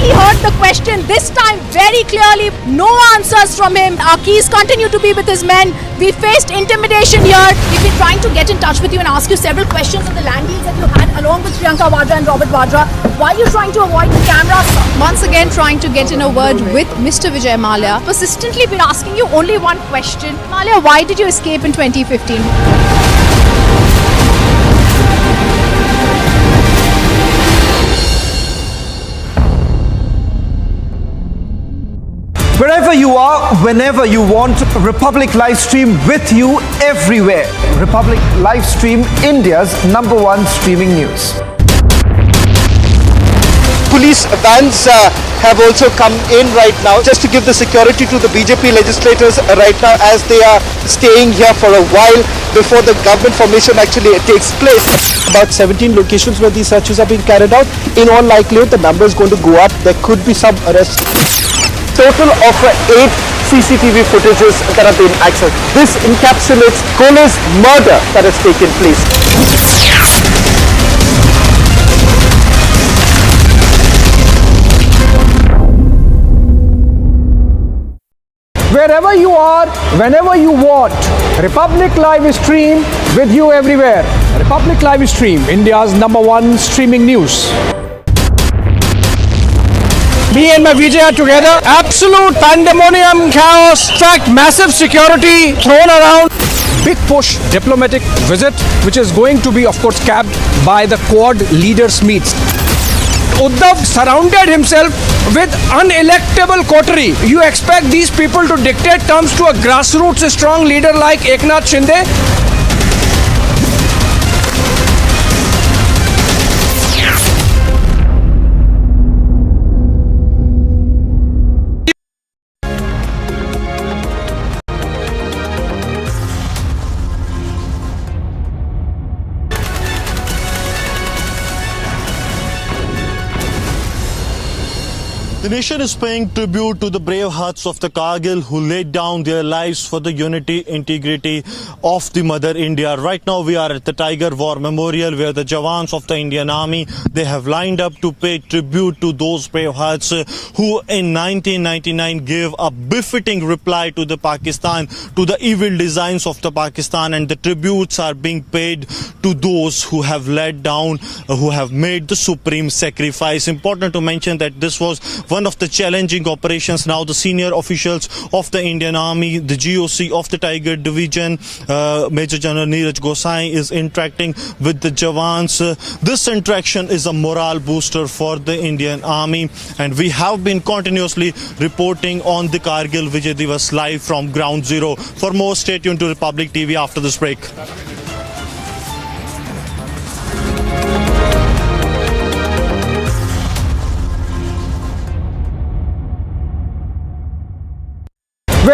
He heard the question this time very clearly. No answers from him. Our keys continue to be with his men. We faced intimidation here. We've been trying to get in touch with you and ask you several questions on the land deals that you had along with Priyanka Vadra and Robert Vadra. Why are you trying to avoid the cameras? Once again trying to get in a word with Mr. Vijay Mallya. Persistently been asking you only one question. Mallya, why did you escape in 2015? Wherever you are, whenever you want, Republic Live Stream with you everywhere. Republic Live Stream, India's #1 streaming news. Police vans have also come in right now just to give the security to the BJP legislators right now as they are staying here for a while before the government formation actually takes place. About 17 locations where these searches are being carried out. In all likelihood, the number is going to go up. There could be some arrests. Total of 8 CCTV footages that have been accessed. This encapsulates Kole's murder that has taken place. Wherever you are, whenever you want, Republic Live Stream with you everywhere. Republic Live Stream, India's #1 streaming news. Me and my Vijay are together. Absolute pandemonium, chaos. In fact, massive security thrown around. Big push diplomatic visit, which is going to be, of course, capped by the Quad leaders meets. Uddhav surrounded himself with unelectable coterie. You expect these people to dictate terms to a grassroots strong leader like Eknath Shinde? The nation is paying tribute to the brave hearts of the Kargil who laid down their lives for the unity, integrity of the Mother India. Right now we are at the Tiger War Memorial where the Jawans of the Indian Army, they have lined up to pay tribute to those brave hearts who in 1999 gave a befitting reply to the Pakistan, to the evil designs of the Pakistan, and the tributes are being paid to those who have led down, who have made the supreme sacrifice. Important to mention that this was one of the challenging operations. Now the senior officials of the Indian Army, the GOC of the Tiger Division, Major General Neeraj Gosai is interacting with the Jawans. This interaction is a morale booster for the Indian Army, and we have been continuously reporting on the Kargil Vijay Diwas live from Ground Zero. For more, stay tuned to Republic TV after this break.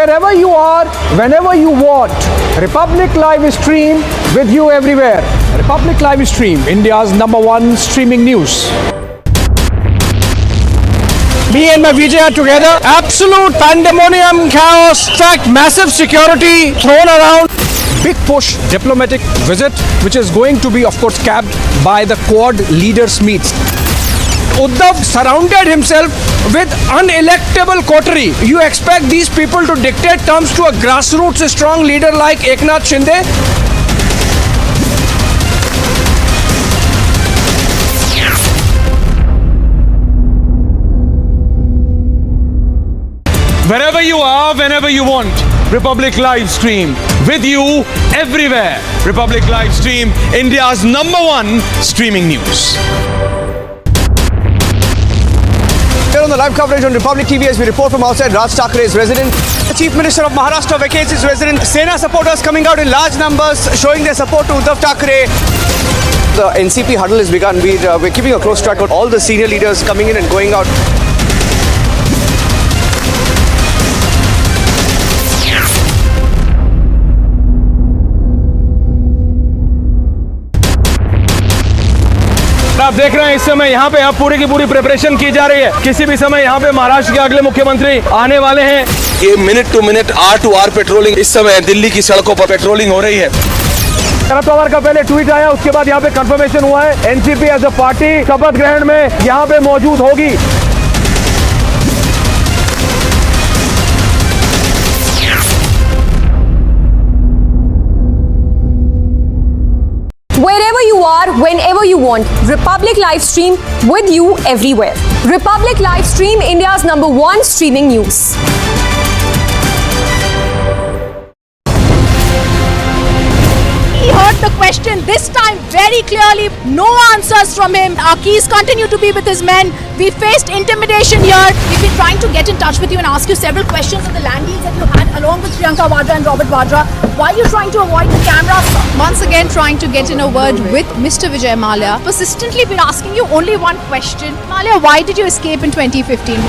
wherever you are, whenever you want. Republic Live Stream with you everywhere. Republic Live Stream, India's #1 streaming news. Me and my Vijay are together. Absolute pandemonium, chaos, fact, massive security thrown around. Big push diplomatic visit, which is going to be, of course, capped by the Quad leaders meets. Uddhav surrounded himself with unelectable coterie. You expect these people to dictate terms to a grassroots strong leader like Eknath Shinde? Wherever you are, whenever you want. Republic Live Stream with you everywhere. Republic Live Stream, India's #1 streaming news. Here on the live coverage on Republic TV as we report from outside Raj Thakre's residence. The Chief Minister of Maharashtra vacates his residence. Sena supporters coming out in large numbers showing their support to Uddhav Thakre. The NCP huddle has begun. We're keeping a close track of all the senior leaders coming in and going out. आप देख रहे हैं इस समय यहाँ पे अब पूरी की पूरी प्रिपरेशन की जा रही है। किसी भी समय यहाँ पे महाराष्ट्र के अगले मुख्यमंत्री आने वाले हैं। ये minute to minute, hour to hour patrolling इस समय दिल्ली की सड़कों पर पेट्रोलिंग हो रही है। शरद पवार का पहले ट्वीट आया, उसके बाद यहाँ पे कंफर्मेशन हुआ है एनसीपी एज अ पार्टी शपथ ग्रहण में यहाँ पे मौजूद होगी। Wherever you are, whenever you want. Republic Live Stream with you everywhere. Republic Live Stream, India's #1 streaming news. He heard the question this time very clearly. No answers from him. Our keys continue to be with his men. We faced intimidation here. We've been trying to get in touch with you and ask you several questions on the land deals that you had along with Priyanka Vadra and Robert Vadra. Why are you trying to avoid the cameras? Once again trying to get in a word with Mr. Vijay Mallya. Persistently been asking you only one question. Mallya, why did you escape in 2015?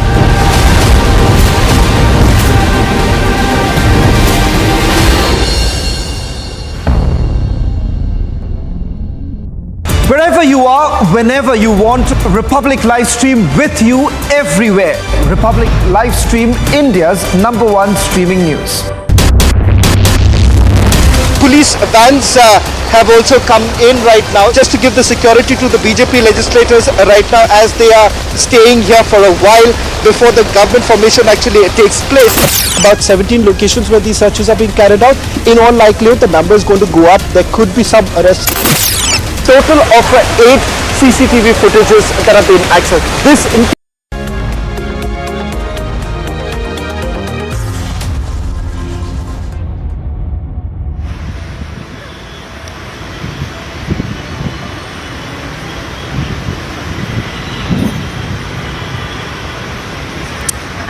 Wherever you are, whenever you want, Republic Live Stream with you everywhere. Republic Live Stream, India's #1 streaming news. Police vans have also come in right now just to give the security to the BJP legislators right now as they are staying here for a while before the government formation actually takes place. About 17 locations where these searches are being carried out. In all likelihood, the number is going to go up. There could be some arrests. Total of 8 CCTV footages that have been accessed. This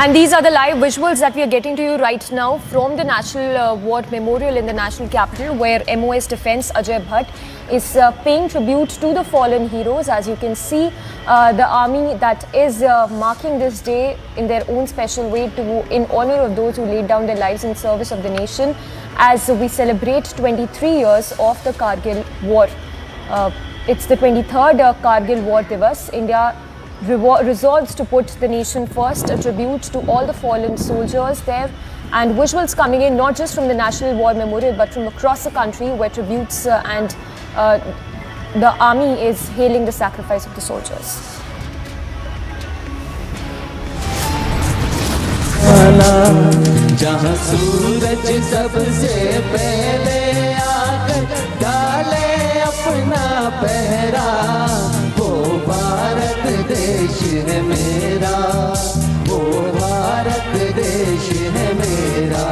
And these are the live visuals that we are getting to you right now from the National War Memorial in the national capital, where MOS Defence Ajay Bhatt is paying tribute to the fallen heroes. As you can see, the army that is marking this day in their own special way in honor of those who laid down their lives in service of the nation as we celebrate 23 years of the Kargil War. It's the 23rd Kargil War Diwas. India resolves to put the nation first, a tribute to all the fallen soldiers there, and visuals coming in not just from the National War Memorial but from across the country, where tributes and the army is hailing the sacrifice of the soldiers. जहाँ सूरज सबसे पहले आकर डाले अपना पहरा, वो भारत देश है मेरा, वो भारत देश है मेरा।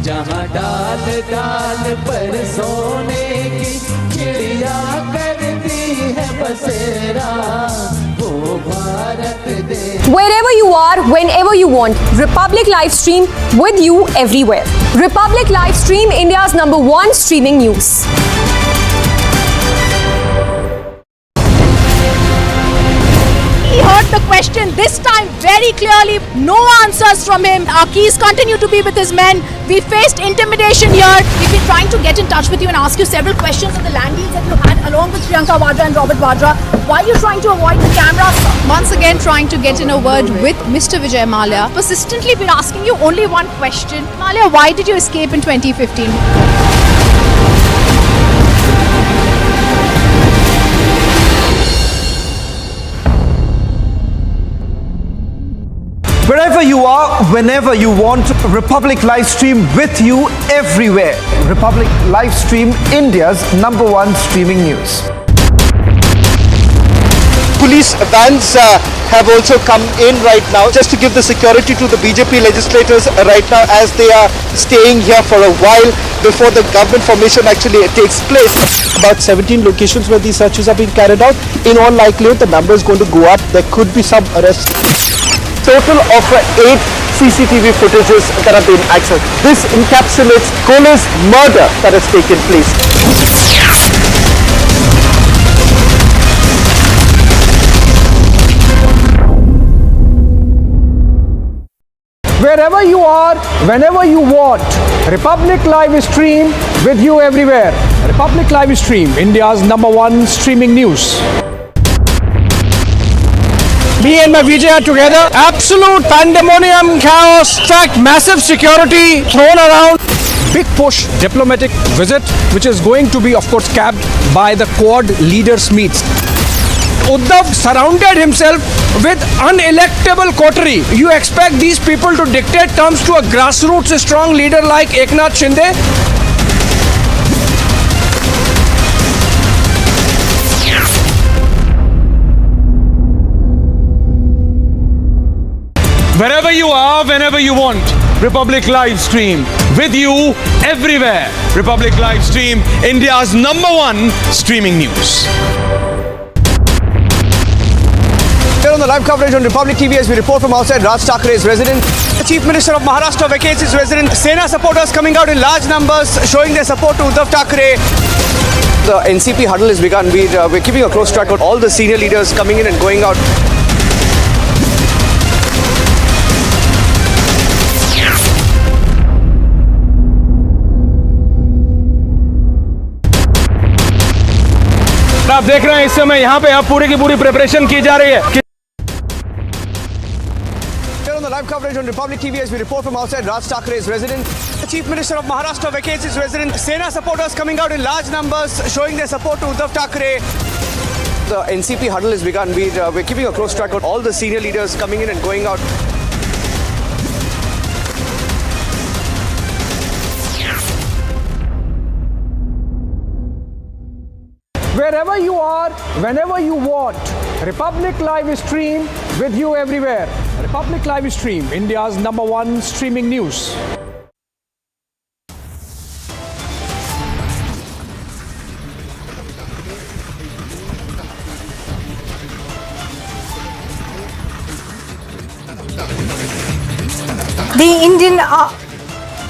जहाँ डाल डाल पर सोने की चिड़िया करती है बसेरा, वो भारत देश। Wherever you are, whenever you want. Republic Live Stream with you everywhere. Republic Live Stream, India's #1 streaming news. He heard the question, this time very clearly. No answers from him. Our keys continue to be with his men. We faced intimidation here. We've been trying to get in touch with you and ask you several questions on the land deals that you had along with Priyanka Vadra and Robert Vadra. Why are you trying to avoid the cameras? Once again trying to get in a word with Mr. Vijay Mallya. Persistently been asking you only one question. Mallya, why did you escape in 2015? Wherever you are, whenever you want, Republic live stream with you everywhere. Republic live stream, India's #1 streaming news. Police vans have also come in right now just to give the security to the BJP legislators right now as they are staying here for a while before the government formation actually takes place. About 17 locations where these searches are being carried out. In all likelihood, the number is going to go up. There could be some arrests. Total of 8 CCTV footages that have been accessed. This encapsulates Kohli's murder that has taken place. Wherever you are, whenever you want, Republic Live stream with you everywhere. Republic Live stream, India's #1 streaming news. Me and my Vijay are together. Absolute pandemonium, chaos, fact, massive security thrown around. Big push diplomatic visit, which is going to be, of course, capped by the Quad leaders meets. Uddhav surrounded himself with unelectable coterie. You expect these people to dictate terms to a grassroots strong leader like Eknath Shinde? Wherever you are, whenever you want, Republic Live stream with you everywhere. Republic Live stream, India's #1 streaming news. Here on the live coverage on Republic TV as we report from outside Raj Thakre's residence. The Chief Minister of Maharashtra vacates his residence. Sena supporters coming out in large numbers showing their support to Uddhav Thakre. The NCP huddle has begun. We're keeping a close track of all the senior leaders coming in and going out. आप देख रहे हैं इस समय यहाँ पे अब पूरी की पूरी प्रिपरेशन की जा रही है. Here on the live coverage on Republic TV as we report from outside Raj Thakre's residence. The Chief Minister of Maharashtra vacates his residence. Sena supporters coming out in large numbers showing their support to Uddhav Thakre. The NCP huddle has begun. We're keeping a close track of all the senior leaders coming in and going out. Wherever you are, whenever you want, Republic Live stream with you everywhere. Republic Live stream, India's #1 streaming news.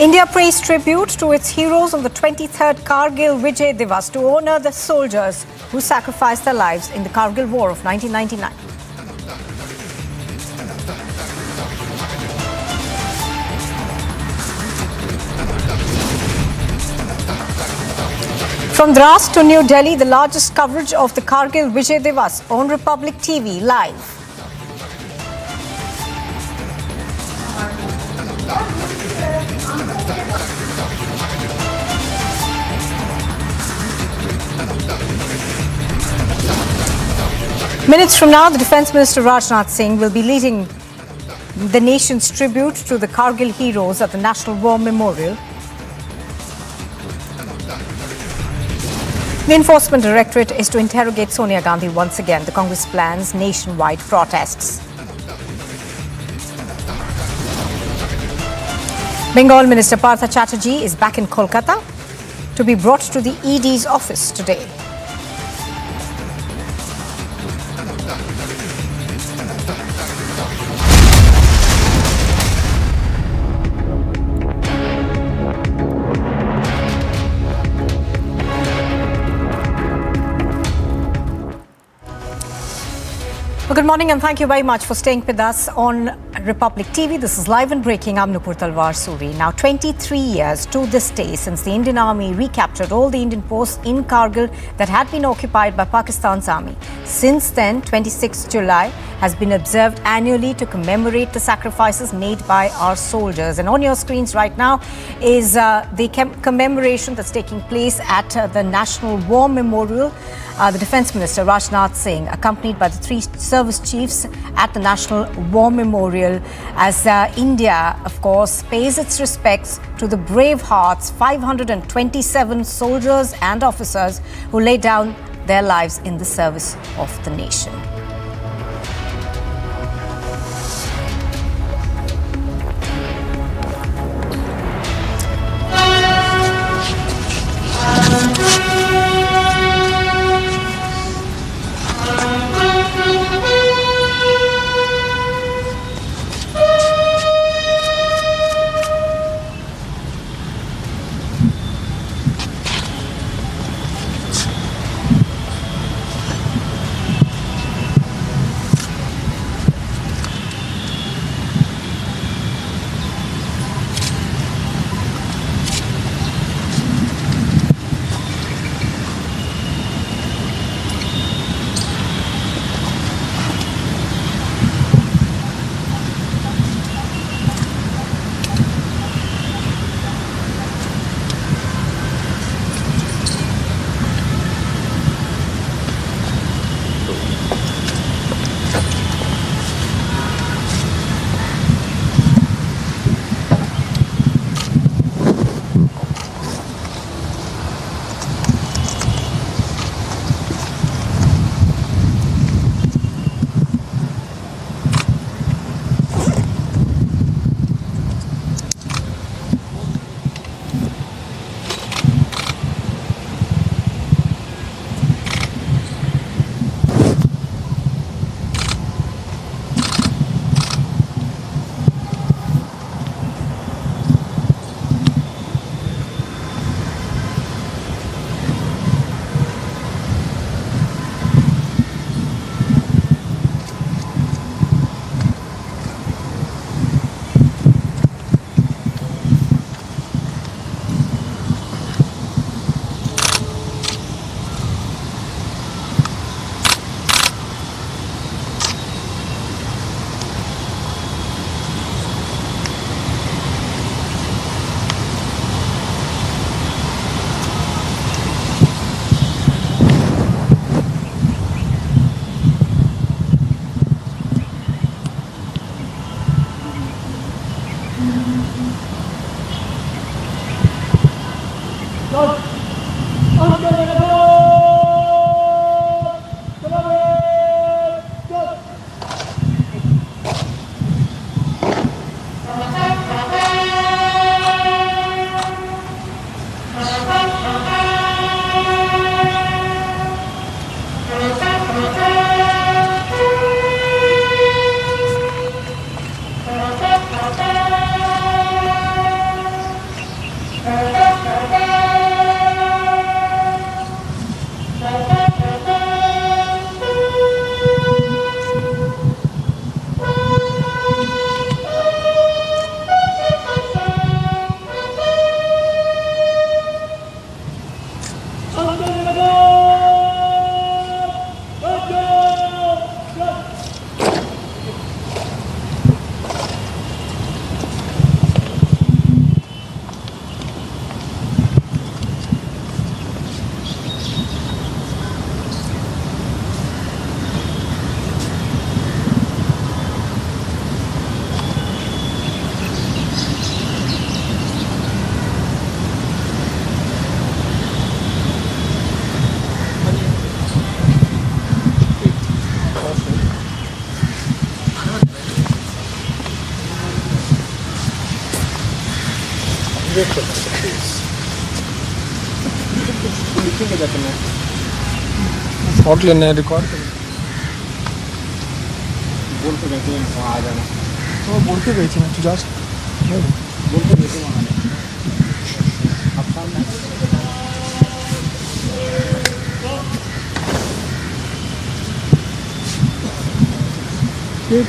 India pays tribute to its heroes on the 23rd Kargil Vijay Diwas to honor the soldiers who sacrificed their lives in the Kargil War of 1999. From Dras to New Delhi, the largest coverage of the Kargil Vijay Diwas on Republic TV live. Minutes from now, the Defence Minister Rajnath Singh will be leading the nation's tribute to the Kargil heroes at the National War Memorial. The Enforcement Directorate is to interrogate Sonia Gandhi once again. The Congress plans nationwide protests. Bengal Minister Partha Chatterjee is back in Kolkata to be brought to the ED's office today. Good morning and thank you very much for staying with us on Republic TV. This is Live and Breaking. I'm Nupur Talwar Suri. Now 23 years to this day since the Indian Army recaptured all the Indian posts in Kargil that had been occupied by Pakistan's army. Since then, 26 July has been observed annually to commemorate the sacrifices made by our soldiers. And on your screens right now is the commemoration that's taking place at the National War Memorial. The Defence Minister Rajnath Singh, accompanied by the 3 service chiefs at the National War Memorial, as India, of course, pays its respects to the brave hearts, 527 soldiers and officers who laid down their lives in the service of the nation. Shot लेना है record बोल के गए थे वहाँ आ जाना तो बोल के गई थी मैं तो जा बोल के गए थे वहाँ अब सामने Well,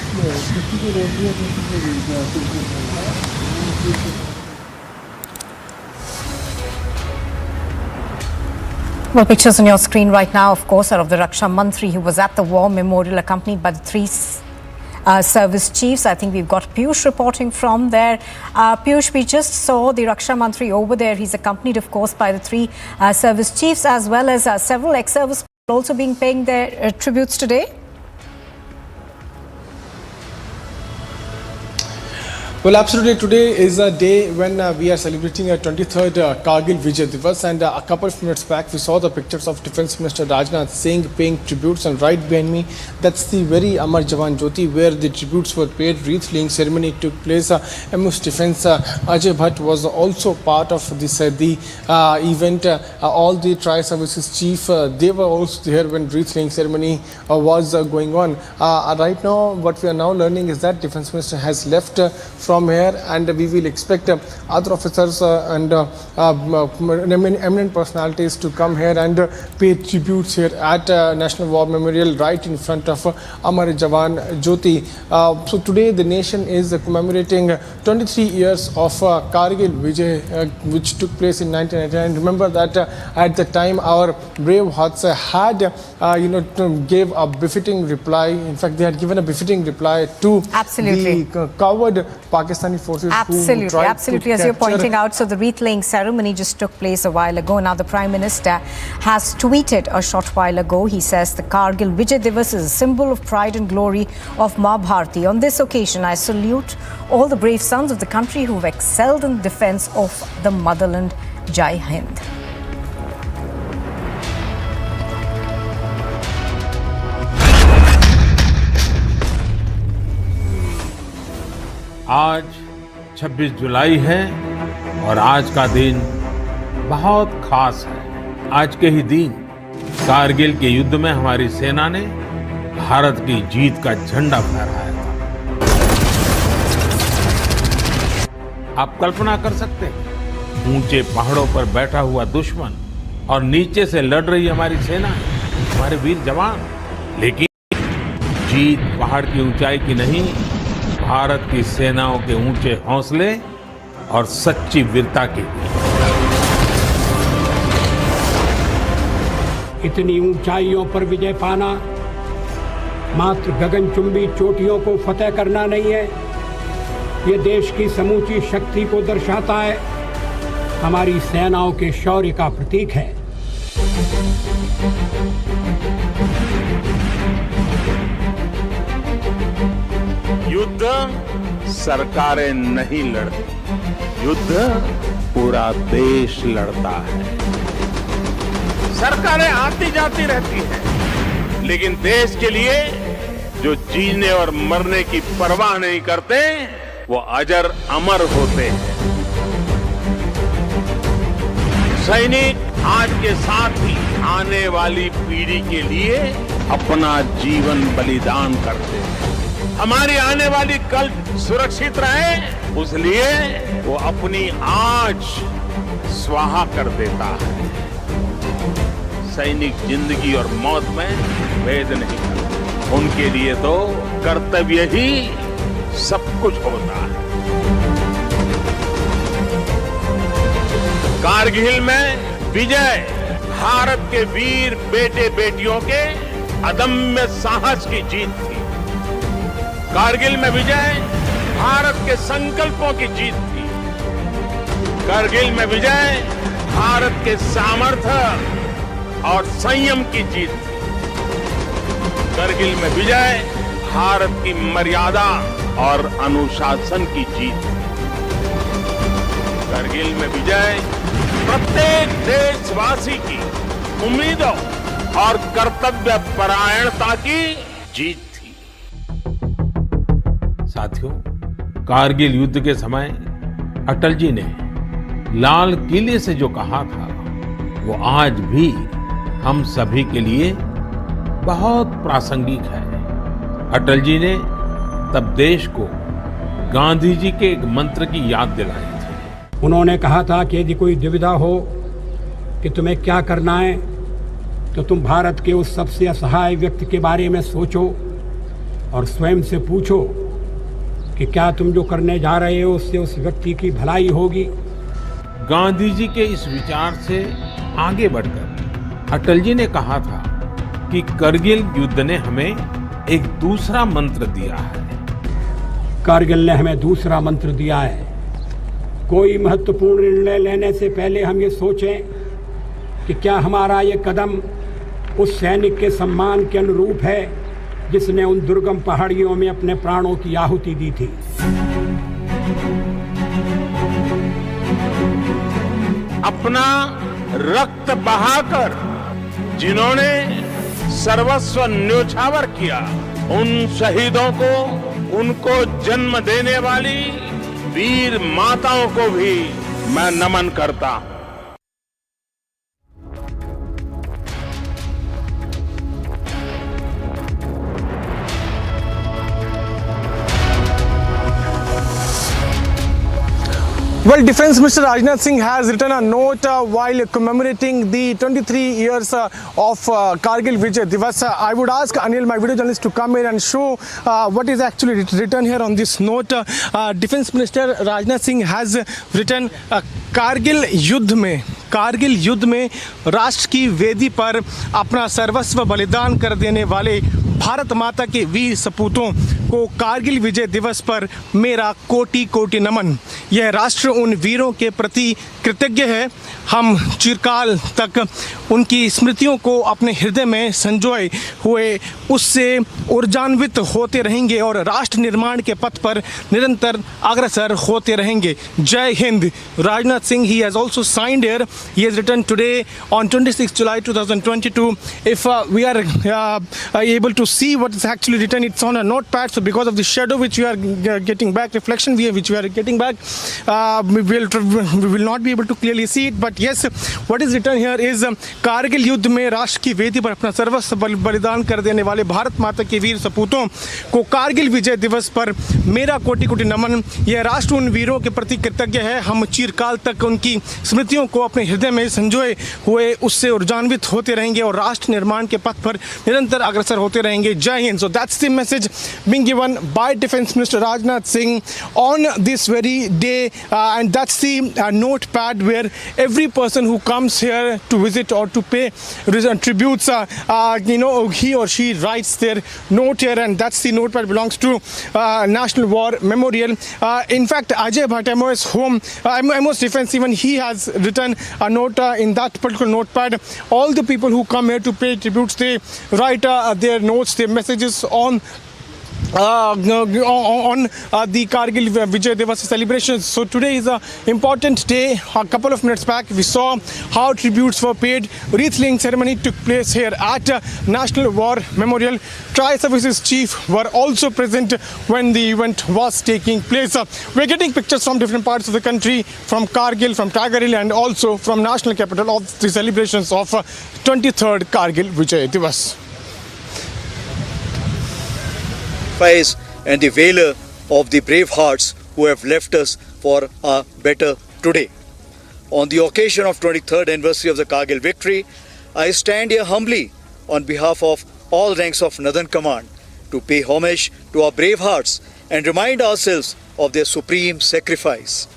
pictures on your screen right now, of course, are of the Raksha Mantri who was at the war memorial accompanied by the three service chiefs. I think we've got Piyush reporting from there. Piyush, we just saw the Raksha Mantri over there. He's accompanied, of course, by the three service chiefs as well as several ex-service people also paying their tributes today. Well, absolutely. Today is a day when we are celebrating our 23rd Kargil Vijay Diwas, and a couple of minutes back we saw the pictures of Defence Minister Rajnath Singh paying tributes, and right behind me that's the very Amar Jawan Jyoti where the tributes were paid. Wreath laying ceremony took place. MS Defence Ajay Bhatt was also part of this event. All the tri-services chief they were also there when wreath laying ceremony was going on. Right now what we are now learning is that Defence Minister has left from here, and we will expect other officers and eminent personalities to come here and pay tributes here at National War Memorial right in front of Amar Jawan Jyoti. So today the nation is commemorating 23 years of Kargil Vijay which took place in 1999. Remember that at the time our brave hearts had gave a befitting reply. In fact, they had given a befitting reply to the coward Pakistani forces. Absolutely. As you're pointing out, so the wreath-laying ceremony just took place a while ago. Now the Prime Minister has tweeted a short while ago. He says the Kargil Vijay Diwas is a symbol of pride and glory of Ma Bharati. On this occasion, I salute all the brave sons of the country who've excelled in defense of the motherland. Jai Hind. आज 26 जुलाई है और आज का दिन बहुत खास है। आज के ही दिन कारगिल के युद्ध में हमारी सेना ने भारत की जीत का झंडा फहराया था। आप कल्पना कर सकते हैं, ऊंचे पहाड़ों पर बैठा हुआ दुश्मन और नीचे से लड़ रही हमारी सेना, हमारे वीर जवान। लेकिन जीत पहाड़ की ऊंचाई की नहीं, भारत की सेनाओं के ऊंचे हौसले और सच्ची वीरता की। इतनी ऊंचाइयों पर विजय पाना मात्र गगनचुंबी चोटियों को फतेह करना नहीं है, ये देश की समूची शक्ति को दर्शाता है, हमारी सेनाओं के शौर्य का प्रतीक है। युद्ध सरकारें नहीं लड़ती, युद्ध पूरा देश लड़ता है। सरकारें आती जाती रहती हैं, लेकिन देश के लिए जो जीने और मरने की परवाह नहीं करते, वो अजर अमर होते हैं। सैनिक आज के साथ ही आने वाली पीढ़ी के लिए अपना जीवन बलिदान करते हैं। हमारी आने वाली कल सुरक्षित रहे, उसलिए वो अपनी आज स्वाहा कर देता है। सैनिक जिंदगी और मौत में भेद नहीं करते, उनके लिए तो कर्तव्य ही सब कुछ होता है। कारगिल में विजय भारत के वीर बेटे बेटियों के अदम्य साहस की जीत थी। कारगिल में विजय भारत के संकल्पों की जीत थी। कारगिल में विजय भारत के सामर्थ्य और संयम की जीत थी। कारगिल में विजय भारत की मर्यादा और अनुशासन की जीत थी। कारगिल में विजय प्रत्येक देशवासी की उम्मीदों और कर्तव्य परायणता की जीत थी। साथियों, कारगिल युद्ध के समय अटल जी ने लाल किले से जो कहा था, वो आज भी हम सभी के लिए बहुत प्रासंगिक है। अटल जी ने तब देश को गांधी जी के एक मंत्र की याद दिलाई थी। उन्होंने कहा था कि यदि कोई दुविधा हो कि तुम्हें क्या करना है, तो तुम भारत के उस सबसे असहाय व्यक्ति के बारे में सोचो और स्वयं से पूछो कि क्या तुम जो करने जा रहे हो उससे उस व्यक्ति की भलाई होगी। गांधी जी के इस विचार से आगे बढ़कर अटल जी ने कहा था कि करगिल युद्ध ने हमें एक दूसरा मंत्र दिया है। कारगिल ने हमें दूसरा मंत्र दिया है। कोई महत्वपूर्ण निर्णय लेने से पहले हम ये सोचें कि क्या हमारा ये कदम उस सैनिक के सम्मान के अनुरूप है जिसने उन दुर्गम पहाड़ियों में अपने प्राणों की आहुति दी थी। अपना रक्त बहाकर जिन्होंने सर्वस्व न्योछावर किया, उन शहीदों को, उनको जन्म देने वाली वीर माताओं को भी मैं नमन करता हूं। Well, Defence Minister Rajnath Singh has written a note while commemorating the 23 years of Kargil Vijay Diwas. I would ask Anil, my video journalist, to come here and show what is actually written here on this note. Defence Minister Rajnath Singh has written Kargil युद्ध में राष्ट्र की वेदी पर अपना सर्वस्व बलिदान कर देने वाले भारत माता के वीर सपूतों को कारगिल विजय दिवस पर मेरा कोटि कोटि नमन। यह राष्ट्र उन वीरों के प्रति कृतज्ञ है। हम चिरकाल तक उनकी स्मृतियों को अपने हृदय में संजोए हुए उससे ऊर्जान्वित होते रहेंगे और राष्ट्र निर्माण के पथ पर निरंतर अग्रसर होते रहेंगे। जय Hind. Rajnath Singh, he has also signed here. He has written today on 26 July 2022. If we are able to see what is actually written, it's on a notepad. So because of the shadow which we are getting back, reflection which we are getting back, we will not be able to clearly see it. But yes, what is written here is Kargil युद्ध में राष्ट्र की वेदी पर अपना सर्वस्व बलिदान कर देने वाले भारत माता के वीर सपूतों को कारगिल विजय दिवस पर मेरा कोटि कोटि नमन। यह राष्ट्र उन वीरों के प्रति कृतज्ञ है। हम चिरकाल तक उनकी स्मृतियों को अपने हृदय में संजोए हुए उससे ऊर्जान्वित होते रहेंगे और राष्ट्र निर्माण के पथ पर निरंतर अग्रसर होते रहेंगे। जय Hind. So that's the message being given by Defence Minister Rajnath Singh on this very day, and that's the notepad where every person who comes here to visit or to pay tributes, he or she writes their note here, and that's the notepad belongs to National War Memorial. In fact, Ajay Bhattamoy's home, Amos Defence, even he has written a note in that particular notepad. All the people who come here to pay tributes, they write their notes, their messages on the Kargil Vijay Diwas celebrations. So today is an important day. A couple of minutes back we saw how tributes were paid. Wreath-laying ceremony took place here at National War Memorial. Tri-Services Chief were also present when the event was taking place. We're getting pictures from different parts of the country, from Kargil, from Kargil, and also from national capital of the celebrations of 23rd Kargil Vijay Diwas. And the valor of the brave hearts who have left us for a better today. On the occasion of 23rd anniversary of the Kargil victory, I stand here humbly on behalf of all ranks of Northern Command to pay homage to our brave hearts and remind ourselves of their supreme sacrifice.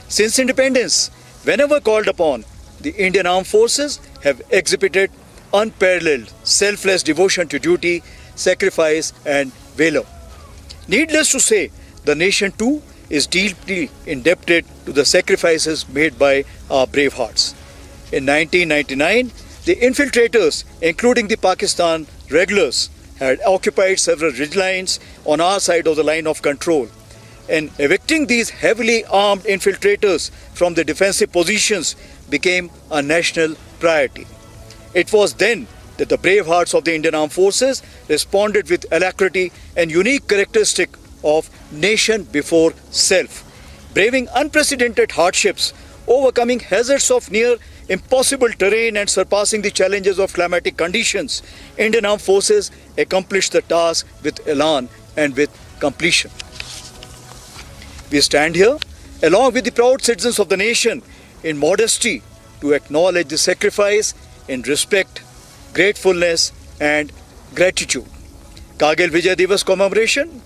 Since independence, whenever called upon, the Indian Armed Forces have exhibited unparalleled selfless devotion to duty, sacrifice and valor. Needless to say, the nation too is deeply indebted to the sacrifices made by our brave hearts. In 1999, the infiltrators, including the Pakistan regulars, had occupied several ridge lines on our side of the line of control. And evicting these heavily armed infiltrators from the defensive positions became a national priority. It was then that the brave hearts of the Indian Armed Forces responded with alacrity and unique characteristic of nation before self. Braving unprecedented hardships, overcoming hazards of near impossible terrain and surpassing the challenges of climatic conditions, Indian Armed Forces accomplished the task with elan and with completion. We stand here along with the proud citizens of the nation in modesty to acknowledge the sacrifice in respect, gratefulness and gratitude. Kargil Vijay Diwas commemoration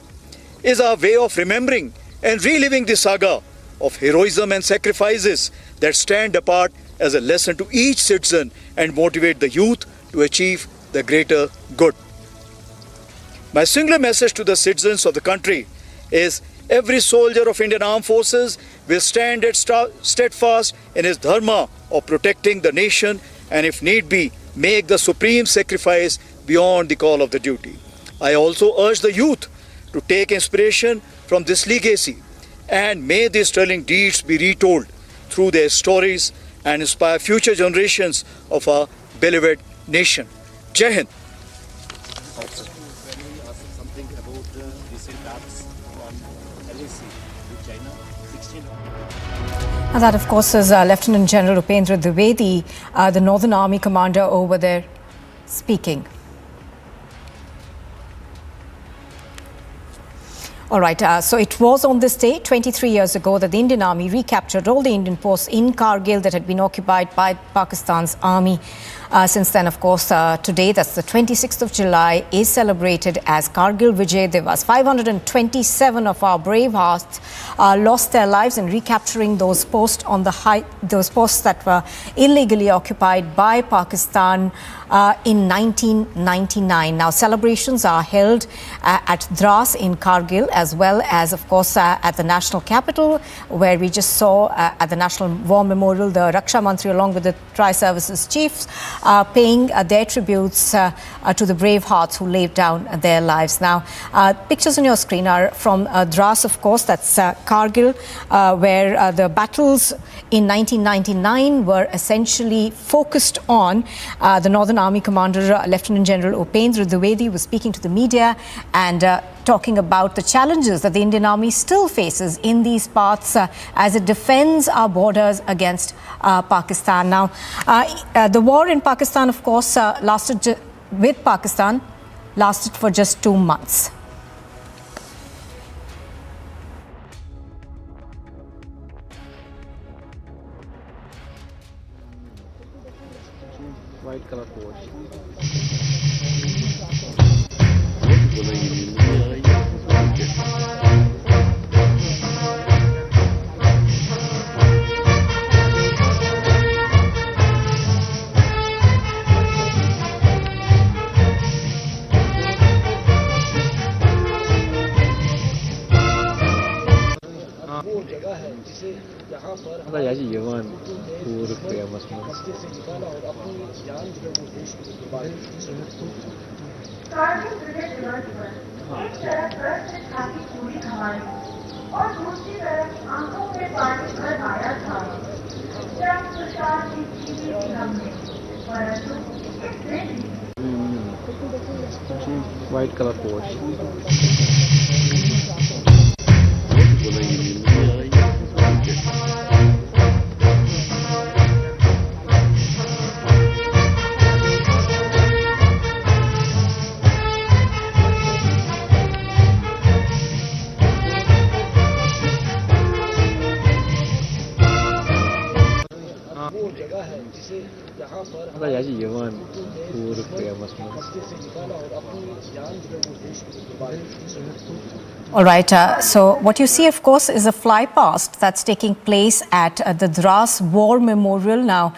is our way of remembering and reliving the saga of heroism and sacrifices that stand apart as a lesson to each citizen and motivate the youth to achieve the greater good. My singular message to the citizens of the country is every soldier of Indian Armed Forces will stand steadfast in his dharma of protecting the nation and if need be, make the supreme sacrifice beyond the call of the duty. I also urge the youth to take inspiration from this legacy and may these sterling deeds be retold through their stories and inspire future generations of our beloved nation. Jai Hind. And that, of course, is Lieutenant General Upendra Dwivedi, the Northern Army commander over there, speaking. All right, so it was on this day, 23 years ago, that the Indian Army recaptured all the Indian posts in Kargil that had been occupied by Pakistan's army. Since then, of course, today, that's the 26th of July, is celebrated as Kargil Vijay Diwas. 527 of our brave hearts lost their lives in recapturing those posts on the those posts that were illegally occupied by Pakistan in 1999. Now, celebrations are held at Dras in Kargil, as well as, of course, at the national capital, where we just saw at the National War Memorial, the Raksha Mantri, along with the Tri-Services chiefs, paying their tributes to the brave hearts who laid down their lives. Now, pictures on your screen are from Dras, of course, that's Kargil, where the battles in 1999 were essentially focused on. The Northern Army Commander, Lieutenant General Upendra Dwivedi, was speaking to the media and talking about the challenges that the Indian Army still faces in these parts as it defends our borders against Pakistan. Now, the war in Pakistan, of course, lasted for just 2 months. White color coat. Da ya ji yawan tur ke masma और दूसरी तरफ आंखों में पानी भर आया था जब सुशांत की जीवी थी हमने परंतु इस दिन white color coat. Da ya ji yawan tur ke masma All right, so what you see, of course, is a flypast that's taking place at the Dras War Memorial. Now,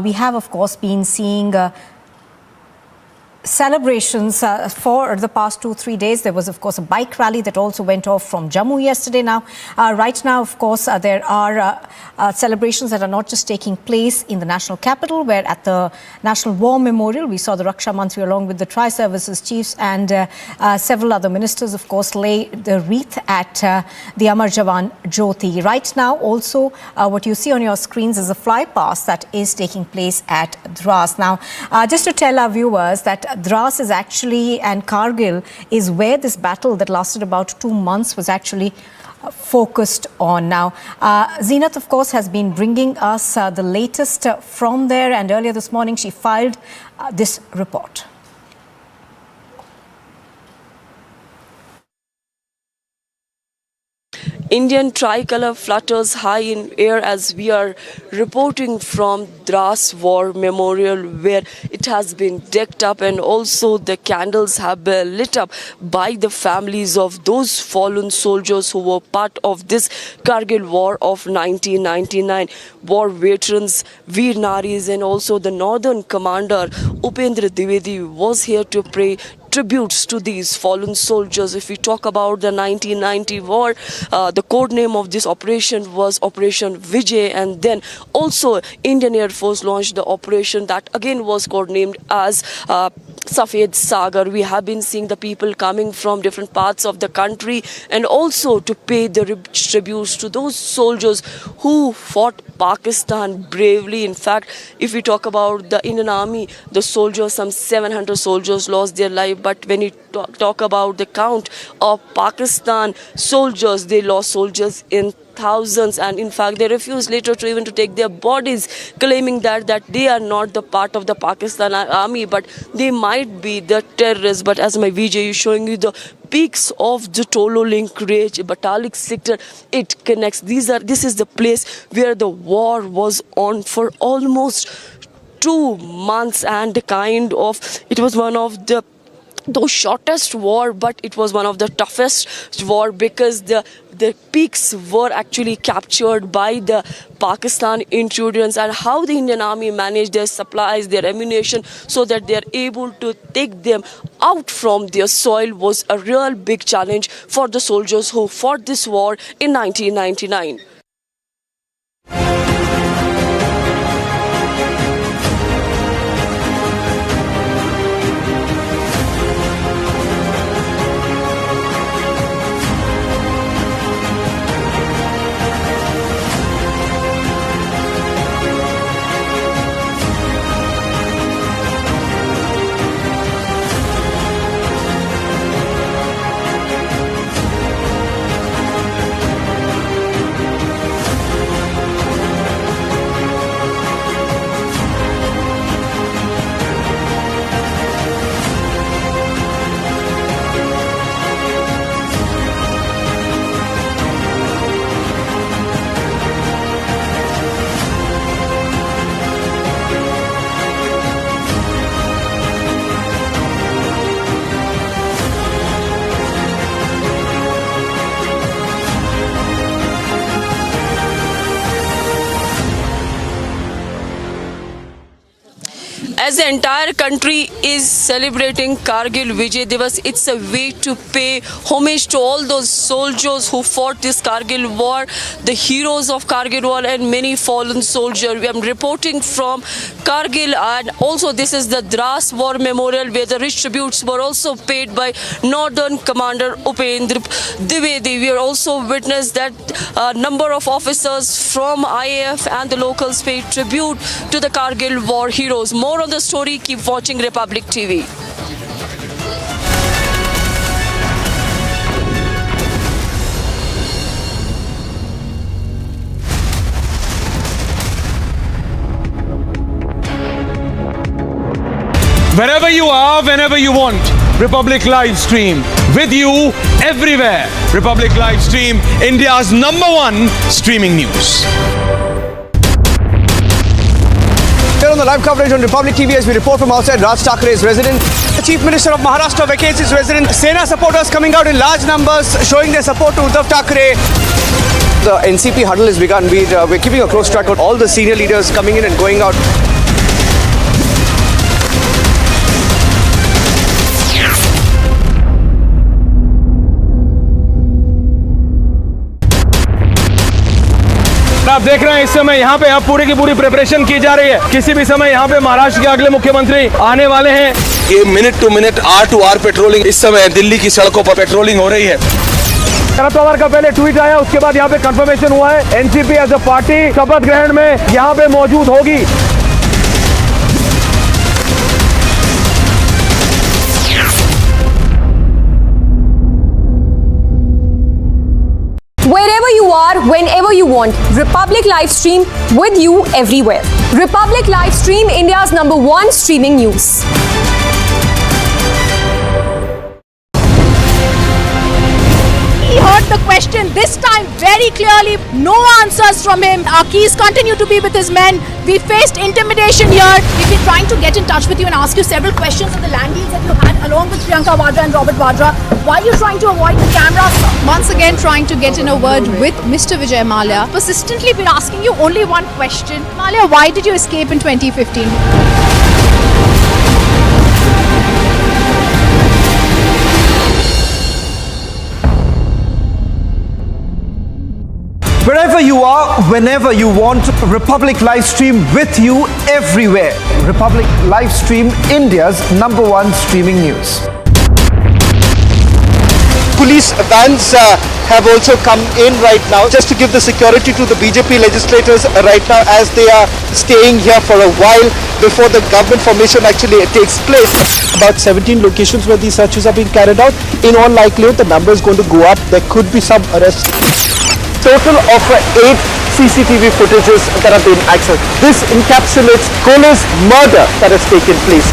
we have, of course, been seeing celebrations for the past 2-3 days. There was, of course, a bike rally that also went off from Jammu yesterday. Now, right now, of course, there are celebrations that are not just taking place in the national capital, where at the National War Memorial, we saw the Raksha Mantri along with the Tri-Services chiefs and several other ministers, of course, lay the wreath at the Amar Jawan Jyoti. Right now, also, what you see on your screens is a flypast that is taking place at Dras. Now, just to tell our viewers that Dras is actually, and Kargil is where this battle that lasted about 2 months was actually focused on. Now, Zeenat, of course, has been bringing us the latest from there, and earlier this morning she filed this report. Indian tricolour flutters high in air as we are reporting from Dras War Memorial, where it it has been decked up, and also the candles have been lit up by the families of those fallen soldiers who were part of this Kargil War of 1999. War veterans, Veer Naris, and also the Northern Commander Upendra Dwivedi was here to pay tributes to these fallen soldiers. If we talk about the 1990 war, the code name of this operation was Operation Vijay, and then also Indian Air Force launched the operation that again was codenamed as Safed Sagar. We have been seeing the people coming from different parts of the country and also to pay the tributes to those soldiers who fought Pakistan bravely. In fact, if we talk about the Indian Army, the soldiers, some 700 soldiers lost their life. But when you talk about the count of Pakistan soldiers, they lost soldiers in thousands, and in fact they refused later to even to take their bodies, claiming that they are not the part of the Pakistan army, but they might be the terrorists. But as my VJ is showing you the peaks of the Tolo Link Range, Batalik sector, it connects. This is the place where the war was on for almost 2 months, and it was one of the shortest war, but it was one of the toughest war, because the peaks were actually captured by the Pakistan intruders, and how the Indian Army managed their supplies, their ammunition, so that they are able to take them out from their soil was a real big challenge for the soldiers who fought this war in 1999. As the entire country is celebrating Kargil Vijay Diwas, it's a way to pay homage to all those soldiers who fought this Kargil war, the heroes of Kargil war, and many fallen soldiers. We are reporting from Kargil, and also this is the Dras War Memorial, where the rich tributes were also paid by Northern Commander Upendra Dwivedi. We are also witnessed that a number of officers from IAF and the locals paid tribute to the Kargil war heroes. More on the story, keep watching Republic TV. Wherever you are, whenever you want, Republic Live Stream with you everywhere. Republic Live Stream, India's #1 streaming news. Here on the live coverage on Republic TV as we report from outside Raj Thakre's residence. The Chief Minister of Maharashtra vacates his residence. Sena supporters coming out in large numbers showing their support to Uddhav Thackeray. The NCP huddle has begun. We're keeping a close track of all the senior leaders coming in and going out. आप देख रहे हैं इस समय यहाँ पे अब पूरी की पूरी प्रिपरेशन की जा रही है। किसी भी समय यहाँ पे महाराष्ट्र के अगले मुख्यमंत्री आने वाले हैं। ये minute to minute hour to hour patrolling इस समय दिल्ली की सड़कों पर पेट्रोलिंग हो रही है। शरद पवार का पहले ट्वीट आया, उसके बाद यहाँ पे कंफर्मेशन हुआ है। एनसीपी एज अ पार्टी शपथ ग्रहण में यहाँ पे मौजूद होगी। Wherever you are, whenever you want, Republic Live Stream with you everywhere. Republic Live Stream, India's #1 streaming news. He heard the question this time very clearly. No answers from him. Our keys continue to be with his men. We faced intimidation here. We've been trying to get in touch with you and ask you several questions on the land deals that you had along with Priyanka Vadra and Robert Vadra. Why are you trying to avoid the camera? Once again trying to get in a word with Mr. Vijay Mallya. Persistently been asking you only one question. Mallya, why did you escape in 2015? Wherever you are, whenever you want, Republic live stream with you everywhere. Republic live stream, India's #1 streaming news. Police vans have also come in right now just to give the security to the BJP legislators right now as they are staying here for a while before the government formation actually takes place. About 17 locations where these searches are being carried out. In all likelihood, the number is going to go up. There could be some arrests. Total of 8 CCTV footages that have been accessed. This encapsulates Kohli's murder that has taken place.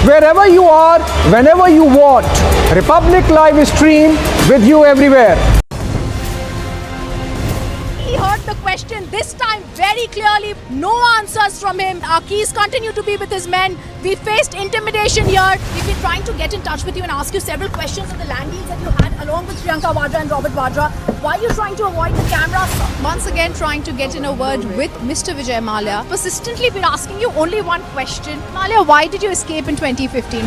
Wherever you are, whenever you want, Republic live stream with you everywhere. He heard the question this time very clearly. No answers from him. Our keys continue to be with his men. We faced intimidation here. We've been trying to get in touch with you and ask you several questions on the land deals that you had along with Priyanka Vadra and Robert Vadra. Why are you trying to avoid the camera? Once again trying to get in a word with Mr. Vijay Mallya. Persistently been asking you only one question. Mallya, why did you escape in 2015?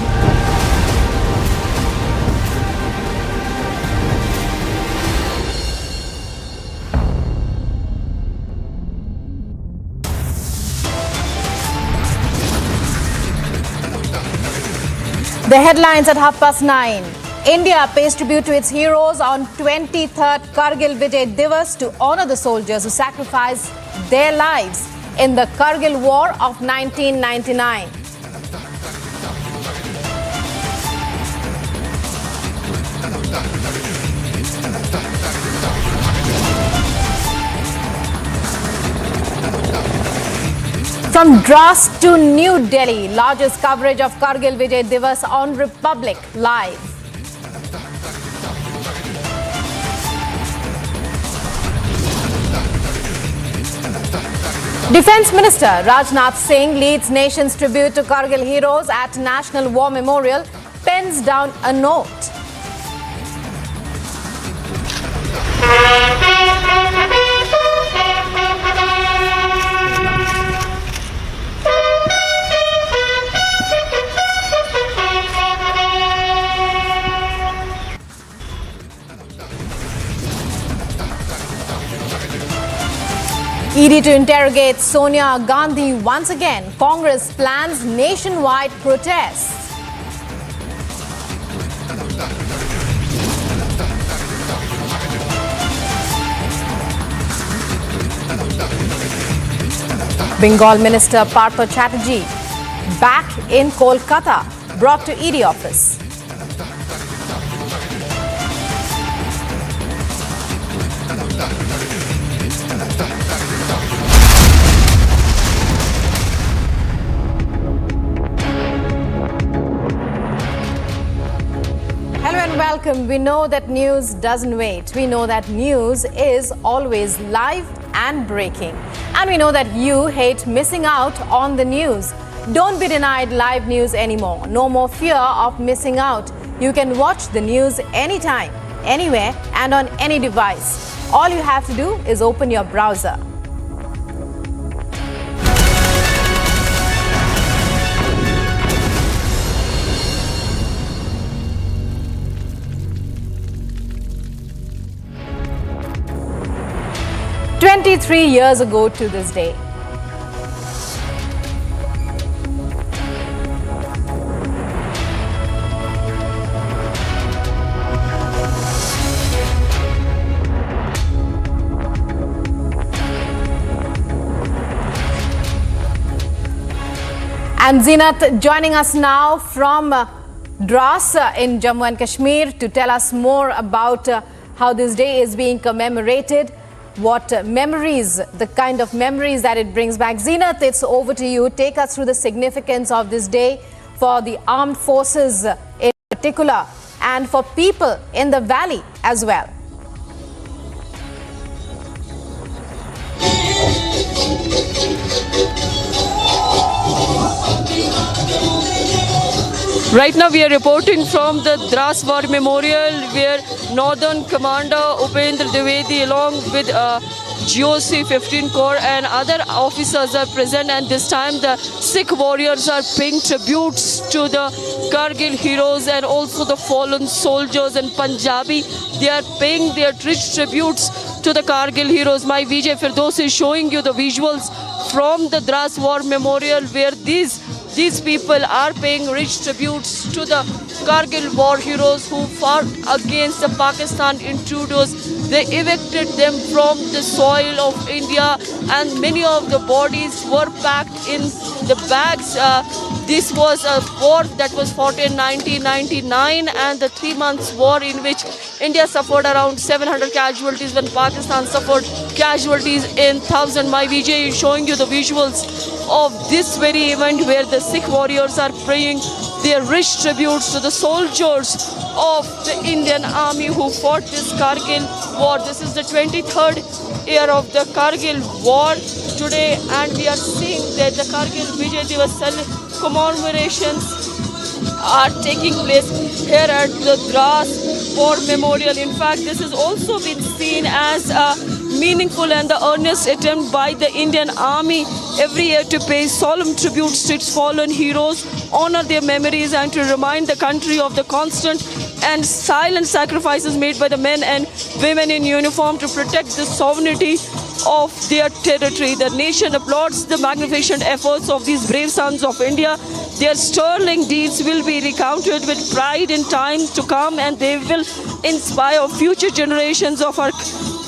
The headlines at 9:30. India pays tribute to its heroes on 23rd Kargil Vijay Diwas to honor the soldiers who sacrificed their lives in the Kargil War of 1999. From Dras to New Delhi, largest coverage of Kargil Vijay Diwas on Republic Live. Defence Minister Rajnath Singh leads nation's tribute to Kargil heroes at National War Memorial, pens down a note. ED to interrogate Sonia Gandhi once again. Congress plans nationwide protests. Bengal Minister Partha Chatterjee back in Kolkata, brought to ED office. Hello and welcome. We know that news doesn't wait. We know that news is always live and breaking. And we know that you hate missing out on the news. Don't be denied live news anymore. No more fear of missing out. You can watch the news anytime, anywhere, and on any device. All you have to do is open your browser. "23 years ago to this day, and Zinat joining us now from Dras in Jammu and Kashmir to tell us more about how this day is being commemorated. what memories, the kind of memories that it brings back. Zenith, it's over to you. Take us through the significance of this day for the armed forces in particular and for people in the valley as well. Right now we are reporting from the Dras War Memorial, where Northern Commander Upendra Dwivedi along with GOC 15 Corps and other officers are present, and this time the Sikh warriors are paying tributes to the Kargil heroes and also the fallen soldiers in Punjabi. They are paying their rich tributes to the Kargil heroes. My Vijay Firdos is showing you the visuals from the Dras War Memorial, where these people are paying rich tributes to the Kargil war heroes who fought against the Pakistan intruders. They evicted them from the soil of India, and many of the bodies were packed in the bags. This was a war that was fought in 1999, and the 3 months war in which India suffered around 700 casualties when Pakistan suffered casualties in 1,000. My Vijay is showing you the visuals of this very event where the Sikh warriors are paying their rich tributes to the soldiers of the Indian army who fought this Kargil war. This is the 23rd year of the Kargil war today, and we are seeing that the Kargil Vijay Diwas commemorations are taking place here at the Dras War Memorial. In fact, this has also been seen as a meaningful and the earnest attempt by the Indian Army every year to pay solemn tributes to its fallen heroes, honor their memories, and to remind the country of the constant and silent sacrifices made by the men and women in uniform to protect the sovereignty of their territory. The nation applauds the magnificent efforts of these brave sons of India. Their sterling deeds will be recounted with pride in time to come, and they will inspire future generations of our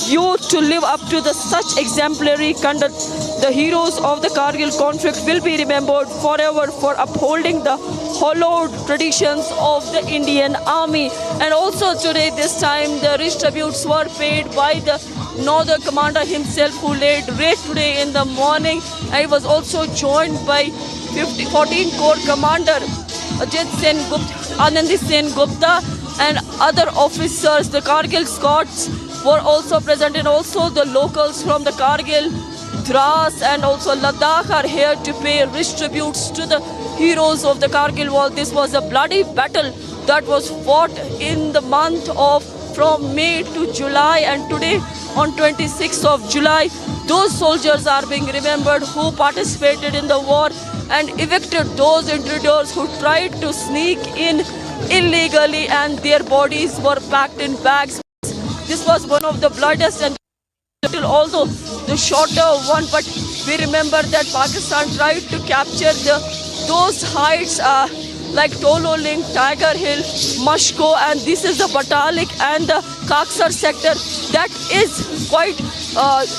youth to live up to such exemplary conduct. The heroes of the Kargil conflict will be remembered forever for upholding the hallowed traditions of the Indian Army. And also today, this time, the rich tributes were paid by the Northern Commander himself, who laid raid today in the morning. I was also joined by 14 Corps Commander Ajit Sen Gupta, Anandi Sen Gupta, and other officers. The Kargil Scots were also present, and also the locals from the Kargil, Dras and also Ladakh are here to pay rich tributes to the heroes of the Kargil war. This was a bloody battle that was fought in the month of from May to July, and today on 26th of July, those soldiers are being remembered who participated in the war and evicted those intruders who tried to sneak in illegally, and their bodies were packed in bags. This was one of the bloodiest and although the shorter one, but we remember that Pakistan tried to capture those heights like Tololing, Tiger Hill, Mashko, and this is the Batalik and the Kaksar sector. That is quite,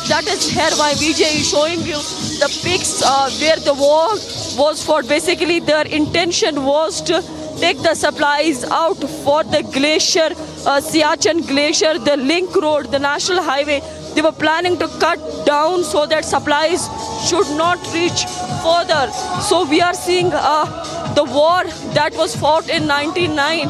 that is here my Vijay is showing you the peaks where the war was fought. Basically, their intention was to take the supplies out for the glacier, Siachen Glacier, the link road, the national highway. They were planning to cut down so that supplies should not reach further. So we are seeing the war that was fought in 1999.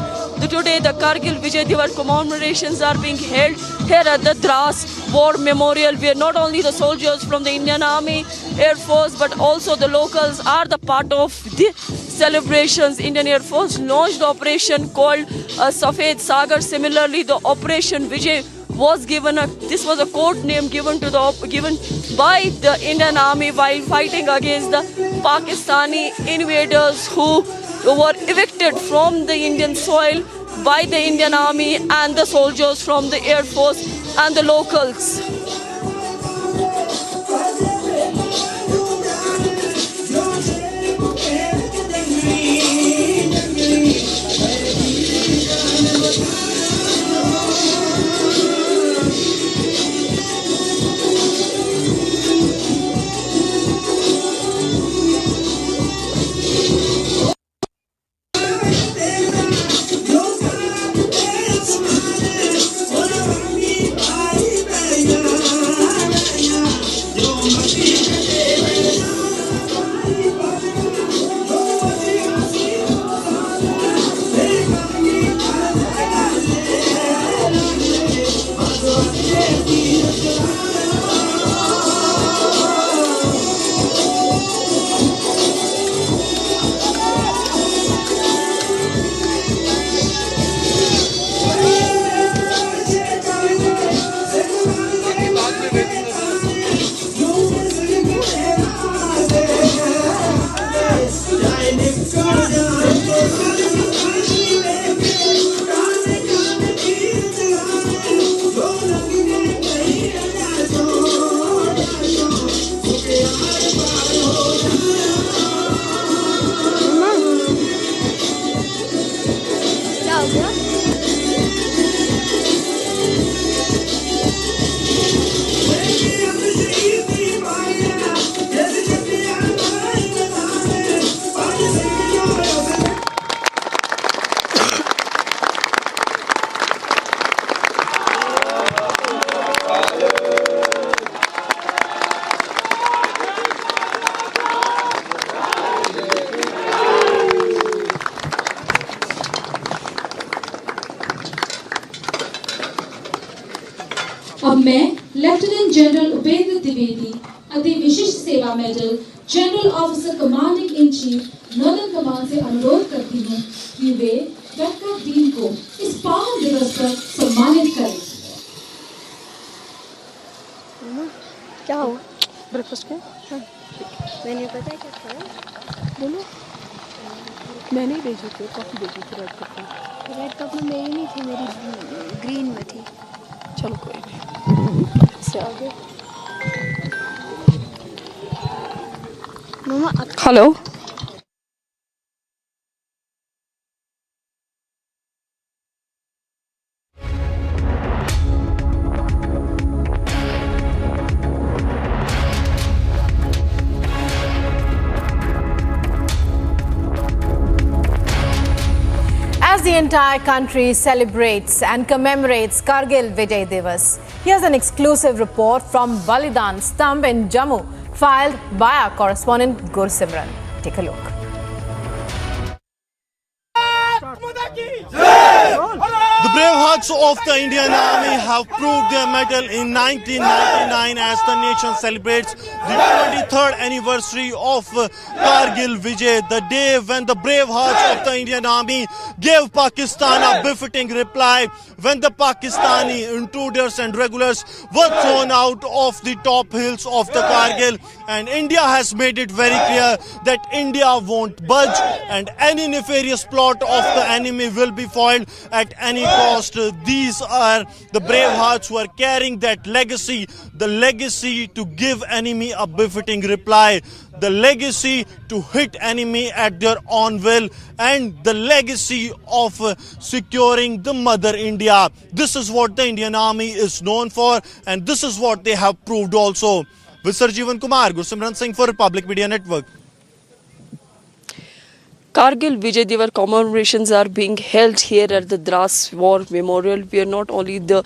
Today the Kargil Vijay Diwas commemorations are being held here at the Dras War Memorial, where not only the soldiers from the Indian Army, Air Force, but also the locals are the part of the celebrations. Indian Air Force launched operation called Safed Sagar. Similarly, the Operation Vijay was given this was a code name given by the Indian Army while fighting against the Pakistani invaders who were evicted from the Indian soil by the Indian Army and the soldiers from the Air Force and the locals. मैं lieutenant general Upendra Dwivedi अति विशिष्ट सेवा medal general officer commanding in chief northern command से अनुरोध करती हूँ कि वे doctor dean को इस पावन दिवस पर सम्मानित करें। क्या हो ब्रेकफास्ट के मैंने पता है क्या खाना बोलो। मैंने ही भेजी थी कॉफ़ी भेजी थी रेड कप में मेरी नहीं थी मेरी ग्रीन में थी। चलो कोई नहीं इससे आगे मम्मा hello As the entire country celebrates and commemorates Kargil Vijay Diwas, here's an exclusive report from Balidan Stamp in Jammu, filed by our correspondent Gursimran. Take a look. The brave hearts of the Indian Army have proved their mettle in 1999 as the nation celebrates the 23rd anniversary of Kargil Vijay, the day when the brave hearts of the Indian Army gave Pakistan a befitting reply when the Pakistani intruders and regulars were thrown out of the top hills of the Kargil, and India has made it very clear that India won't budge and any nefarious plot of the enemy will be foiled at any cost. These are the brave hearts who are carrying that legacy, the legacy to give enemy a befitting reply, the legacy to hit enemy at their own will, and the legacy of securing the mother India. This is what the Indian Army is known for, and this is what they have proved also. With Sir Jeevan Kumar, Gursimran Singh for Republic Media Network. Kargil Vijay Diwas commemorations are being held here at the Dras War Memorial, where not only the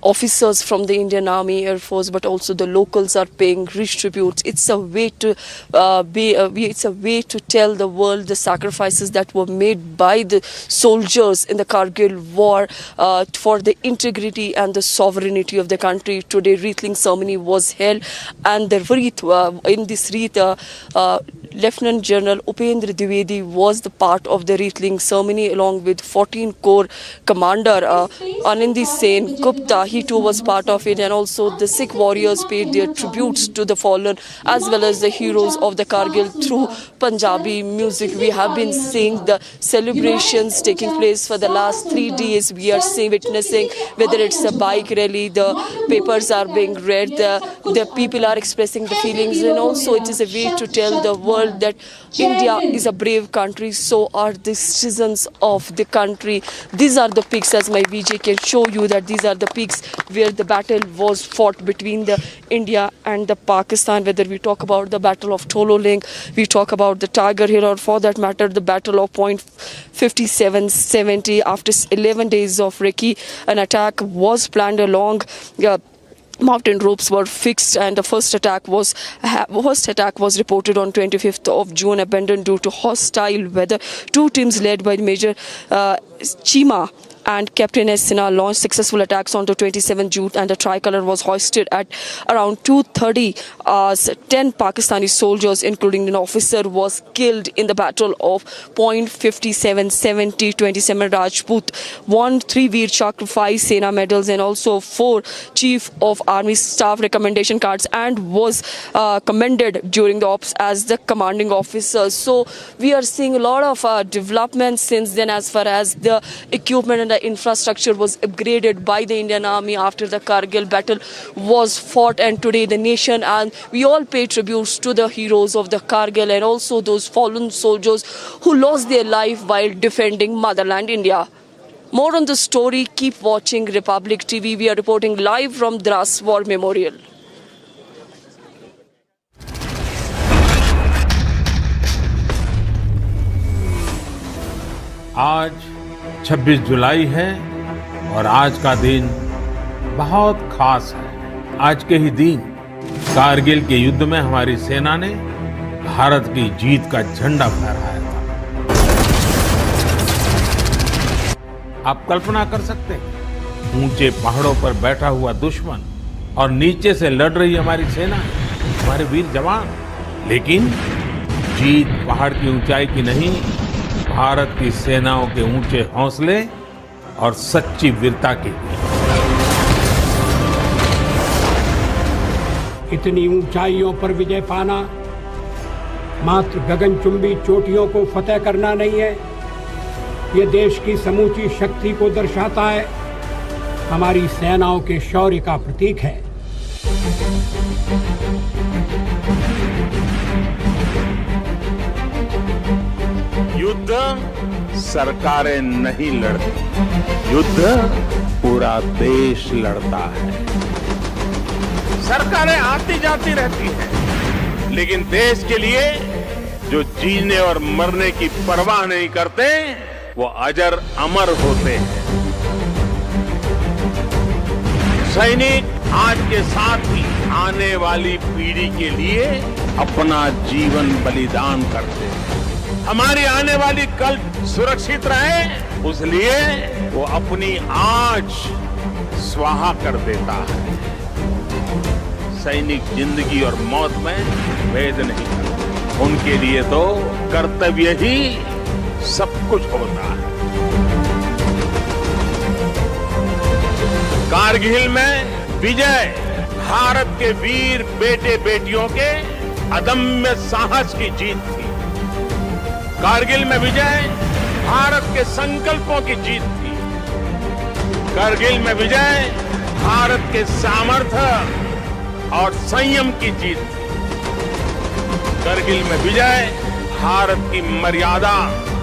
officers from the Indian Army, Air Force, but also the locals are paying rich tributes. It's a way to tell the world the sacrifices that were made by the soldiers in the Kargil war for the integrity and the sovereignty of the country. Today, wreathing ceremony was held, and the wreath in this wreath, Lieutenant General Upendra Dwivedi was the part of the wreathing ceremony along with 14 Corps Commander Anandi Sen Gupta. He too was part of it, and also the Sikh warriors paid their tributes to the fallen as well as the heroes of the Kargil through Punjabi music. We have been seeing the celebrations taking place for the last 3 days. We are witnessing whether it's a bike rally, the papers are being read, the people are expressing the feelings, and also it is a way to tell the world that India is a brave country, so are the citizens of the country. These are the pics, as my VJ can show you, that these are the pics where the battle was fought between the India and the Pakistan, whether we talk about the Battle of Tololing, we talk about the Tiger Hill, or for that matter the Battle of Point 5770. After 11 days of recce, an attack was planned along mountain ropes were fixed, and the first attack was reported on 25th of June, abandoned due to hostile weather. Two teams led by Major Chima and Captain S. Sinha launched successful attacks on the 27th June, and the tricolour was hoisted at around 2:30 hours. 10 Pakistani soldiers, including an officer, was killed in the Battle of Point 5770. 27 Rajput won 3 Veer Chakra, 5 Sena medals, and also 4 Chief of Army Staff recommendation cards, and was commended during the ops as the commanding officer. So we are seeing a lot of developments since then, as far as the equipment and the infrastructure was upgraded by the Indian Army after the Kargil battle was fought, and today the nation and we all pay tributes to the heroes of the Kargil and also those fallen soldiers who lost their life while defending motherland India. More on the story, keep watching Republic TV. We are reporting live from Dras War Memorial. आज 26 जुलाई है और आज का दिन बहुत खास है। आज के ही दिन कारगिल के युद्ध में हमारी सेना ने भारत की जीत का झंडा फहराया था। आप कल्पना कर सकते हैं, ऊंचे पहाड़ों पर बैठा हुआ दुश्मन और नीचे से लड़ रही हमारी सेना, हमारे वीर जवान। लेकिन जीत पहाड़ की ऊंचाई की नहीं, भारत की सेनाओं के ऊंचे हौसले और सच्ची वीरता की। इतनी ऊंचाइयों पर विजय पाना मात्र गगनचुंबी चोटियों को फतेह करना नहीं है, ये देश की समूची शक्ति को दर्शाता है, हमारी सेनाओं के शौर्य का प्रतीक है। युद्ध सरकारें नहीं लड़ती, युद्ध पूरा देश लड़ता है। सरकारें आती जाती रहती हैं, लेकिन देश के लिए जो जीने और मरने की परवाह नहीं करते, वो अजर अमर होते हैं। सैनिक आज के साथ ही आने वाली पीढ़ी के लिए अपना जीवन बलिदान करते हैं। हमारी आने वाली कल सुरक्षित रहे, उसलिए वो अपनी आज स्वाहा कर देता है। सैनिक जिंदगी और मौत में भेद नहीं करते, उनके लिए तो कर्तव्य ही सब कुछ होता है। कारगिल में विजय भारत के वीर बेटे बेटियों के अदम्य साहस की जीत थी। कारगिल में विजय भारत के संकल्पों की जीत थी। कारगिल में विजय भारत के सामर्थ्य और संयम की जीत थी। कारगिल में विजय भारत की मर्यादा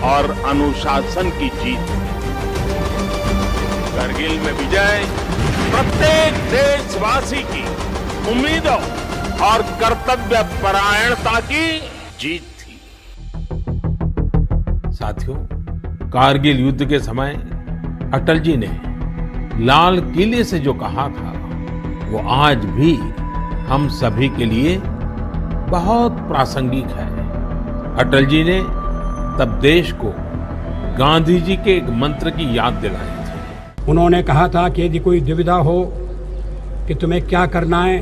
और अनुशासन की जीत थी। कारगिल में विजय प्रत्येक देशवासी की उम्मीदों और कर्तव्य परायणता की जीत थी। साथियों, कारगिल युद्ध के समय अटल जी ने लाल किले से जो कहा था, वो आज भी हम सभी के लिए बहुत प्रासंगिक है। अटल जी ने तब देश को गांधी जी के एक मंत्र की याद दिलाई थी। उन्होंने कहा था कि यदि कोई दुविधा हो कि तुम्हें क्या करना है,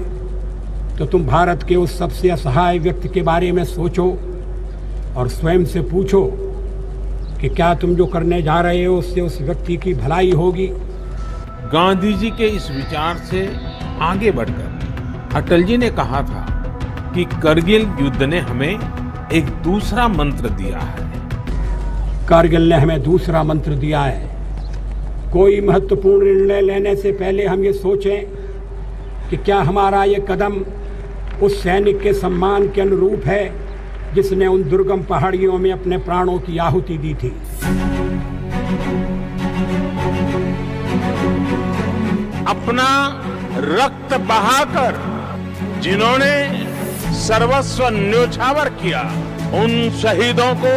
तो तुम भारत के उस सबसे असहाय व्यक्ति के बारे में सोचो और स्वयं से पूछो कि क्या तुम जो करने जा रहे हो उससे उस व्यक्ति की भलाई होगी। गांधी जी के इस विचार से आगे बढ़कर अटल जी ने कहा था कि करगिल युद्ध ने हमें एक दूसरा मंत्र दिया है। कारगिल ने हमें दूसरा मंत्र दिया है। कोई महत्वपूर्ण निर्णय लेने से पहले हम ये सोचें कि क्या हमारा ये कदम उस सैनिक के सम्मान के अनुरूप है जिसने उन दुर्गम पहाड़ियों में अपने प्राणों की आहुति दी थी। अपना रक्त बहाकर जिन्होंने सर्वस्व न्योछावर किया, उन शहीदों को,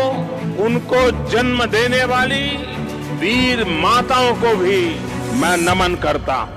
उनको जन्म देने वाली वीर माताओं को भी मैं नमन करता हूं।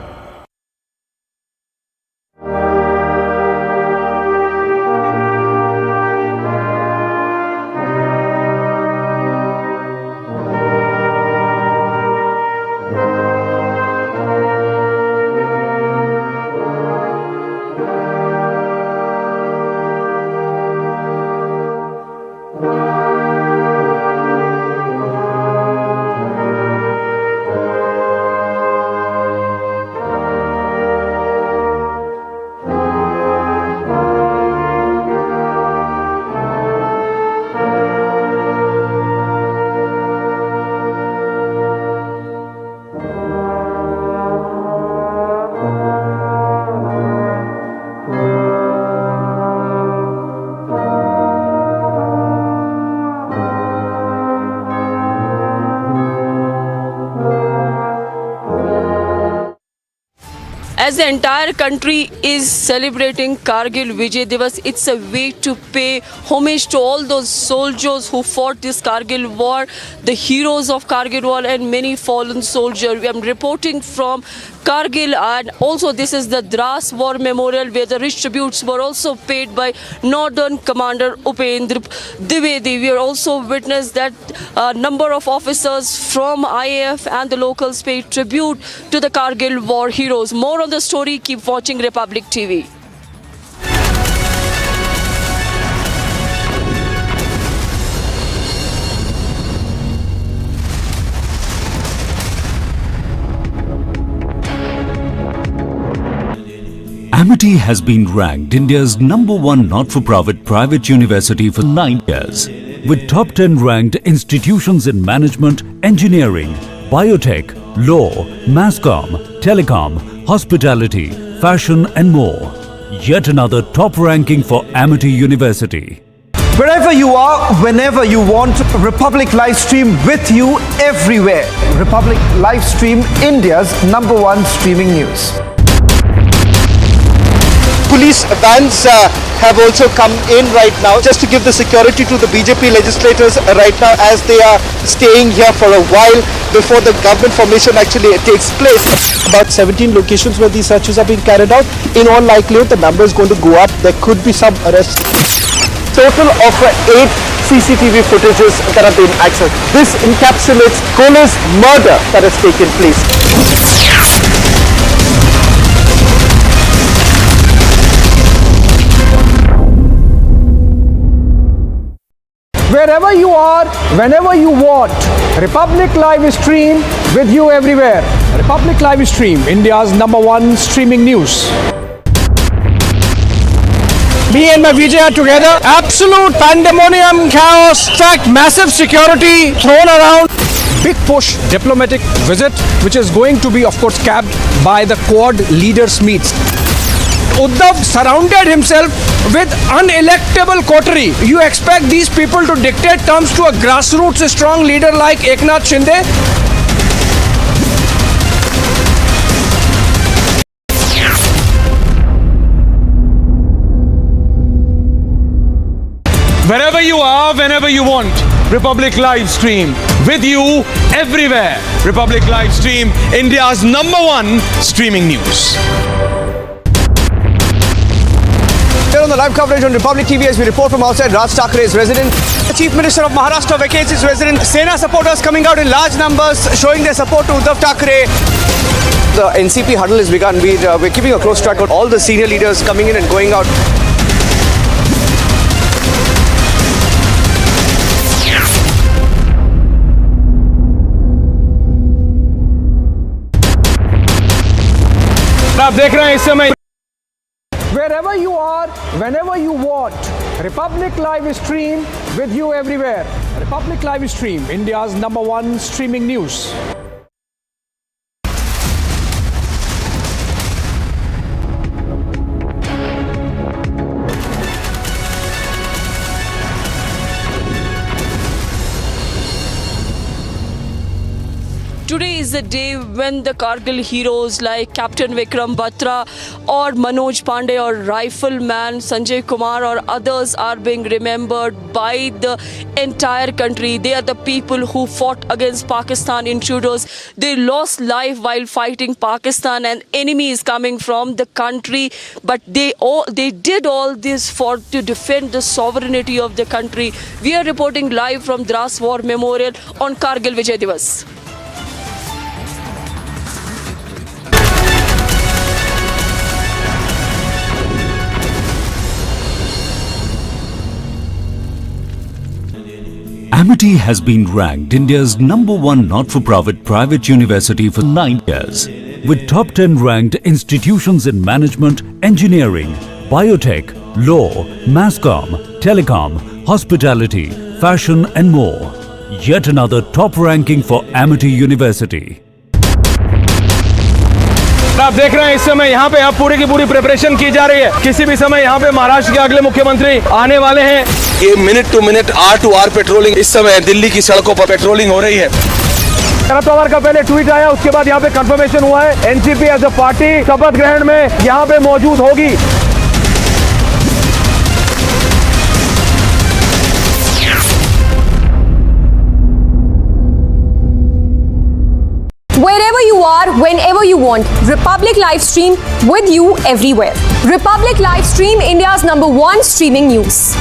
As the entire country is celebrating Kargil Vijay Diwas, it's a way to pay homage to all those soldiers who fought this Kargil war, the heroes of Kargil war and many fallen soldiers. I'm reporting from Kargil, and also this is the Dras War Memorial where the rich tributes were also paid by Northern Commander Upendra Dwivedi. We are also witnessed that a number of officers from IAF and the locals paid tribute to the Kargil war heroes. More on the story, keep watching Republic TV. Amity has been ranked India's #1 not-for-profit private university for 9 years, with top 10 ranked institutions in management, engineering, biotech, law, masscom, telecom, hospitality, fashion and more. Yet another top ranking for Amity University. Wherever you are, whenever you want, Republic Livestream with you everywhere. Republic Livestream, India's #1 streaming news. Police vans have also come in right now just to give the security to the BJP legislators right now as they are staying here for a while before the government formation actually takes place. About 17 locations where these searches are being carried out. In all likelihood, the number is going to go up. There could be some arrests. Total of 8 CCTV footages that have been accessed. This encapsulates Kohli's murder that has taken place. Wherever you are, whenever you want, Republic Live Stream with you everywhere. Republic Live Stream, India's #1 streaming news. Me and my Vijay are together. Absolute pandemonium, chaos, fact, massive security thrown around. Big push diplomatic visit, which is going to be, of course, capped by the Quad leaders meets. Uddhav surrounded himself with unelectable coterie. You expect these people to dictate terms to a grassroots strong leader like Eknath Shinde? Wherever you are, whenever you want, Republic Live Stream with you everywhere. Republic Live Stream, India's #1 streaming news. Here on the live coverage on Republic TV as we report from outside Raj Thakre's residence. The Chief Minister of Maharashtra vacates his residence. Sena supporters coming out in large numbers showing their support to Uddhav Thakre. The NCP huddle has begun. We're keeping a close track on all the senior leaders coming in and going out. आप देख रहे हैं इस समय Wherever you are, whenever you want, Republic Live Stream with you everywhere. Republic Live Stream, India's #1 streaming news. Today is the day when the Kargil heroes like Captain Vikram Batra or Manoj Pande or Rifleman Sanjay Kumar or others are being remembered by the entire country. They are the people who fought against Pakistan intruders. They lost life while fighting Pakistan and enemies coming from the country. But they did all this to defend the sovereignty of the country. We are reporting live from Dras War Memorial on Kargil Vijay Diwas. Amity has been ranked India's #1 not-for-profit private university for 9 years, with top 10 ranked institutions in management, engineering, biotech, law, masscom, telecom, hospitality, fashion and more. Yet another top ranking for Amity University. आप देख रहे हैं इस समय यहाँ पे अब पूरी की पूरी प्रिपरेशन की जा रही है. किसी भी समय यहाँ पे महाराष्ट्र के अगले मुख्यमंत्री आने वाले हैं. ये minute to minute hour to hour patrolling इस समय दिल्ली की सड़कों पर पेट्रोलिंग हो रही है. शरद पवार का पहले ट्वीट आया, उसके बाद यहाँ पे कंफर्मेशन हुआ है. एनसीपी एज अ पार्टी शपथ ग्रहण में यहाँ पे मौजूद होगी. Wherever you are, whenever you want, Republic live stream with you everywhere. Republic live stream, India's #1 streaming news.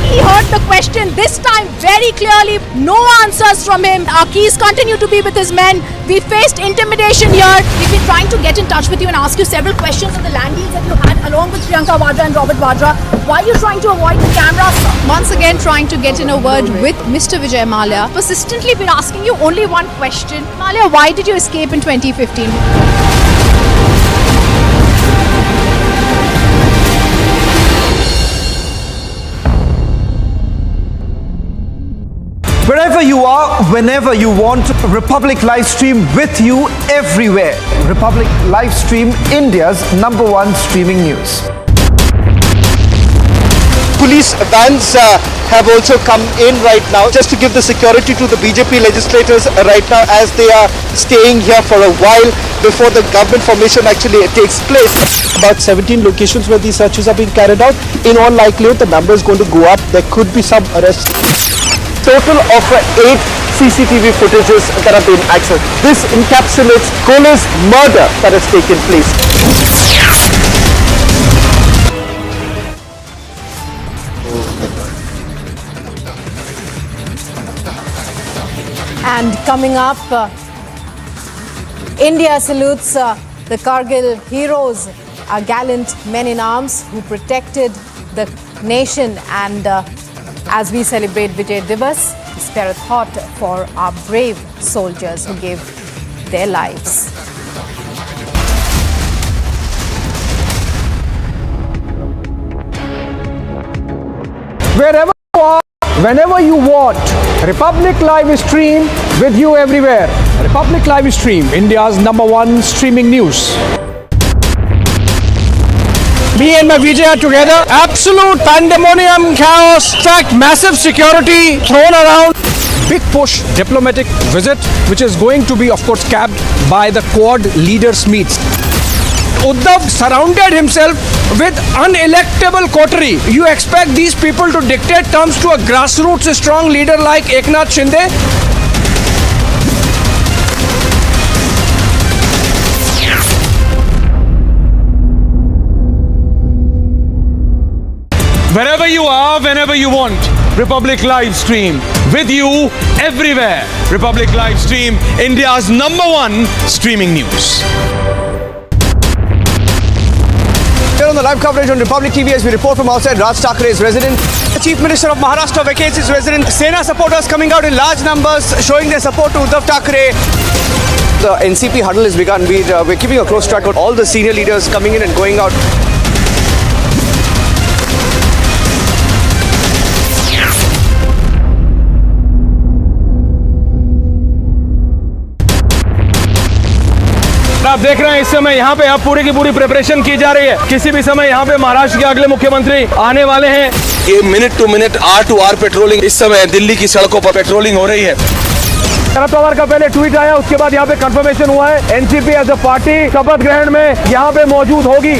He heard the question this time very clearly. No answers from him. Our keys continue to be with his men. We faced intimidation here. We've been trying to get in touch with you and ask you several questions on the land deals that you had along with Priyanka Vadra and Robert Vadra. Why are you trying to avoid the cameras? Once again trying to get in a word with Mr. Vijay Mallya. Persistently been asking you only one question. Mallya, why did you escape in 2015? Wherever you are, whenever you want, Republic live stream with you everywhere. Republic live stream, India's #1 streaming news. Police vans have also come in right now just to give the security to the BJP legislators right now as they are staying here for a while before the government formation actually takes place. About 17 locations where these searches are being carried out. In all likelihood, the number is going to go up. There could be some arrests. Total of 8 CCTV footages that have been accessed. This encapsulates Kolkata's murder that has taken place. And coming up, India salutes the Kargil heroes, our gallant men in arms who protected the nation. And as we celebrate Vijay Diwas, we spare a thought for our brave soldiers who gave their lives. Wherever you are, whenever you want, Republic live stream with you everywhere. Republic live stream, India's #1 streaming news. Me and my Vijay are together. Absolute pandemonium, chaos, fact, massive security thrown around. Big push diplomatic visit, which is going to be, of course, capped by the Quad leaders meets. Uddhav surrounded himself with unelectable coterie. You expect these people to dictate terms to a grassroots strong leader like Eknath Shinde? Wherever you are, whenever you want, Republic live stream with you everywhere. Republic live stream, India's #1 streaming news. Here on the live coverage on Republic TV as we report from outside Raj Thakre's residence. The Chief Minister of Maharashtra vacates his residence. Sena supporters coming out in large numbers showing their support to Uddhav Thakre. The NCP huddle has begun. We're keeping a close track of all the senior leaders coming in and going out. आप देख रहे हैं इस समय यहाँ पे अब पूरी की पूरी प्रिपरेशन की जा रही है। किसी भी समय यहाँ पे महाराष्ट्र के अगले मुख्यमंत्री आने वाले हैं। ये minute to minute, hour to hour patrolling इस समय दिल्ली की सड़कों पर पेट्रोलिंग हो रही है। शरद पवार का पहले ट्वीट आया, उसके बाद यहाँ पे कंफर्मेशन हुआ है एनसीपी एज अ पार्टी शपथ ग्रहण में यहाँ पे मौजूद होगी।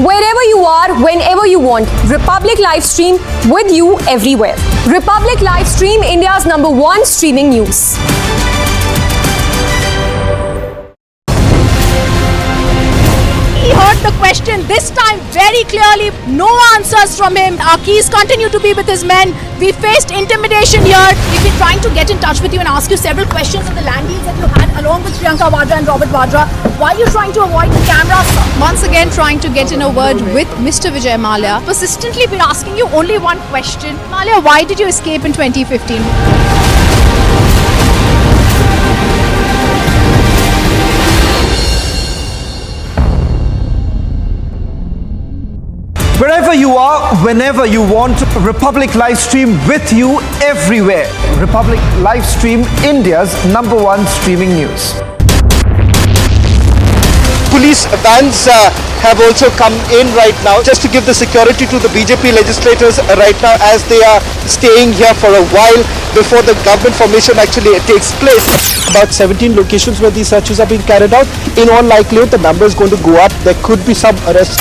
Wherever you are, whenever you want, Republic live stream with you everywhere. Republic live stream, India's #1 streaming news. He heard the question this time very clearly. No answers from him. Our keys continue to be with his men. We faced intimidation here. We've been trying to get in touch with you and ask you several questions on the land deals that you had along with Priyanka Vadra and Robert Vadra. Why are you trying to avoid the cameras? Once again trying to get in a word with Mr. Vijay Mallya. Persistently been asking you only one question. Mallya, why did you escape in 2015? Wherever you are, whenever you want, Republic live stream with you everywhere. Republic live stream, India's #1 streaming news. Police vans have also come in right now just to give the security to the BJP legislators right now as they are staying here for a while before the government formation actually takes place. About 17 locations where these searches are being carried out. In all likelihood, the number is going to go up. There could be some arrests.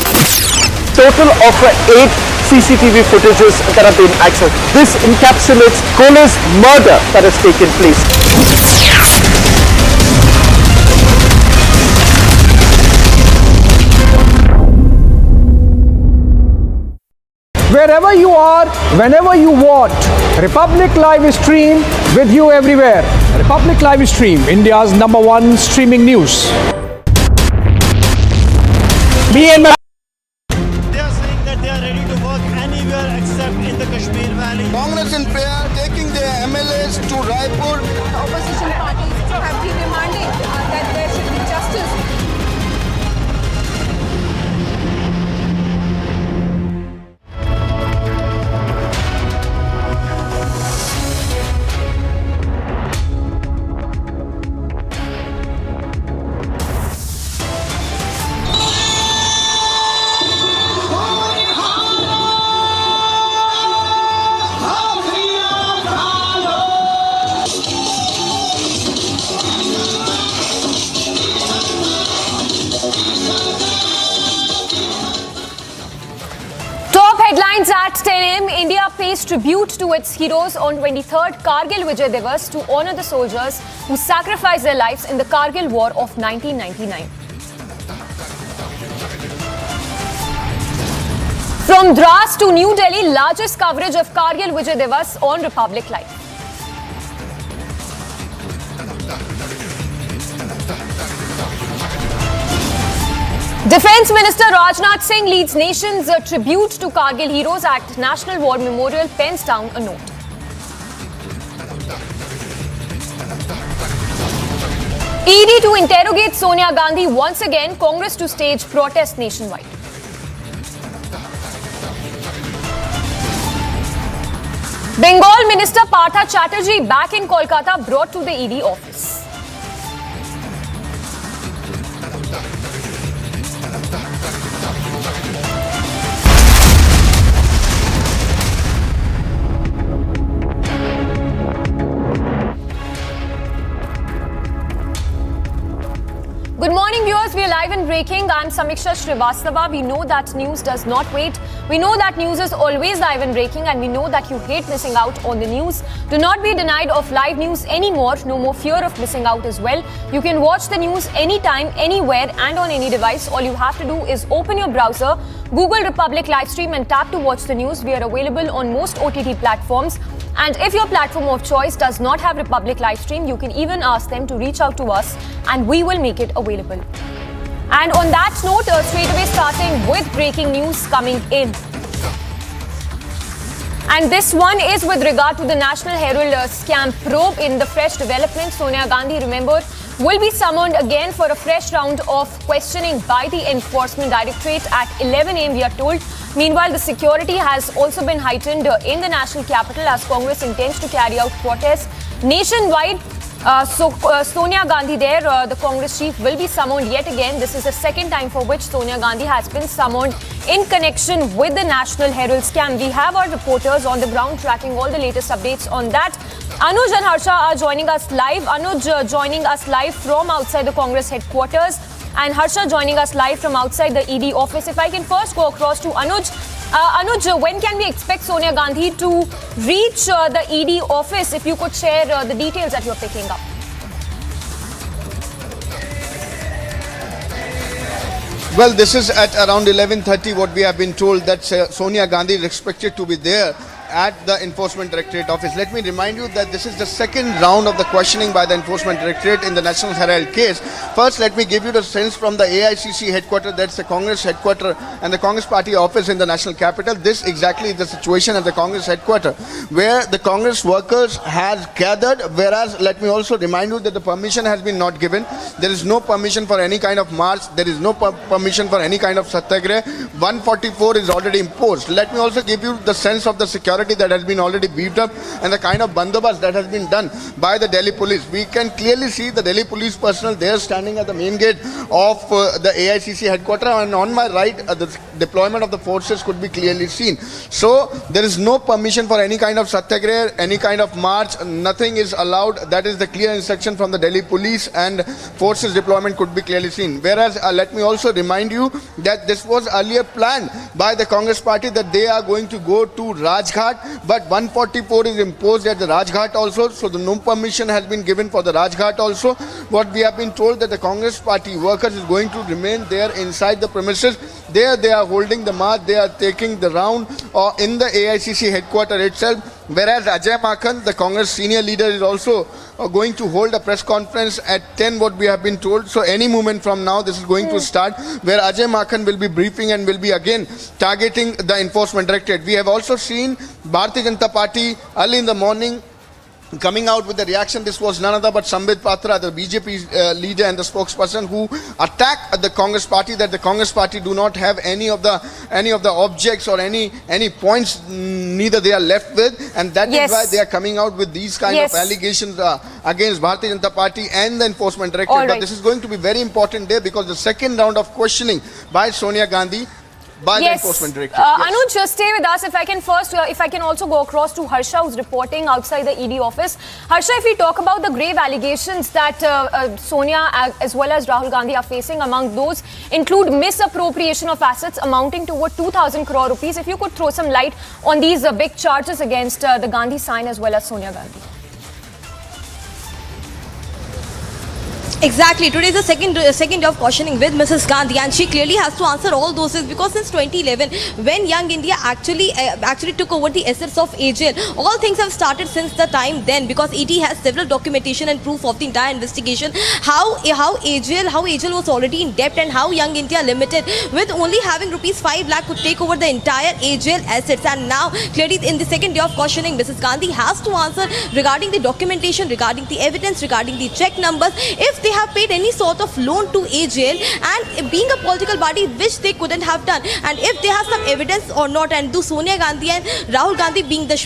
Total of 8 CCTV footages that have been accessed. This encapsulates Kohli's murder that has taken place. Wherever you are, whenever you want, Republic Live Stream with you everywhere. Republic Live Stream, India's #1 streaming news. Me and my They are saying that they are ready to work anywhere except in the Kashmir Valley. Congress in prayer taking their MLAs to Raipur. Opposition parties have been demanding that there should be justice. Headlines at 10 a.m. India pays tribute to its heroes on 23rd Kargil Vijay Diwas to honor the soldiers who sacrificed their lives in the Kargil War of 1999. From Dras to New Delhi, largest coverage of Kargil Vijay Diwas on Republic Live. Defence Minister Rajnath Singh leads nation's tribute to Kargil heroes at National War Memorial, pens down a note. ED to interrogate Sonia Gandhi once again, Congress to stage protest nationwide. Bengal Minister Partha Chatterjee back in Kolkata, brought to the ED office. Good morning, viewers. We are live and breaking. I'm Samiksha Srivastava. We know that news does not wait. We know that news is always live and breaking, and we know that you hate missing out on the news. Do not be denied of live news anymore. No more fear of missing out as well. You can watch the news anytime, anywhere, and on any device. All you have to do is open your browser, Google Republic Livestream, and tap to watch the news. We are available on most OTT platforms. And if your platform of choice does not have Republic Livestream, you can even ask them to reach out to us and we will make it available. And on that note, straight away starting with breaking news coming in. And this one is with regard to the National Herald scam probe. In the fresh development, Sonia Gandhi, remember, will be summoned again for a fresh round of questioning by the Enforcement Directorate at 11 a.m. we are told. Meanwhile, the security has also been heightened in the national capital as Congress intends to carry out protests nationwide. Sonia Gandhi there, the Congress chief, will be summoned yet again. This is the second time for which Sonia Gandhi has been summoned in connection with the National Herald scam. We have our reporters on the ground tracking all the latest updates on that. Anuj and Harsha are joining us live. Anuj joining us live from outside the Congress headquarters, and Harsha joining us live from outside the ED office. If I can first go across to Anuj. Anuj, when can we expect Sonia Gandhi to reach the ED office? If you could share the details that you're picking up. Well, this is at around 11:30 what we have been told, that Sonia Gandhi is expected to be there at the Enforcement Directorate office. Let me remind you that this is the second round of the questioning by the Enforcement Directorate in the National Herald case. First, let me give you the sense from the AICC headquarters, that's the Congress headquarters and the Congress party office in the national capital. This exactly is the situation at the Congress headquarters, where the Congress workers have gathered, whereas let me also remind you that the permission has been not given. There is no permission for any kind of march. There is no permission for any kind of satyagrah. 144 is already imposed. Let me also give you the sense of the security security that has been already beefed up and the kind of bandobast that has been done by the Delhi police. We can clearly see the Delhi police personnel there standing at the main gate of the AICC headquarters, and on my right the deployment of the forces could be clearly seen. So there is no permission for any kind of satyagraha, any kind of march, nothing is allowed. That is the clear instruction from the Delhi police, and forces deployment could be clearly seen. Whereas let me also remind you that this was earlier planned by the Congress party that they are going to go to Rajghat, but 144 is imposed at the Rajghat also, so no permission has been given for the Rajghat also. What we have been told that the Congress party workers is going to remain there inside the premises. There they are holding the march, they are taking the round in the AICC headquarters itself. Whereas Ajay Makhan, the Congress senior leader, is also going to hold a press conference at 10, what we have been told. So any moment from now, this is going to start, where Ajay Makhan will be briefing and will be again targeting the enforcement directorate. We have also seen Bharatiya Janata Party early in the morning coming out with the reaction. This was none other but Sambit Patra, the BJP leader and the spokesperson, who attacked the Congress party, that the Congress party do not have any of the objects or any points, neither they are left with, and that is why they are coming out with these kind of allegations against Bharatiya Janata Party and the enforcement directorate. But this is going to be very important day, because the second round of questioning by Sonia Gandhi by the enforcement directorate. Anuj, just stay with us. If I can also go across to Harsha, who's reporting outside the ED office. Harsha, if we talk about the grave allegations that Sonia as well as Rahul Gandhi are facing, among those include misappropriation of assets amounting to over 2,000 crore rupees. If you could throw some light on these big charges against the Gandhi sign as well as Sonia Gandhi. Exactly. Today is the second day of questioning with Mrs. Gandhi, and she clearly has to answer all those things, because since 2011, when Young India actually took over the assets of AJL, all things have started since the time then, because ED has several documentation and proof of the entire investigation, how AJL was already in debt, and how Young India Limited, with only having rupees 5 lakh, could take over the entire AJL assets. And now clearly in the second day of questioning, Mrs. Gandhi has to answer regarding the documentation, regarding the evidence, regarding the check numbers, if they have paid any sort of loan to AJL, and being a political body, which they couldn't have done, and if they have some evidence or not. And do Sonia Gandhi and Rahul Gandhi, being the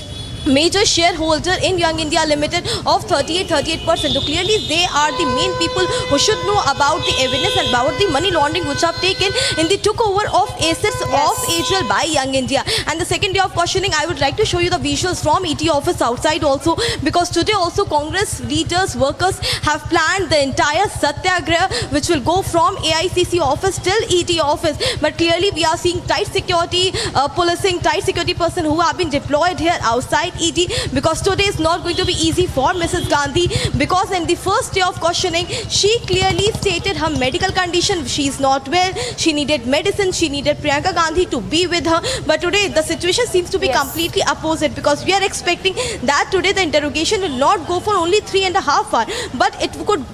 major shareholder in Young India Limited of 38%. So clearly they are the main people who should know about the evidence and about the money laundering which have taken in the took over of assets of AJL by Young India. And the second day of questioning, I would like to show you the visuals from ET office outside also, because today also Congress leaders, workers have planned the entire satyagraha, which will go from AICC office till ET office. But clearly we are seeing tight security policing, tight security person who have been deployed here outside ED, because today is not going to be easy for Mrs. Gandhi, because in the first day of questioning, she clearly stated her medical condition. She is not well, she needed medicine, she needed Priyanka Gandhi to be with her. But today the situation seems to be completely opposite, because we are expecting that today the interrogation will not go for only 3.5 hours, but it could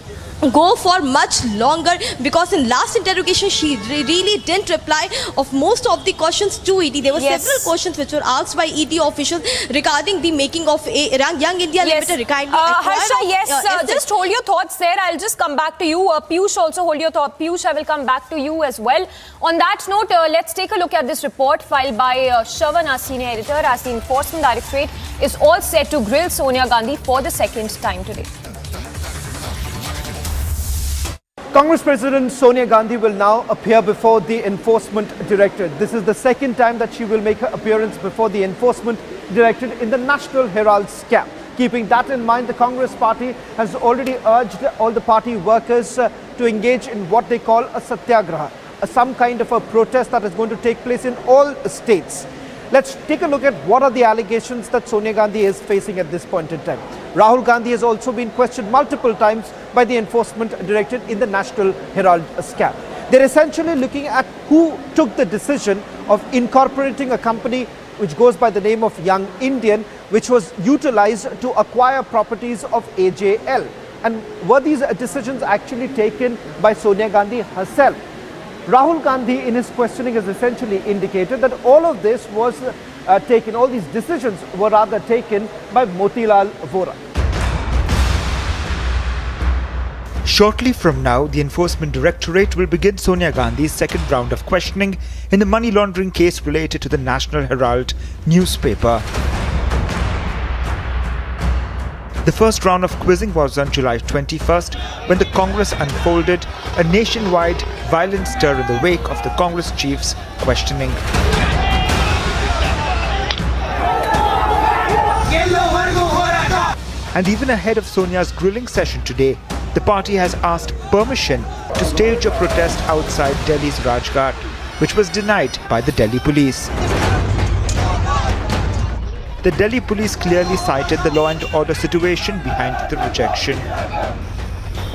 go for much longer, because in last interrogation she really didn't reply of most of the questions to ED. There were several questions which were asked by ED officials regarding the making of a Young India Limited. Harsha, just hold your thoughts there. I'll just come back to you. Piyush, also hold your thought. Piyush, I will come back to you as well. On that note, let's take a look at this report filed by Shravan, our senior editor, as the Enforcement Directorate is all set to grill Sonia Gandhi for the second time today. Congress President Sonia Gandhi will now appear before the Enforcement Directorate. This is the second time that she will make her appearance before the Enforcement Directorate in the National Herald scam. Keeping that in mind, the Congress party has already urged all the party workers to engage in what they call a satyagraha, some kind of a protest that is going to take place in all states. Let's take a look at what are the allegations that Sonia Gandhi is facing at this point in time. Rahul Gandhi has also been questioned multiple times by the Enforcement Directorate in the National Herald scam. They're essentially looking at who took the decision of incorporating a company which goes by the name of Young Indian, which was utilized to acquire properties of AJL. And were these decisions actually taken by Sonia Gandhi herself? Rahul Gandhi in his questioning has essentially indicated that all of this was taken, all these decisions were rather taken by Motilal Vora. Shortly from now, the Enforcement Directorate will begin Sonia Gandhi's second round of questioning in the money laundering case related to the National Herald newspaper. The first round of quizzing was on July 21st when the Congress unfolded a nationwide violent stir in the wake of the Congress chief's questioning. And even ahead of Sonia's grilling session today, the party has asked permission to stage a protest outside Delhi's Rajghat, which was denied by the Delhi police. The Delhi police clearly cited the law and order situation behind the rejection.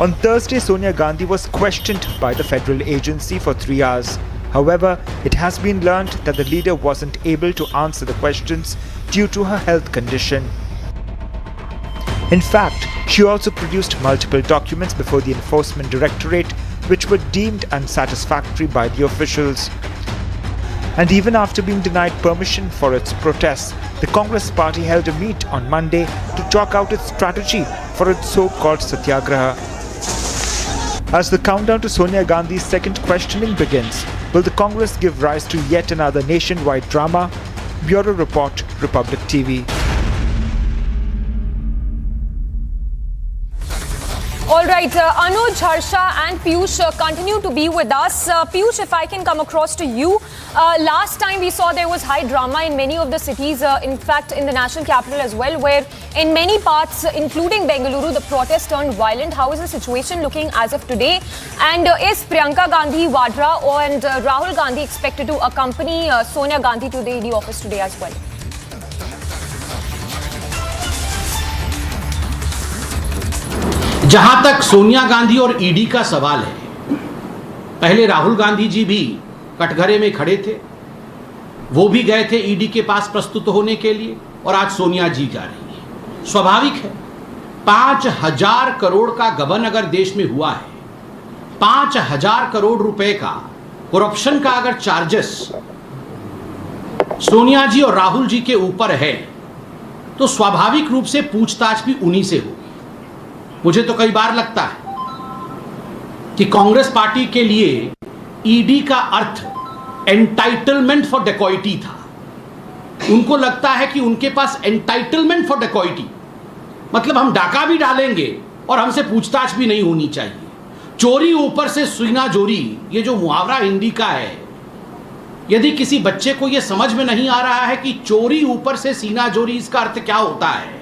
On Thursday, Sonia Gandhi was questioned by the federal agency for 3 hours. However, it has been learned that the leader wasn't able to answer the questions due to her health condition. In fact, she also produced multiple documents before the Enforcement Directorate, which were deemed unsatisfactory by the officials. And even after being denied permission for its protests, the Congress party held a meet on Monday to chalk out its strategy for its so-called Satyagraha. As the countdown to Sonia Gandhi's second questioning begins, will the Congress give rise to yet another nationwide drama? Bureau Report, Republic TV. All right, Anuj, Harsha and Piyush continue to be with us. Piyush, if I can come across to you. Last time we saw there was high drama in many of the cities, in fact in the national capital as well, where in many parts, including Bengaluru, the protest turned violent. How is the situation looking as of today? And is Priyanka Gandhi Vadra and Rahul Gandhi expected to accompany Sonia Gandhi to the ED office today as well? जहां तक सोनिया गांधी और ED का सवाल है, पहले राहुल गांधी जी भी कटघरे में खड़े थे, वो भी गए थे ईडी के पास प्रस्तुत होने के लिए, और आज सोनिया जी जा रही है। स्वाभाविक है, 5,000 करोड़ का गबन अगर देश में हुआ है, 5,000 करोड़ रुपए का करप्शन का अगर चार्जेस सोनिया जी और राहुल जी के ऊपर है, तो स्वाभाविक रूप से पूछताछ भी उन्हीं से होगी। मुझे तो कई बार लगता है कि कांग्रेस पार्टी के लिए ईडी का अर्थ एंटाइटलमेंट फॉर डेकॉइटी था। उनको लगता है कि उनके पास एंटाइटलमेंट फॉर डेकॉइटी मतलब हम डाका भी डालेंगे और हमसे पूछताछ भी नहीं होनी चाहिए। चोरी ऊपर से सीना जोरी, ये जो मुहावरा हिंदी का है, यदि किसी बच्चे को यह समझ में नहीं आ रहा है कि चोरी ऊपर से सीना जोरी इसका अर्थ क्या होता है,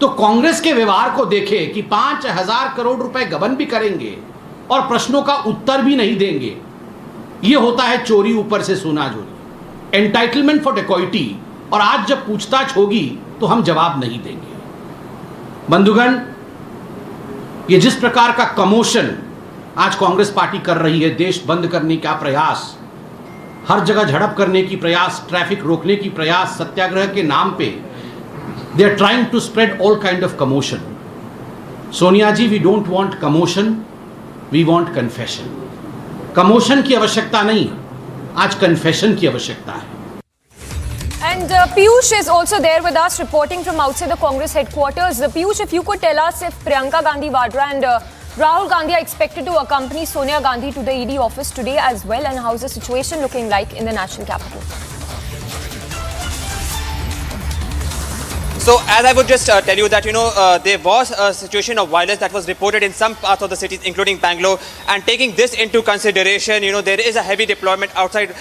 तो कांग्रेस के व्यवहार को देखे कि 5,000 करोड़ रुपए गबन भी करेंगे और प्रश्नों का उत्तर भी नहीं देंगे। यह होता है चोरी ऊपर से सोना जोरी, एंटाइटलमेंट फॉर डेकॉइटी। और आज जब पूछताछ होगी तो हम जवाब नहीं देंगे। बंधुगण, ये जिस प्रकार का कमोशन आज कांग्रेस पार्टी कर रही है, देश बंद करने का प्रयास, हर जगह झड़प करने की प्रयास, ट्रैफिक रोकने की प्रयास, सत्याग्रह के नाम पे they are trying to spread all kind of commotion. Sonia ji, we don't want commotion, we want confession. Commotion की आवश्यकता नहीं, आज confession की आवश्यकता है। And Piyush is also there with us, reporting from outside the Congress headquarters. Piyush, if you could tell us if Priyanka Gandhi Vadra and Rahul Gandhi are expected to accompany Sonia Gandhi to the ED office today as well, and how is the situation looking like in the national capital? So, as I would just tell you that, there was a situation of violence that was reported in some parts of the cities, including Bangalore. And taking this into consideration, there is a heavy deployment outside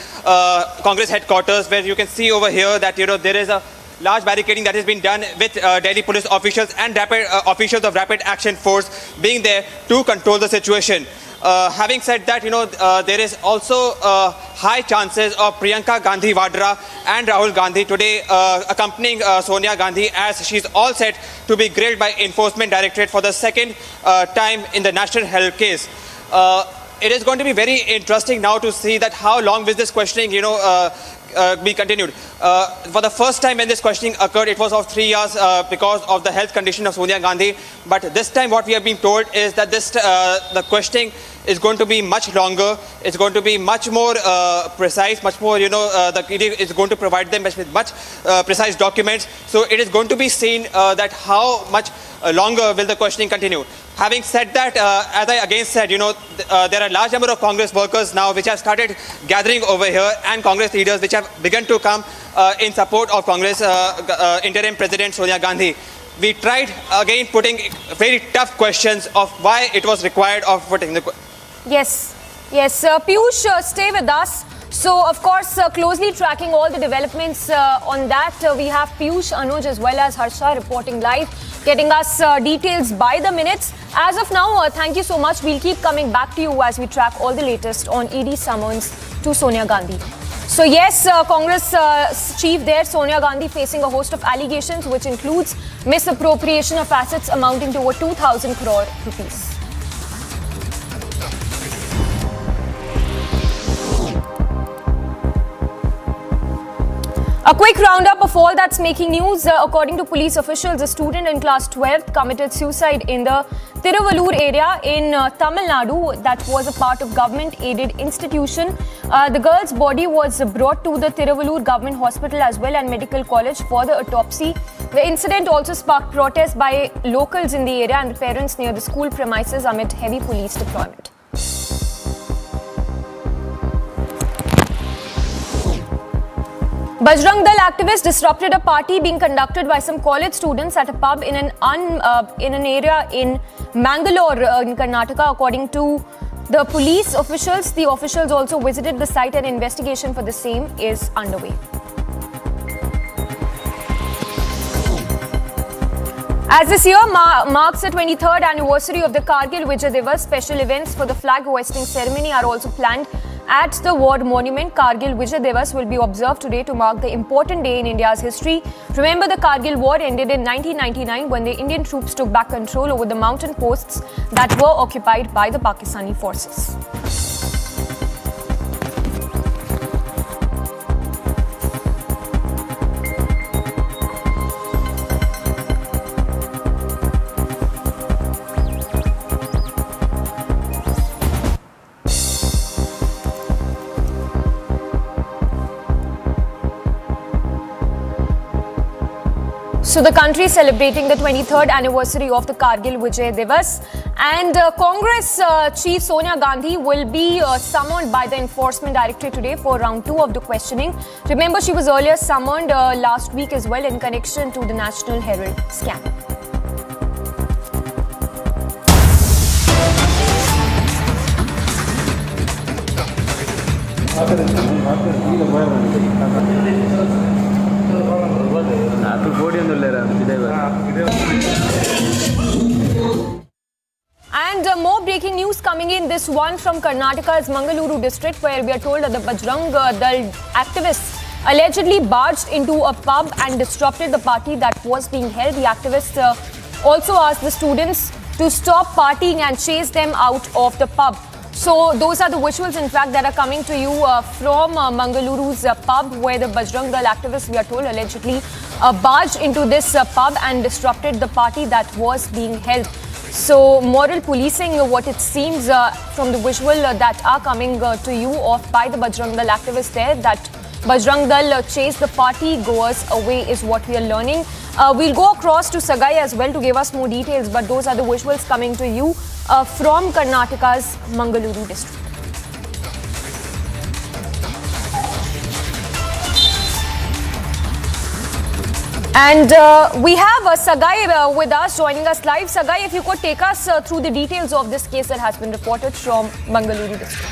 Congress headquarters, where you can see over here that, there is a large barricading that has been done with Delhi police officials and officials of Rapid Action Force being there to control the situation. Having said that, there is also high chances of Priyanka Gandhi Vadra and Rahul Gandhi today accompanying Sonia Gandhi, as she's all set to be grilled by Enforcement Directorate for the second time in the national health case. It is going to be very interesting now to see that how long will this questioning, be continued. For the first time when this questioning occurred, it was of 3 years because of the health condition of Sonia Gandhi. But this time what we have been told is that the questioning is going to be much longer. It's going to be much more precise, much more, the ED is going to provide them with much precise documents. So it is going to be seen that how much longer will the questioning continue. Having said that, as I again said, there are a large number of Congress workers now which have started gathering over here, and Congress leaders which have begun to come in support of Congress interim President Sonia Gandhi. we tried again putting very tough questions of why it was required of putting the... Yes, Piyush, stay with us. So, of course, closely tracking all the developments on that, we have Piyush, Anuj as well as Harsha reporting live, getting us details by the minutes. As of now, thank you so much. We'll keep coming back to you as we track all the latest on ED summons to Sonia Gandhi. So yes, Congress chief there, Sonia Gandhi, facing a host of allegations which includes misappropriation of assets amounting to over 2,000 crore rupees. A quick roundup of all that's making news. According to police officials, a student in class 12th committed suicide in the Tiruvallur area in Tamil Nadu that was a part of government-aided institution. The girl's body was brought to the Tiruvallur Government Hospital as well and Medical College for the autopsy. The incident also sparked protests by locals in the area and the parents near the school premises amid heavy police deployment. Bajrang Dal activists disrupted a party being conducted by some college students at a pub in an area in Mangalore in Karnataka. According to the police officials, the officials also visited the site and investigation for the same is underway. As this year marks the 23rd anniversary of the Kargil Vijay Diwas, special events for the flag hoisting ceremony are also planned at the war monument. Kargil Vijay Diwas will be observed today to mark the important day in India's history. Remember, the Kargil war ended in 1999 when the Indian troops took back control over the mountain posts that were occupied by the Pakistani forces. So the country is celebrating the 23rd anniversary of the Kargil Vijay Diwas, and Congress Chief Sonia Gandhi will be summoned by the Enforcement Directorate today for round 2 of the questioning. Remember, she was earlier summoned last week as well in connection to the National Herald scam. And more breaking news coming in, this one from Karnataka's Mangaluru district, where we are told that the Bajrang Dal activists allegedly barged into a pub and disrupted the party that was being held. The activists also asked the students to stop partying and chase them out of the pub. So those are the visuals, in fact, that are coming to you from Mangaluru's pub, where the Bajrang Dal activists, we are told, allegedly barged into this pub and disrupted the party that was being held. So moral policing, what it seems from the visual that are coming to you of by the Bajrang Dal activists there, that Bajrang Dal chased the party goers away is what we are learning. We'll go across to Sagai as well to give us more details, but those are the visuals coming to you from Karnataka's Mangaluru district. And we have Sagai with us, joining us live. Sagai, if you could take us through the details of this case that has been reported from Mangaluru district.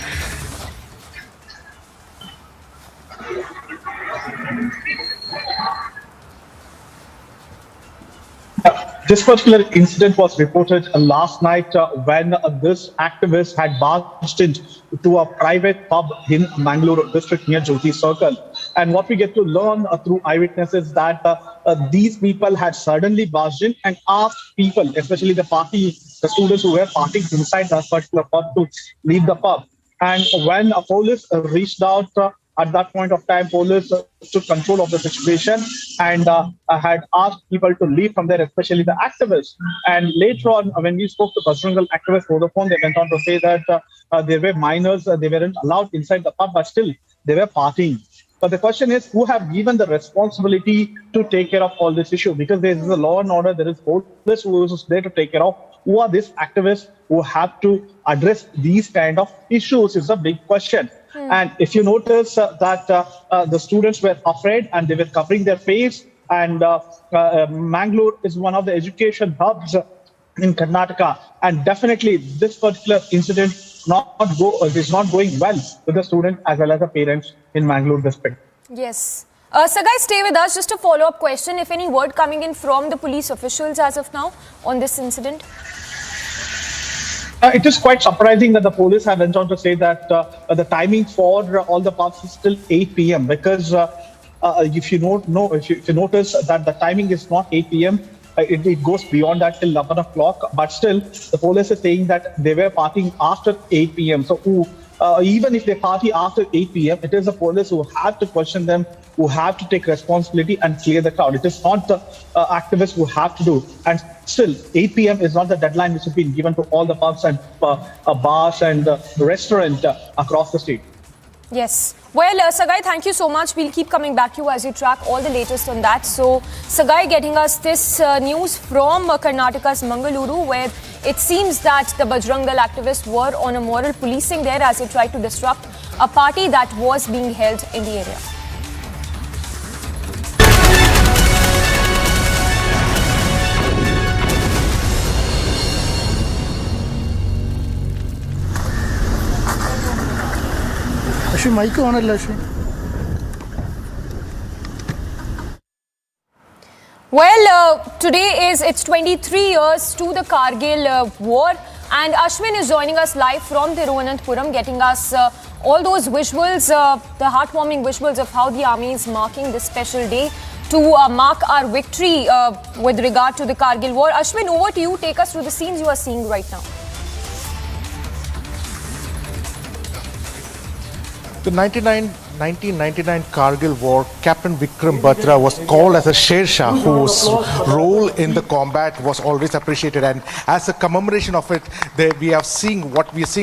This particular incident was reported last night when this activist had barged into a private pub in Mangalore district near Jyoti Circle. And what we get to learn through eyewitnesses that these people had suddenly barged in and asked people, especially the students who were partying inside that particular pub, to leave the pub. And when police reached out, at that point of time, police took control of the situation and had asked people to leave from there, especially the activists. And later on, when we spoke to Bajrang Dal activists over the phone, they went on to say that they were minors, they weren't allowed inside the pub, but still they were partying. But the question is, who have given the responsibility to take care of all this issue? Because there is a law and order, there is police who is there to take care of. Who are these activists who have to address these kind of issues is a big question. And if you notice that the students were afraid and they were covering their face, And Mangalore is one of the education hubs in Karnataka, and definitely this particular incident is not going well with the students as well as the parents in Mangalore district. Yes. Sagai, stay with us. Just a follow-up question. If any word coming in from the police officials as of now on this incident? It is quite surprising that the police have went on to say that the timing for all the pubs is still 8 p.m. because if you notice that the timing is not 8 p.m. It goes beyond that till 11 o'clock. But still, the police is saying that they were partying after 8 p.m. So even if they party after 8 p.m., it is the police who have to question them, who have to take responsibility and clear the crowd. It is not the activists who have to do. And still, 8 p.m. is not the deadline which has been given to all the pubs and bars and restaurants across the state. Yes. Well, Sagai, thank you so much. We'll keep coming back to you as you track all the latest on that. So, Sagai getting us this news from Karnataka's Mangaluru, where it seems that the Bajrang Dal activists were on a moral policing there as they tried to disrupt a party that was being held in the area. Mic on Well, today it's 23 years to the Kargil war, and Ashwin is joining us live from Thiruvananthapuram, getting us all those visuals, the heartwarming visuals of how the army is marking this special day to mark our victory with regard to the Kargil war. Ashwin, over to you. Take us through the scenes you are seeing right now. The 1999 Kargil War, Captain Vikram Batra was called as a Sher Shah, whose role in the combat was always appreciated. And as a commemoration of it, what we are seeing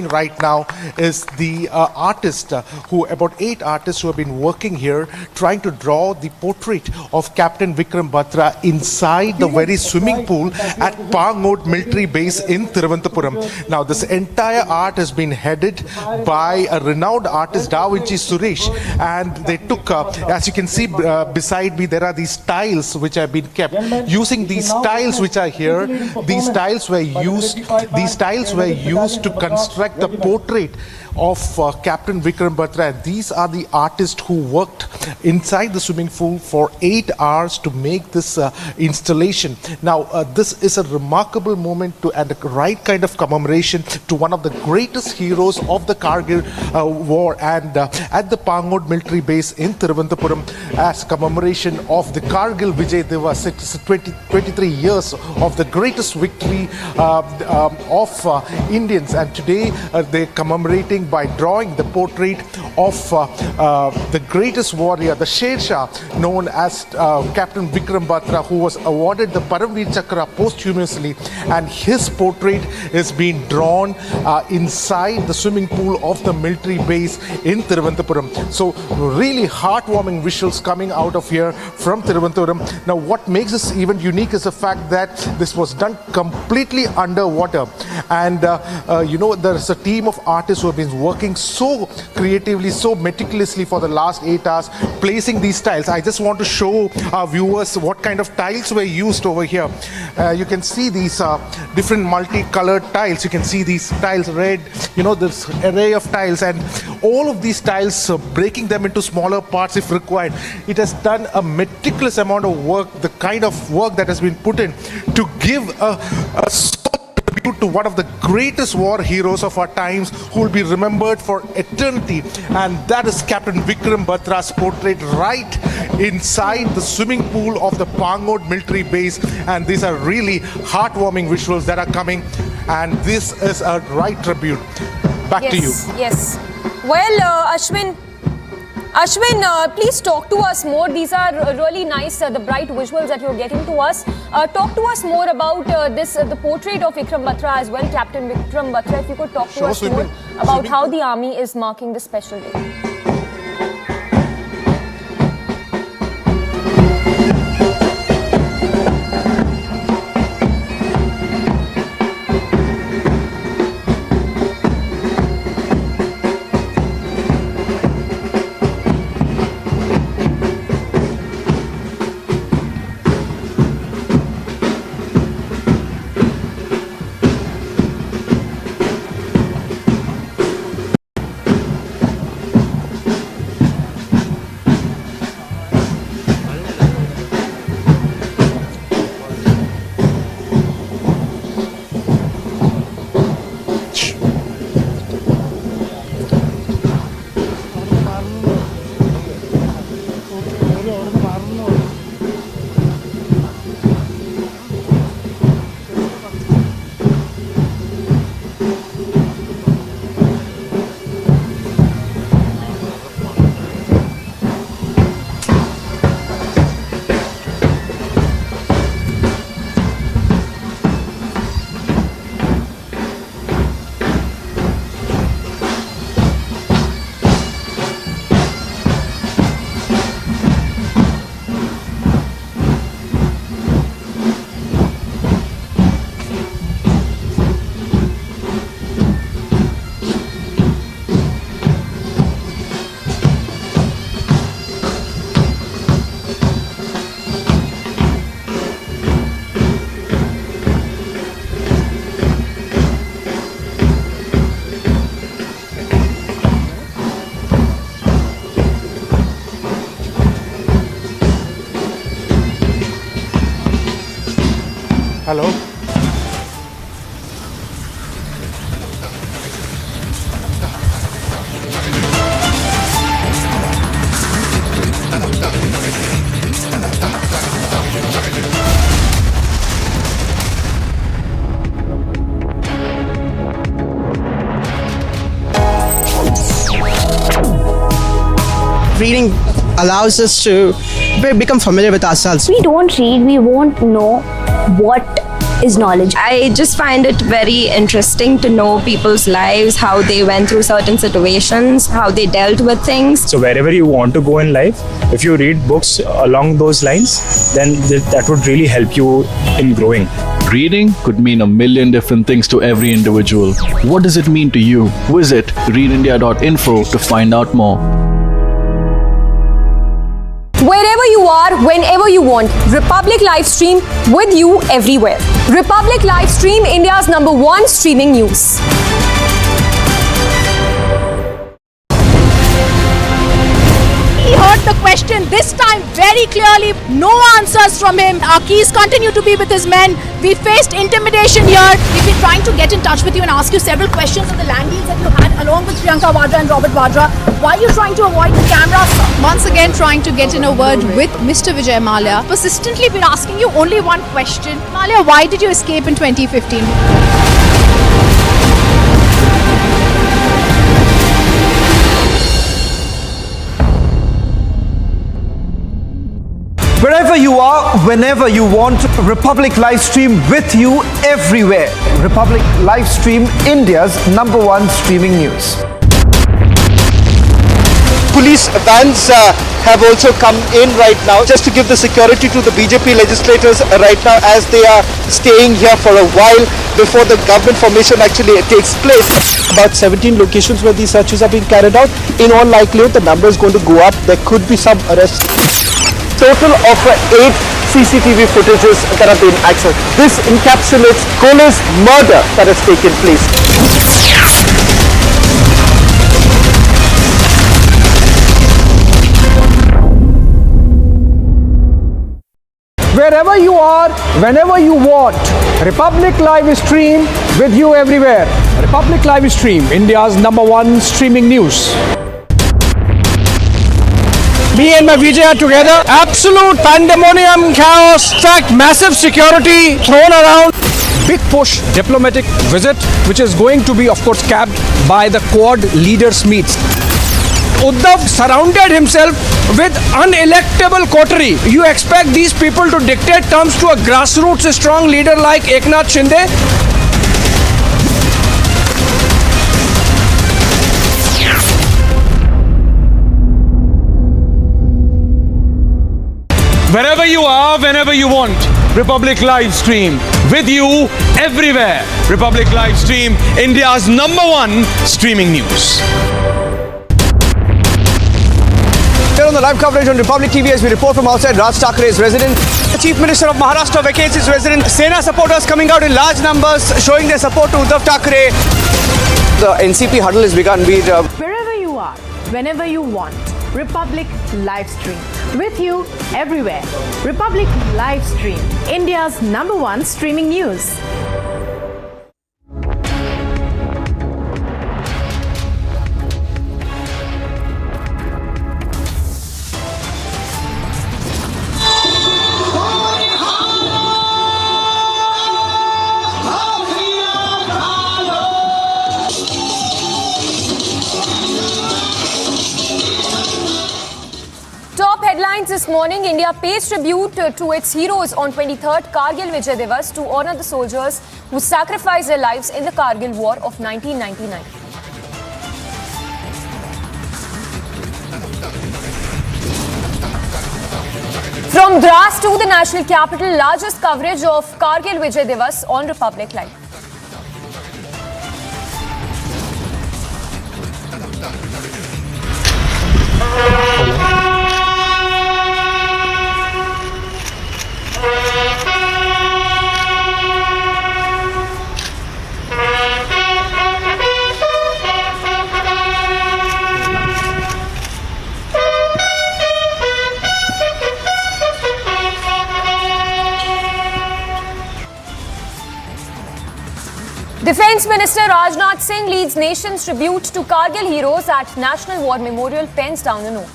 right now is the artist, about 8 artists who have been working here, trying to draw the portrait of Captain Vikram Batra inside the very swimming pool at Pangod military base in Thiruvananthapuram. Now, this entire art has been headed by a renowned artist, Da Vinci Suresh. And they took, as you can see beside me, there are these tiles which have been kept. Using these tiles which are here, these tiles were used to construct the portrait of Captain Vikram Batra. These are the artists who worked inside the swimming pool for 8 hours to make this installation. Now, this is a remarkable moment and a right kind of commemoration to one of the greatest heroes of the Kargil war. And at the Pangod military base in Thiruvananthapuram, as commemoration of the Kargil Vijay Diwas, it's 23 years of the greatest victory of Indians. And today they're commemorating by drawing the portrait of the greatest warrior, the Sher Shah, known as Captain Vikram Batra, who was awarded the Paramveer Chakra posthumously, and his portrait is being drawn inside the swimming pool of the military base in Thiruvananthapuram. So really heartwarming visuals coming out of here from Thiruvananthapuram. Now, what makes this even unique is the fact that this was done completely underwater, and there's a team of artists who have been working so creatively, so meticulously for the last 8 hours, placing these tiles. I just want to show our viewers what kind of tiles were used over here. You can see these different multicolored tiles. You can see these tiles red, this array of tiles, and all of these tiles, breaking them into smaller parts if required. It has done a meticulous amount of work, the kind of work that has been put in to give a tribute to one of the greatest war heroes of our times, who will be remembered for eternity, and that is Captain Vikram Batra's portrait right inside the swimming pool of the Pangod military base. And these are really heartwarming visuals that are coming, and this is a right tribute. Back to you. Yes. Well, Ashwin, please talk to us more. These are really nice, the bright visuals that you're getting to us. Talk to us more about the portrait of Vikram Batra as well, Captain Vikram Batra. If you could talk to us more about how the army is marking this special day. Hello? Reading allows us to become familiar with ourselves. We don't read, we won't know what is knowledge. I just find it very interesting to know people's lives, how they went through certain situations, how they dealt with things. So wherever you want to go in life, if you read books along those lines, then that would really help you in growing. Reading could mean a million different things to every individual. What does it mean to you? Visit readindia.info to find out more. Wherever you are, whenever you want, Republic live stream with you everywhere. Republic live stream, India's #1 streaming news. He heard the question this time very clearly. No answers from him. Our keys continue to be with his men. We faced intimidation here. We've been trying to get in touch with you and ask you several questions on the land deals that you had along with Priyanka Vadra and Robert Vadra. Why are you trying to avoid the camera, sir? Once again trying to get in a word with Mr. Vijay Mallya. Persistently been asking you only one question. Mallya, why did you escape in 2015? Wherever you are, whenever you want, Republic live stream with you everywhere. Republic live stream, India's #1 streaming news. Police vans have also come in right now just to give the security to the BJP legislators right now as they are staying here for a while before the government formation actually takes place. About 17 locations where these searches are being carried out. In all likelihood, the number is going to go up. There could be some arrests. Total of 8 CCTV footages that have been accessed. This encapsulates Kola's murder that has taken place. Wherever you are, whenever you want, Republic live stream with you everywhere. Republic live stream, India's #1 streaming news. Me and my Vijay are together. Absolute pandemonium, chaos, in fact, massive security thrown around. Big push diplomatic visit, which is going to be, of course, capped by the Quad leaders meets. Uddhav surrounded himself with unelectable coterie. You expect these people to dictate terms to a grassroots strong leader like Eknath Shinde? Wherever you are, whenever you want, Republic live stream with you everywhere. Republic live stream, India's #1 streaming news. Here on the live coverage on Republic TV as we report from outside Raj Thakre's residence. The Chief Minister of Maharashtra vacates his residence. Sena supporters coming out in large numbers showing their support to Uddhav Thakre. The NCP huddle has begun. Wherever you are, whenever you want, Republic live stream with you everywhere. Republic live stream, India's #1 streaming news. Headlines this morning, India pays tribute to its heroes on 23rd Kargil Vijay Diwas to honor the soldiers who sacrificed their lives in the Kargil War of 1999. From Dras to the national capital, largest coverage of Kargil Vijay Diwas on Republic Live. Defence Minister Rajnath Singh leads nation's tribute to Kargil heroes at National War Memorial, pens down a note.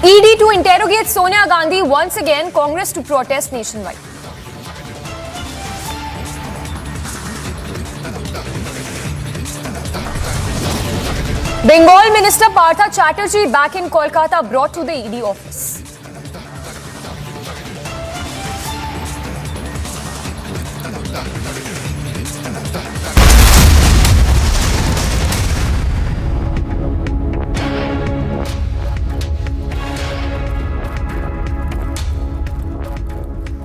ED to interrogate Sonia Gandhi once again, Congress to protest nationwide. Bengal Minister Partha Chatterjee back in Kolkata, brought to the ED office.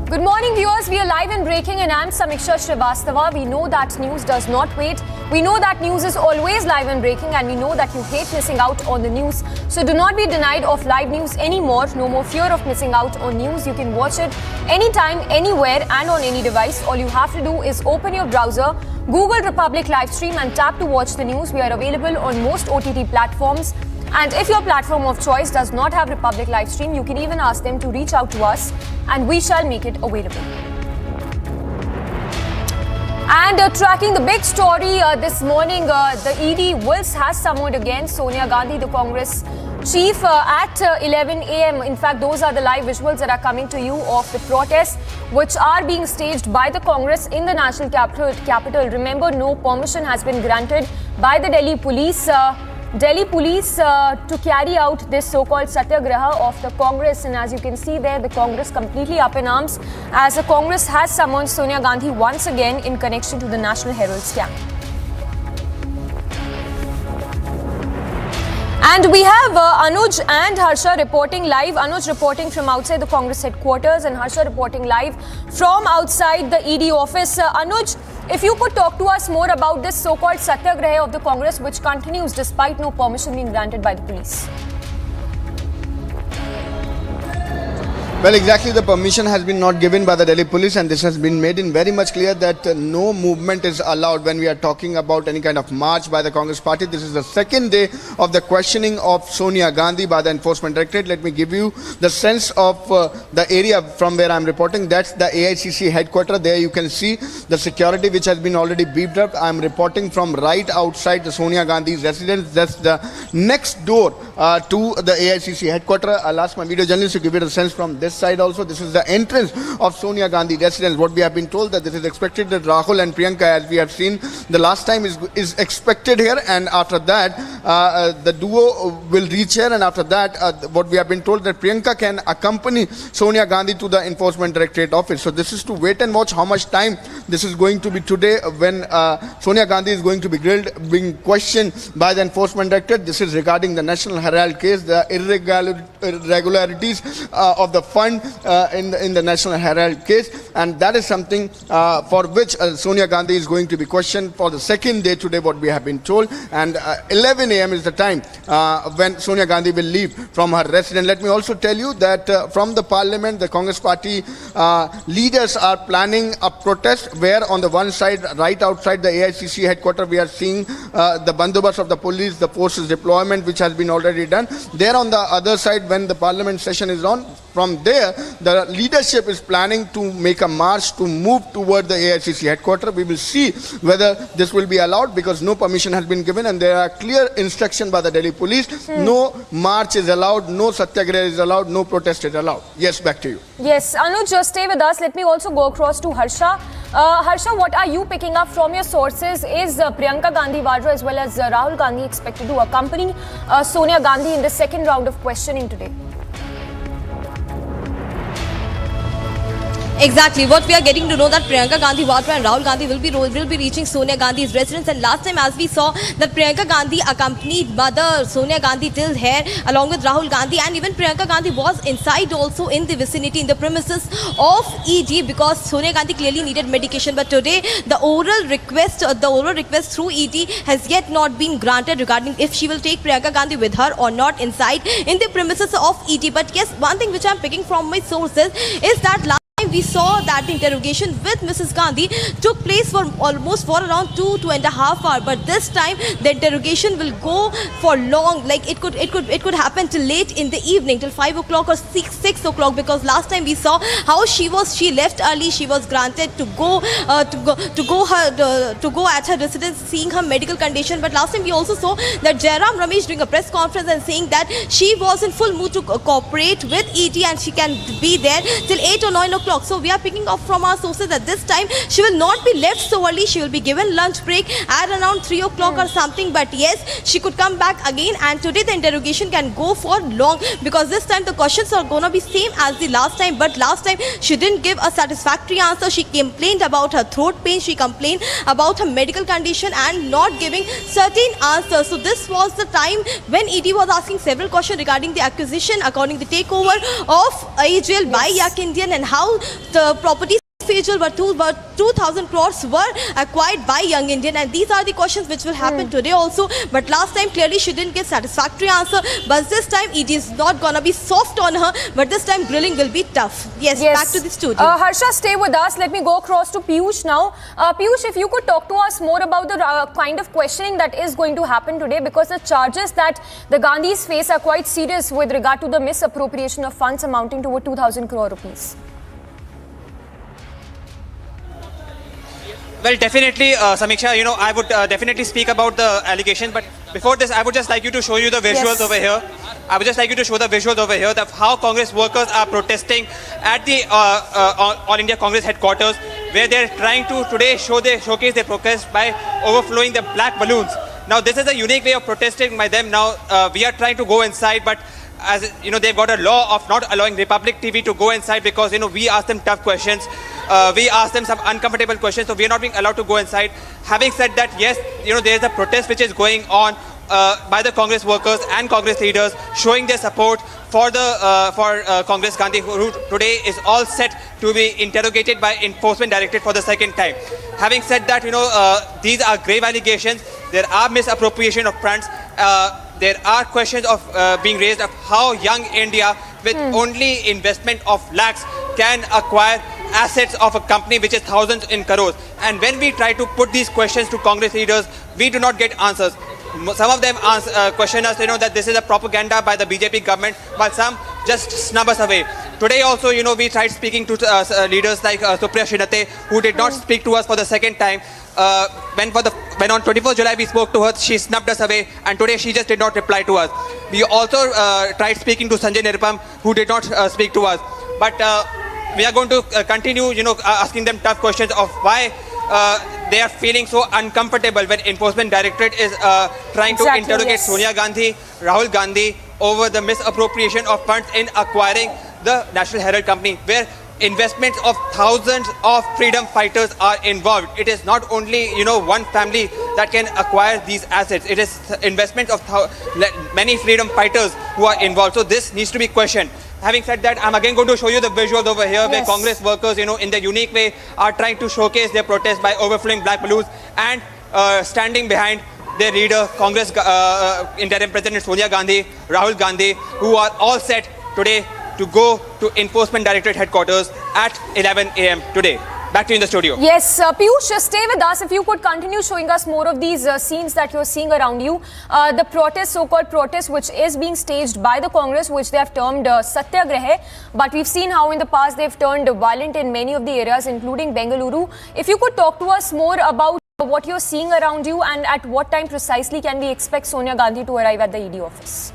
Good morning, viewers. We are live and breaking, and I'm Samiksha Srivastava. We know that news does not wait. We know that news is always live and breaking, and we know that you hate missing out on the news. So do not be denied of live news anymore. No more fear of missing out on news. You can watch it anytime, anywhere, and on any device. All you have to do is open your browser, Google Republic Livestream, and tap to watch the news. We are available on most OTT platforms. And if your platform of choice does not have Republic Livestream, you can even ask them to reach out to us and we shall make it available. And tracking the big story this morning, the ED has summoned again Sonia Gandhi, the Congress chief, at 11 a.m. In fact, those are the live visuals that are coming to you of the protests which are being staged by the Congress in the national capital. Remember, no permission has been granted by the Delhi police. To carry out this so-called satyagraha of the Congress, and as you can see there, the Congress completely up in arms as the Congress has summoned Sonia Gandhi once again in connection to the National Herald scam. And we have Anuj and Harsha reporting live. Anuj reporting from outside the Congress headquarters and Harsha reporting live from outside the ED office. Anuj, if you could talk to us more about this so-called satyagraha of the Congress, which continues despite no permission being granted by the police. Well, exactly, the permission has been not given by the Delhi police, and this has been made in very much clear that no movement is allowed when we are talking about any kind of march by the Congress party. This is the second day of the questioning of Sonia Gandhi by the Enforcement Directorate. Let me give you the sense of the area from where I am reporting. That's the AICC headquarters. There you can see the security which has been already beefed up. I am reporting from right outside the Sonia Gandhi's residence. That's the next door to the AICC headquarters. I'll ask my video journalist to give it a sense from this side also. This is the entrance of Sonia Gandhi residence. What we have been told that this is expected that Rahul and Priyanka, as we have seen the last time, is expected here, and after that the duo will reach here, and after that what we have been told that Priyanka can accompany Sonia Gandhi to the Enforcement Directorate office. So this is to wait and watch how much time this is going to be today when Sonia Gandhi is going to be grilled, being questioned by the Enforcement Directorate. This is regarding the National Herald case, the irregularities of the fund in the National Herald case, and that is something for which Sonia Gandhi is going to be questioned for the second day today, what we have been told. And 11 a.m. is the time when Sonia Gandhi will leave from her residence. Let me also tell you that from the parliament, the Congress party leaders are planning a protest where on the one side, right outside the AICC headquarters, we are seeing the bandobast of the police, the forces deployment which has been already done. There on the other side, when the parliament session is on, from there, the leadership is planning to make a march to move toward the AICC headquarters. We will see whether this will be allowed, because no permission has been given and there are clear instructions by the Delhi police. No march is allowed, no satyagraha is allowed, no protest is allowed. Yes, back to you. Yes, Anuj, just stay with us. Let me also go across to Harsha. Harsha, what are you picking up from your sources? Is Priyanka Gandhi Vadra as well as Rahul Gandhi expected to accompany Sonia Gandhi in the second round of questioning today? Exactly. What we are getting to know that Priyanka Gandhi Vadra and Rahul Gandhi will be reaching Sonia Gandhi's residence. And last time, as we saw, that Priyanka Gandhi accompanied mother Sonia Gandhi till here, along with Rahul Gandhi, and even Priyanka Gandhi was inside also in the vicinity, in the premises of ED, because Sonia Gandhi clearly needed medication. But today, the oral request through ED has yet not been granted regarding if she will take Priyanka Gandhi with her or not inside in the premises of ED. But yes, one thing which I am picking from my sources is that last time we saw that the interrogation with Mrs. Gandhi took place for almost for around 2.5 hours. But this time the interrogation will go for long. Like it could happen till late in the evening, till 5 o'clock or 6 o'clock. Because last time we saw how she left early. She was granted to go at her residence, seeing her medical condition. But last time we also saw that Jairam Ramesh doing a press conference and saying that she was in full mood to cooperate with ED and she can be there till 8 or 9 o'clock. So we are picking up from our sources that this time she will not be left so early. She will be given lunch break at around 3 o'clock or something. But yes, she could come back again, and today the interrogation can go for long, because this time the questions are gonna be same as the last time. But last time she didn't give a satisfactory answer. She complained about her throat pain, she complained about her medical condition and not giving certain answers. So this was the time when ED was asking several questions regarding the acquisition, according to the takeover of AGL by Yak Indian, and how the properties of AGL were 2,000 crores were acquired by Young Indian. And these are the questions which will happen today also. But last time clearly she didn't give satisfactory answer. But this time ED is not gonna be soft on her, but this time grilling will be tough. Yes. Back to the studio. Harsha, stay with us. Let me go across to Piyush now. Piyush, if you could talk to us more about the kind of questioning that is going to happen today, because the charges that the Gandhis face are quite serious with regard to the misappropriation of funds amounting to over 2,000 crore rupees. Well, definitely, Samiksha, I would definitely speak about the allegation. But before this, I would just like you to show you the visuals over here. I would just like you to show the visuals over here of how Congress workers are protesting at the All India Congress headquarters, where they're trying to today showcase their protest by overflowing the black balloons. Now, this is a unique way of protesting by them. Now, we are trying to go inside, but as you know, they've got a law of not allowing Republic TV to go inside, because we ask them tough questions. We ask them some uncomfortable questions, so we are not being allowed to go inside. Having said that, yes, there is a protest which is going on by the Congress workers and Congress leaders, showing their support for Congress Gandhi, who today is all set to be interrogated by Enforcement Directorate for the second time. Having said that, these are grave allegations. There are misappropriation of funds. There are questions of being raised of how Young India, with only investment of lakhs, can acquire assets of a company which is thousands in crores. And when we try to put these questions to Congress leaders, we do not get answers. Some of them question us, that this is a propaganda by the BJP government, while some just snub us away. Today also, we tried speaking to leaders like Supriya Srinate, who did not speak to us for the second time. When on 24th July we spoke to her, she snubbed us away, and today she just did not reply to us. We also tried speaking to Sanjay Nirupam, who did not speak to us. But we are going to continue, asking them tough questions of why they are feeling so uncomfortable when Enforcement Directorate is trying to interrogate Sonia Gandhi, Rahul Gandhi over the misappropriation of funds in acquiring the National Herald Company, where investments of thousands of freedom fighters are involved. It is not only one family that can acquire these assets. It is investments of many freedom fighters who are involved. So this needs to be questioned. Having said that, I'm again going to show you the visuals over here, where Congress workers, in their unique way, are trying to showcase their protest by overflowing black balloons and standing behind their leader, Congress Interim President Sonia Gandhi, Rahul Gandhi, who are all set today to go to Enforcement Directorate headquarters at 11 a.m. today. Back to you in the studio. Yes, Piyush, stay with us. If you could continue showing us more of these scenes that you're seeing around you. The protest, so-called protest, which is being staged by the Congress, which they have termed Satyagraha. But we've seen how in the past they've turned violent in many of the areas, including Bengaluru. If you could talk to us more about what you're seeing around you, and at what time precisely can we expect Sonia Gandhi to arrive at the ED office?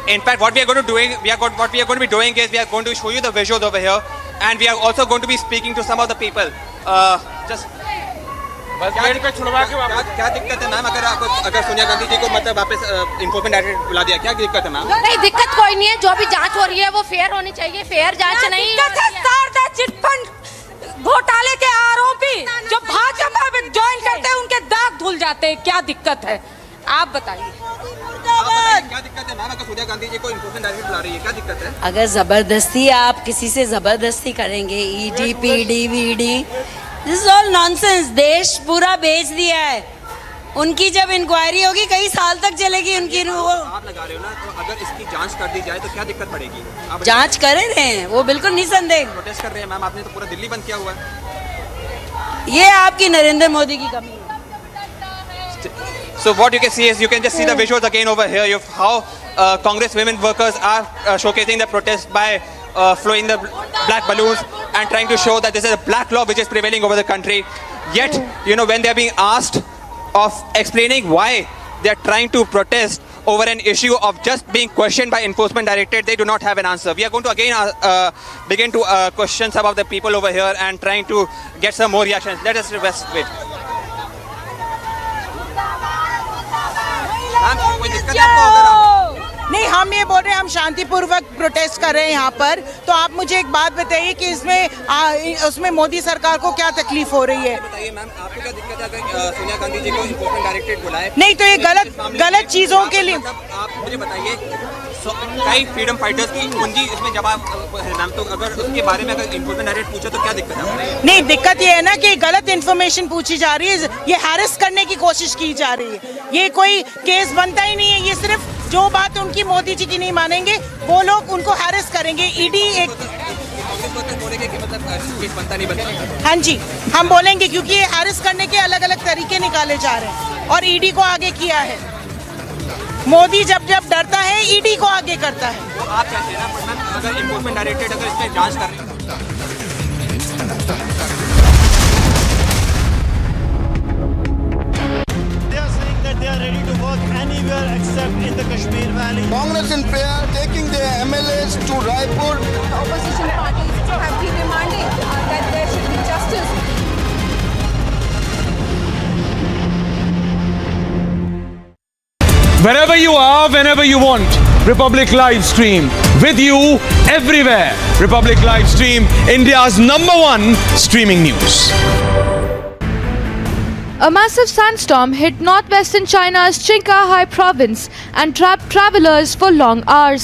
In fact, what we are going to be doing is we are going to show you the visuals over here, and we are also going to be speaking to some of the people. क्या दिक्कत है ma'am, अगर सोनिया गांधी जी को मतलब वापस enforcement directorate बुला दिया, क्या दिक्कत है मैम? नहीं, दिक्कत कोई नहीं है. जो भी जांच हो रही है वो फेयर होनी चाहिए. फेयर जांच नहीं है. चिटफंड घोटाले के आरोपी जो भाजपा में ज्वाइन करते हैं उनके दाग धुल जाते हैं. क्या दिक्कत है आप बताइए. क्या दिक्कत है मैम, अगर सोनिया गांधी जी को इन्फोर्समेंट डायरेक्टरेट बुला रही है, क्या दिक्कत है? अगर जबरदस्ती आप किसी से जबरदस्ती करेंगे, ED PD VD, this is all nonsense. देश पूरा बेच दिया है. उनकी जब इंक्वायरी होगी कई साल तक चलेगी उनकी वो आप लगा रहे हो ना, तो अगर इसकी जांच कर दी जाए तो क्या दिक्कत पड़ेगी? आप जांच कर रहे हैं वो बिल्कुल निसंदेह। प्रोटेस्ट कर रहे हैं मैम, आपने तो पूरा दिल्ली बंद किया हुआ है। ये आपकी नरेंद्र मोदी की कमी है। So what you can see is, you can just see the visuals again over here of how Congress women workers are showcasing their protest by flowing the black balloons and trying to show that this is a black law which is prevailing over the country. Yet, you know, when they are being asked of explaining why they are trying to protest over an issue of just being questioned by enforcement directorate, they do not have an answer. We are going to again begin to questions about the people over here and trying to get some more reactions. Let us wait. नहीं, हम ये बोल रहे हैं हम शांतिपूर्वक protest कर रहे हैं यहाँ पर। तो आप मुझे एक बात बताइए कि इसमें उसमें मोदी सरकार को क्या तकलीफ हो रही है? बताइए मैम, आपको क्या दिक्कत है अगर सोनिया गांधी जी को इन्फोर्समेंट डायरेक्टरेट बुलाए? नहीं, तो ये गलत चीजों के लिए आप मुझे बताइए, कई फ्रीडम फाइटर्स की कुंजी इसमें जवाब मैम, तो अगर उसके बारे में अगर इन्फोर्समेंट डायरेक्ट पूछा तो क्या दिक्कत है? नहीं, दिक्कत ये है ना कि गलत इन्फॉर्मेशन पूछी जा रही है, ये हैरेस करने की कोशिश की जा रही है। ये कोई केस बनता ही नहीं है, ये सिर्फ जो बात उनकी मोदी जी की नहीं मानेंगे वो लोग उनको हैरेस करेंगे। ईडी एक हाँ जी, हम बोलेंगे क्योंकि ये हैरेस करने के अलग अलग तरीके निकाले जा रहे हैं और ईडी को आगे किया है। मोदी जब डरता है ईडी को आगे करता है। तो आप कहते हैं ना अगर इन्फोर्समेंट डायरेक्टरेट अगर इस पे जांच कर रही है, they are ready to work anywhere except in the Kashmir Valley. Congress in prayer, taking their MLAs to Raipur. The opposition parties have been demanding that there should be justice. Wherever you are, whenever you want, Republic Live Stream with you everywhere. Republic Live Stream, India's #1 streaming news. A massive sandstorm hit northwestern China's Qinghai province and trapped travelers for long hours.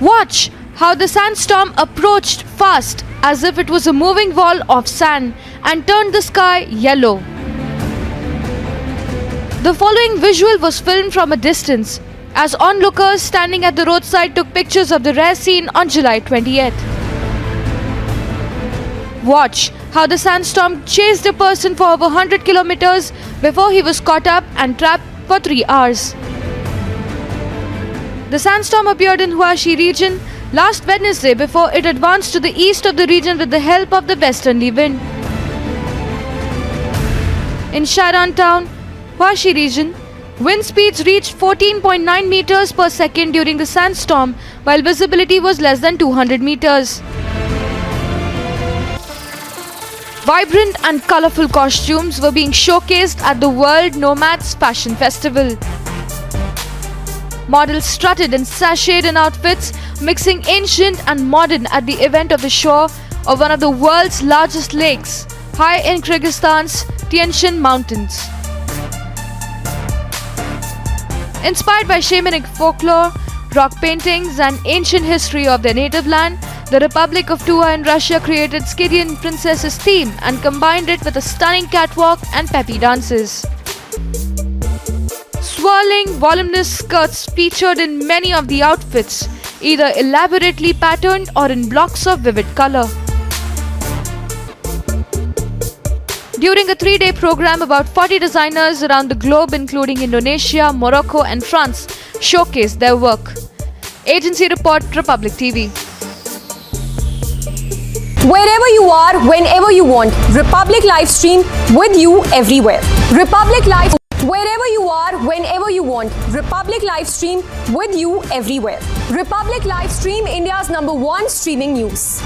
Watch how the sandstorm approached fast as if it was a moving wall of sand and turned the sky yellow. The following visual was filmed from a distance as onlookers standing at the roadside took pictures of the rare scene on July 28th. Watch how the sandstorm chased a person for over 100 kilometers before he was caught up and trapped for 3 hours. The sandstorm appeared in Huaxi region last Wednesday before it advanced to the east of the region with the help of the westerly wind. In Sharan town, Huaxi region, wind speeds reached 14.9 meters per second during the sandstorm, while visibility was less than 200 meters. Vibrant and colorful costumes were being showcased at the World Nomads Fashion Festival. Models strutted and sashayed in outfits, mixing ancient and modern at the event of the shore of one of the world's largest lakes, high in Kyrgyzstan's Tian Shan Mountains. Inspired by shamanic folklore, rock paintings, and ancient history of their native land, the Republic of Tuvia in Russia created Scythian princesses theme and combined it with a stunning catwalk and peppy dances. Swirling, voluminous skirts featured in many of the outfits, either elaborately patterned or in blocks of vivid color. During a 3-day program, about 40 designers around the globe, including Indonesia, Morocco, and France, showcased their work. Agency report, Republic TV. Wherever you are, whenever you want, Republic Live Stream with you everywhere. Republic Live, wherever you are, whenever you want, Republic Live Stream with you everywhere. Republic Live Stream, India's #1 streaming news.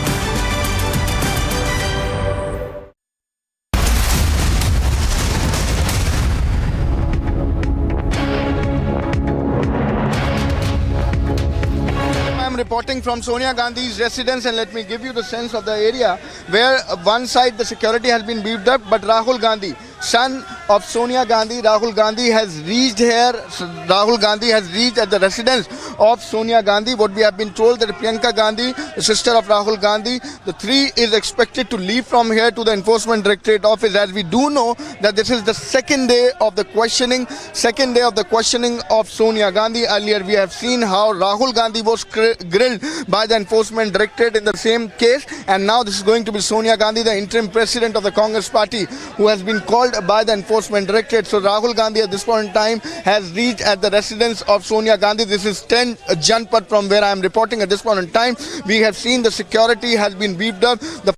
Reporting from Sonia Gandhi's residence, and let me give you the sense of the area where one side the security has been beefed up, but Rahul Gandhi, son of Sonia Gandhi, Rahul Gandhi, has reached here. Rahul Gandhi has reached at the residence of Sonia Gandhi. What we have been told that Priyanka Gandhi, the sister of Rahul Gandhi, the three is expected to leave from here to the Enforcement Directorate office. As we do know that this is the second day of the questioning of Sonia Gandhi. Earlier we have seen how Rahul Gandhi was grilled by the Enforcement Directorate in the same case, and now this is going to be Sonia Gandhi, the interim president of the Congress party, who has been called by the Enforcement Directorate. So Rahul Gandhi at this point in time has reached at the residence of Sonia Gandhi. This is 10 Janpat from where I am reporting at this point in time. We have seen the security has been beefed up. The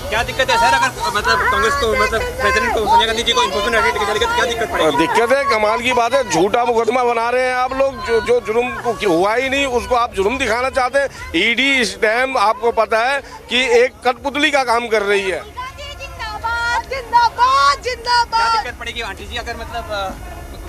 क्या दिक्कत है sir? अगर मतलब कांग्रेस को मतलब president को सोनिया गांधी जी को enforcement directorate लेके चलेगा तो क्या दिक्कत पड़ेगी? दिक्कत है, कमाल की बात है, झूठा मुकदमा बना रहे हैं आप लोग। जो जुर्म हुआ ही नहीं उसको आप जुर्म दिखाना चाहते हैं। ईडी इस टाइम आपको पता है कि एक कठपुतली का काम कर रही है। जिंदाबाद जिंदाबाद। क्या दिक्कत पड़ेगी आंटी जी अगर मतलब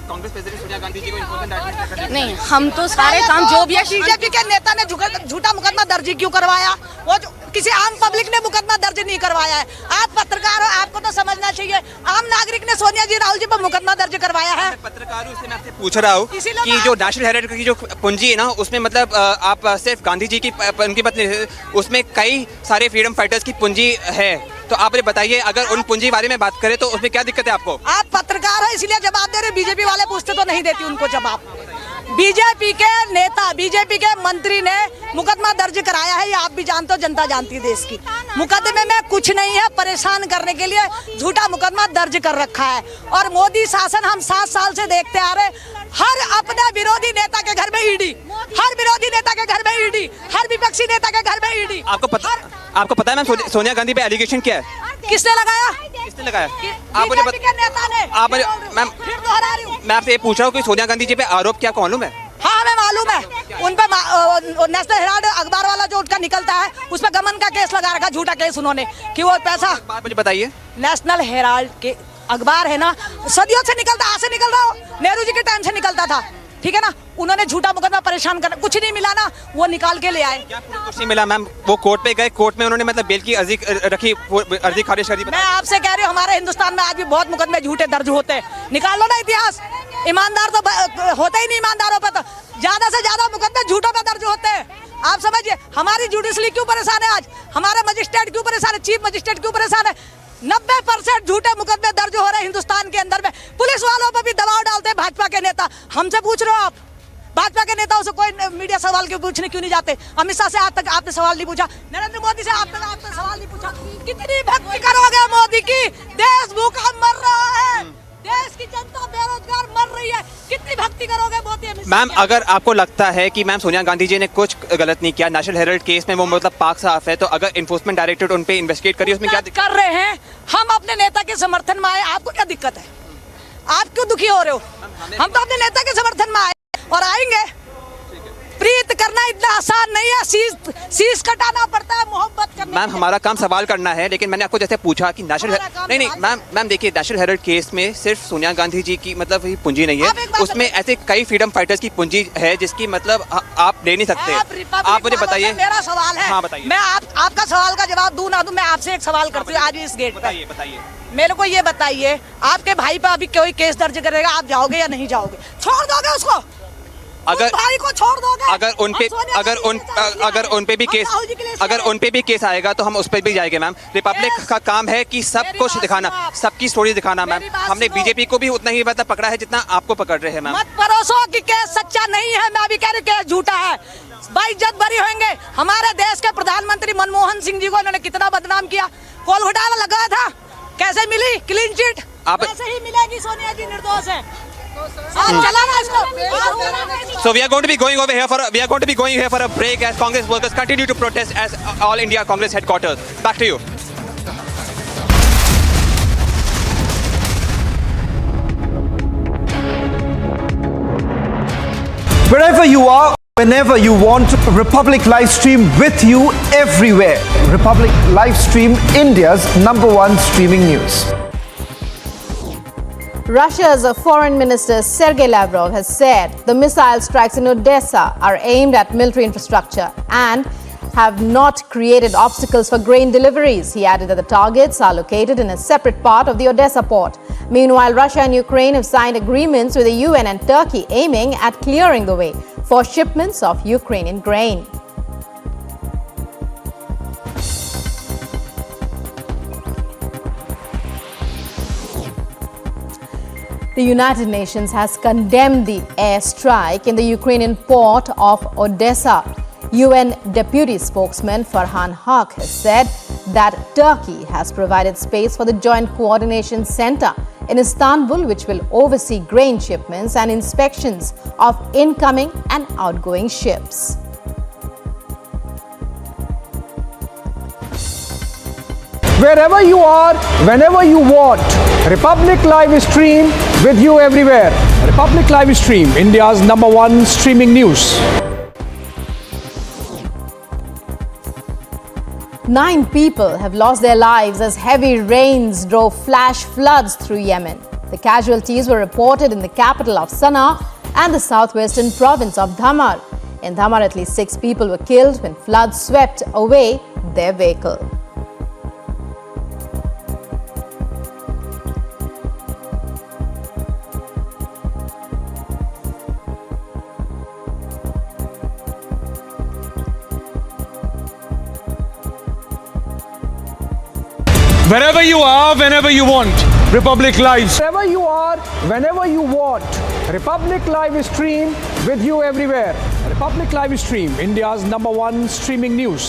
कांग्रेस प्रेसिडेंट सोनिया गांधी जी को इन्फोर्समेंट डायरेक्टरेट नहीं, हम तो सारे काम जो भी है बीजेपी के नेता ने झूठा मुकदमा दर्ज क्यों करवाया? वो किसी आम पब्लिक ने मुकदमा दर्ज नहीं करवाया है। आप पत्रकार हो, आपको तो समझना चाहिए। आम नागरिक ने सोनिया जी राहुल जी पर मुकदमा दर्ज करवाया है। पत्रकार हूं, इसलिए मैं आपसे पूछ रहा हूँ कि जो नेशनल हेराल्ड की जो पूंजी है ना, उसमें मतलब आप सिर्फ गांधी जी की उनकी पत्नी, उसमें कई सारे फ्रीडम फाइटर्स की पूंजी है। तो आप मुझे बताइए, अगर उन पूंजी बारे में बात करें तो उसमें क्या दिक्कत है आपको? आप पत्रकार हो इसलिए जवाब दे रहे। बीजेपी वाले पूछते तो नहीं देती उनको जवाब। बीजेपी के नेता, बीजेपी के मंत्री ने मुकदमा दर्ज कराया है, ये आप भी जानते हो, जनता जानती है देश की। मुकदमे में कुछ नहीं है, परेशान करने के लिए झूठा मुकदमा दर्ज कर रखा है। और मोदी शासन हम 7 साल से देखते आ रहे, हर अपने विरोधी नेता के घर में ईडी, हर विरोधी नेता के घर में ईडी, हर विपक्षी नेता के घर में ईडी। आपको पता है मैम सोनिया गांधी पे एलिगेशन क्या है? किसने लगाया? आप मुझे मैम, मैं आपसे ये पूछ रहा हूँ कि सोनिया गांधी जी पे आरोप क्या मालूम है? हाँ हमें मालूम है। उन पे नेशनल हेराल्ड अखबार वाला जो उनका निकलता है उस पर गमन का केस लगा रखा, झूठा केस उन्होंने, कि वो पैसा। मुझे बताइए, नेशनल हेराल्ड के अखबार है ना, सदियों से निकलता, आज से निकल रहा हो, नेहरू जी के टाइम से निकलता था, ठीक है ना। उन्होंने झूठा मुकदमा परेशान करना, कुछ नहीं मिला ना, वो निकाल के ले आए। कुछ नहीं मिला मैम, वो कोर्ट पे गए, कोर्ट में उन्होंने मतलब बेल की अर्जी रखी, अर्जी खारिज कर दी। मैं आपसे कह रही हूँ, हमारे हिंदुस्तान में आज भी बहुत मुकदमे झूठे दर्ज होते हैं। निकाल लो ना इतिहास। ईमानदार तो होते ही नहीं, ईमानदारों पर तो ज्यादा से ज्यादा मुकदमे झूठों पर दर्ज होते हैं। आप समझिए, हमारी जुडिशरी क्यों परेशान है आज, हमारे मजिस्ट्रेट क्यों परेशान है, चीफ मजिस्ट्रेट क्यों परेशान है? 90% झूठे मुकदमे दर्ज हो रहे हैं हिंदुस्तान के अंदर में। पुलिस वालों पर भी दबाव डालते हैं भाजपा के नेता। हमसे पूछ रहे हो आप, भाजपा के नेताओं से कोई मीडिया सवाल क्यों पूछने क्यों नहीं जाते? अमित शाह से आज तक आपने सवाल नहीं पूछा, नरेंद्र मोदी से आज तक आपने सवाल नहीं पूछा। कितनी भक्ति करोगे मोदी की? देश भूखा मर रहा है, देश की जनता बेरोजगार मर रही है, कितनी भक्ति करोगे मोदी? मैम, अगर आपको लगता है कि मैम सोनिया गांधी जी ने कुछ गलत नहीं किया, नेशनल हेराल्ड केस में वो मतलब पाक साफ है, तो अगर इन्फोर्समेंट डायरेक्टरेट उन पे इन्वेस्टिगेट करिए, उसमें क्या कर रहे हैं? हम अपने नेता के समर्थन में आए, आपको क्या दिक्कत है? आप क्यों दुखी हो रहे हो? हम तो अपने नेता के समर्थन में आए और आएंगे। प्रीत करना इतना आसान नहीं है, शीश कटाना पड़ता है मोहब्बत करने। मैम, हमारा काम सवाल करना है, लेकिन मैंने आपको जैसे पूछा कि नेशनल नहीं मैम देखिए, नेशनल हेराल्ड केस में सिर्फ सोनिया गांधी जी की मतलब पूंजी नहीं है, उसमें ऐसे कई फ्रीडम फाइटर्स की पूंजी है जिसकी मतलब आप ले नहीं सकते। आप मुझे बताइए। मेरा सवाल है, हाँ बताइए। मैं आपका सवाल का जवाब दूं ना दूं, मैं आपसे एक सवाल करती हूँ आज इस गेट पे। बताइए मेरे को ये बताइए, आपके भाई पर अभी कोई केस दर्ज करेगा, आप जाओगे या नहीं जाओगे? छोड़ दोगे उसको? अगर भाई को छोड़ दोगे? अगर उन पे भी केस आएगा तो हम उस पर भी जाएंगे मैम। रिपब्लिक का काम है कि सब कुछ दिखाना, सबकी स्टोरी दिखाना मैम। हमने बीजेपी को भी उतना ही मतलब पकड़ा है जितना आपको पकड़ रहे हैं मैम। मत परोसो कि केस सच्चा नहीं है, मैं अभी कह रही केस झूठा है। बाइज्जत बरी होंगे। हमारे देश के प्रधानमंत्री मनमोहन सिंह जी को इन्होंने कितना बदनाम किया, कोल घोटाला लगाया था, कैसे मिली क्लीन चिट? ऐसे ही मिलेगी, सोनिया जी निर्दोष है। So we are going to be going here for a break as Congress workers continue to protest as All India Congress headquarters. Back to you. Wherever you are, Whenever you want, Republic Livestream with you everywhere. Republic Livestream, India's #1 streaming news. Russia's Foreign Minister Sergei Lavrov has said the missile strikes in Odessa are aimed at military infrastructure and have not created obstacles for grain deliveries. He added that the targets are located in a separate part of the Odessa port. Meanwhile, Russia and Ukraine have signed agreements with the UN and Turkey aiming at clearing the way for shipments of Ukrainian grain. The United Nations has condemned the airstrike in the Ukrainian port of Odessa. UN Deputy Spokesman Farhan Haq has said that Turkey has provided space for the Joint Coordination Center in Istanbul, which will oversee grain shipments and inspections of incoming and outgoing ships. Wherever you are, whenever you want, Republic Live Stream with you everywhere. Republic Live Stream, India's #1 streaming news. 9 people have lost their lives as heavy rains drove flash floods through Yemen. The casualties were reported in the capital of Sana'a and the southwestern province of Dhamar. In Dhamar, at least 6 people were killed when floods swept away their vehicle. Wherever you are, whenever you want, Republic Live. Wherever you are, whenever you want, Republic Live Stream with you everywhere. Republic Live Stream, India's #1 streaming news.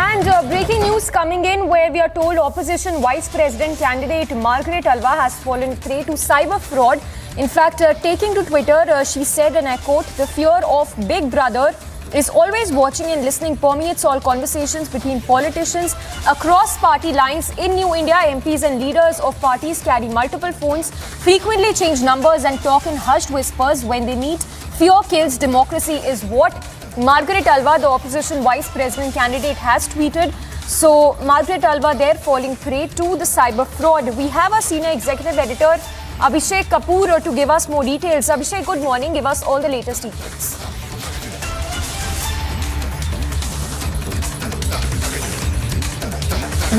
And breaking news coming in, where we are told opposition vice president candidate Margaret Alva has fallen prey to cyber fraud. In fact, taking to Twitter, she said, and I quote, "The fear of Big Brother is always watching and listening permeates all conversations between politicians across party lines. In New India, MPs and leaders of parties carry multiple phones, frequently change numbers and talk in hushed whispers when they meet. Fear kills democracy," is what Margaret Alva, the opposition vice president candidate, has tweeted. So, Margaret Alva there falling prey to the cyber fraud. We have our senior executive editor, Abhishek Kapoor, to give us more details. Abhishek, good morning. Give us all the latest details.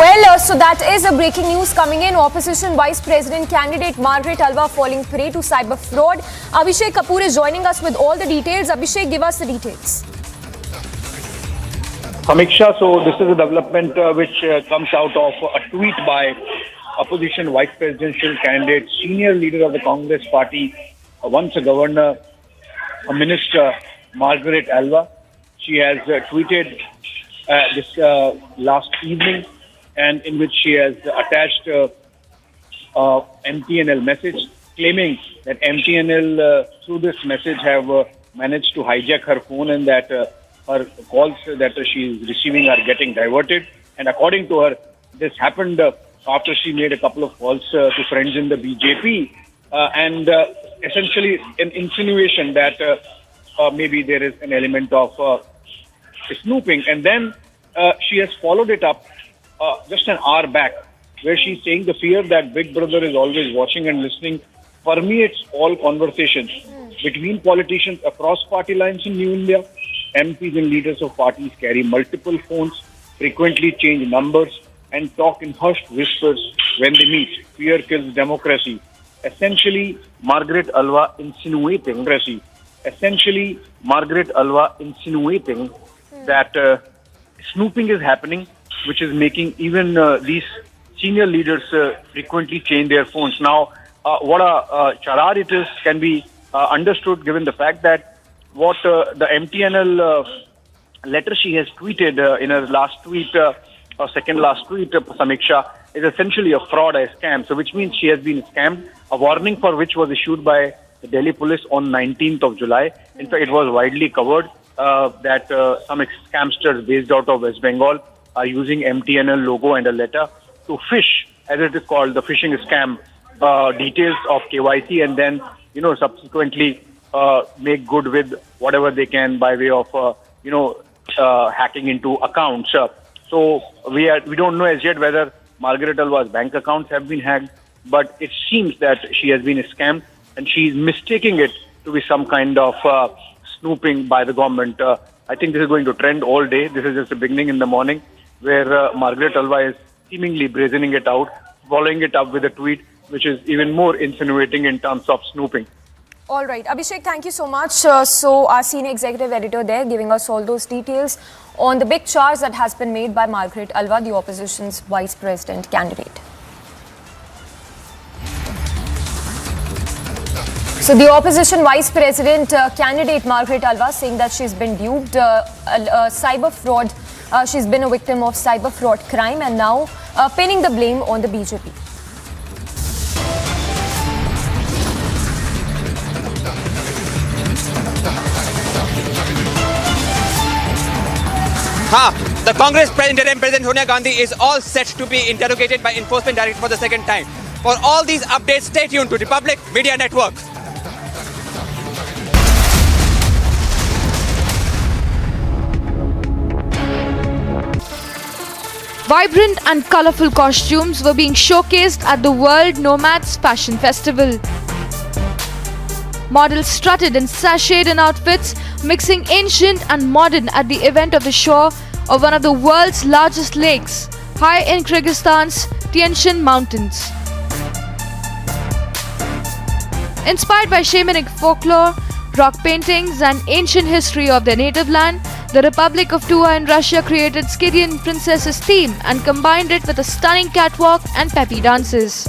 Well, so that is a breaking news coming in. Opposition Vice President candidate Margaret Alva falling prey to cyber fraud. Abhishek Kapoor is joining us with all the details. Abhishek, give us the details. Samiksha, so this is a development which comes out of a tweet by opposition vice presidential candidate, senior leader of the Congress party, once a governor, a minister, Margaret Alva. She has tweeted this last evening, and in which she has attached MTNL message, claiming that MTNL through this message have managed to hijack her phone, and that her calls that she is receiving are getting diverted. And according to her, this happened after she made a couple of calls to friends in the BJP, and essentially an insinuation that maybe there is an element of snooping. And then she has followed it up just an hour back, where she's saying the fear that Big Brother is always watching and listening permeates all conversations between politicians across party lines in New India. MPs and leaders of parties carry multiple phones, frequently change numbers, and talk in hushed whispers when they meet. Fear kills democracy. Essentially, Margaret Alva insinuating that snooping is happening, which is making even these senior leaders frequently change their phones. Now, what a charade it is can be understood given the fact that what the MTNL letter she has tweeted in her last tweet, or second last tweet, Samiksha, is essentially a fraud, a scam. So which means she has been scammed, a warning for which was issued by the Delhi police on 19th of July. In fact, it was widely covered that some scamsters based out of West Bengal are using MTNL logo and a letter to fish as it is called, the phishing scam details of KYC, and then subsequently make good with whatever they can by way of hacking into accounts. So we don't know as yet whether Margaret Alva's bank accounts have been hacked, but it seems that she has been scammed, and she is mistaking it to be some kind of snooping by the government. I think this is going to trend all day. This is just the beginning in the morning, where Margaret Alva is seemingly brazening it out, following it up with a tweet which is even more insinuating in terms of snooping. All right, Abhishek, thank you so much. So our senior executive editor there giving us all those details on the big charge that has been made by Margaret Alva, the opposition's vice president candidate. So the opposition vice president candidate Margaret Alva saying that she's been duped, cyber fraud. She's been a victim of cyber fraud crime, and now pinning the blame on the BJP. The Congress President Sonia Gandhi is all set to be interrogated by Enforcement Directorate for the second time. For all these updates, stay tuned to Republic Media Network. Vibrant and colorful costumes were being showcased at the World Nomads Fashion Festival. Models strutted and sashayed in outfits, mixing ancient and modern at the event of the shore of one of the world's largest lakes, high in Kyrgyzstan's Tian Mountains. Inspired by shamanic folklore, rock paintings and ancient history of their native land, the Republic of Tuvia in Russia created Scythian princesses theme and combined it with a stunning catwalk and peppy dances.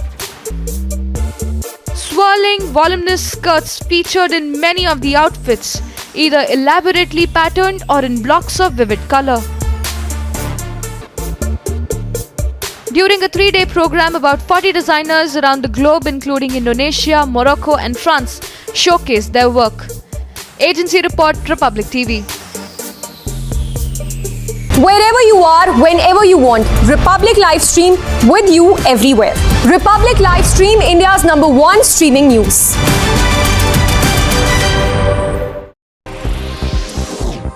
Swirling, voluminous skirts featured in many of the outfits, either elaborately patterned or in blocks of vivid color. During a 3-day program, about 40 designers around the globe, including Indonesia, Morocco and France, showcased their work. Agency report, Republic TV. Wherever you are, whenever you want, Republic Livestream with you everywhere. Republic Livestream, India's #1 streaming news.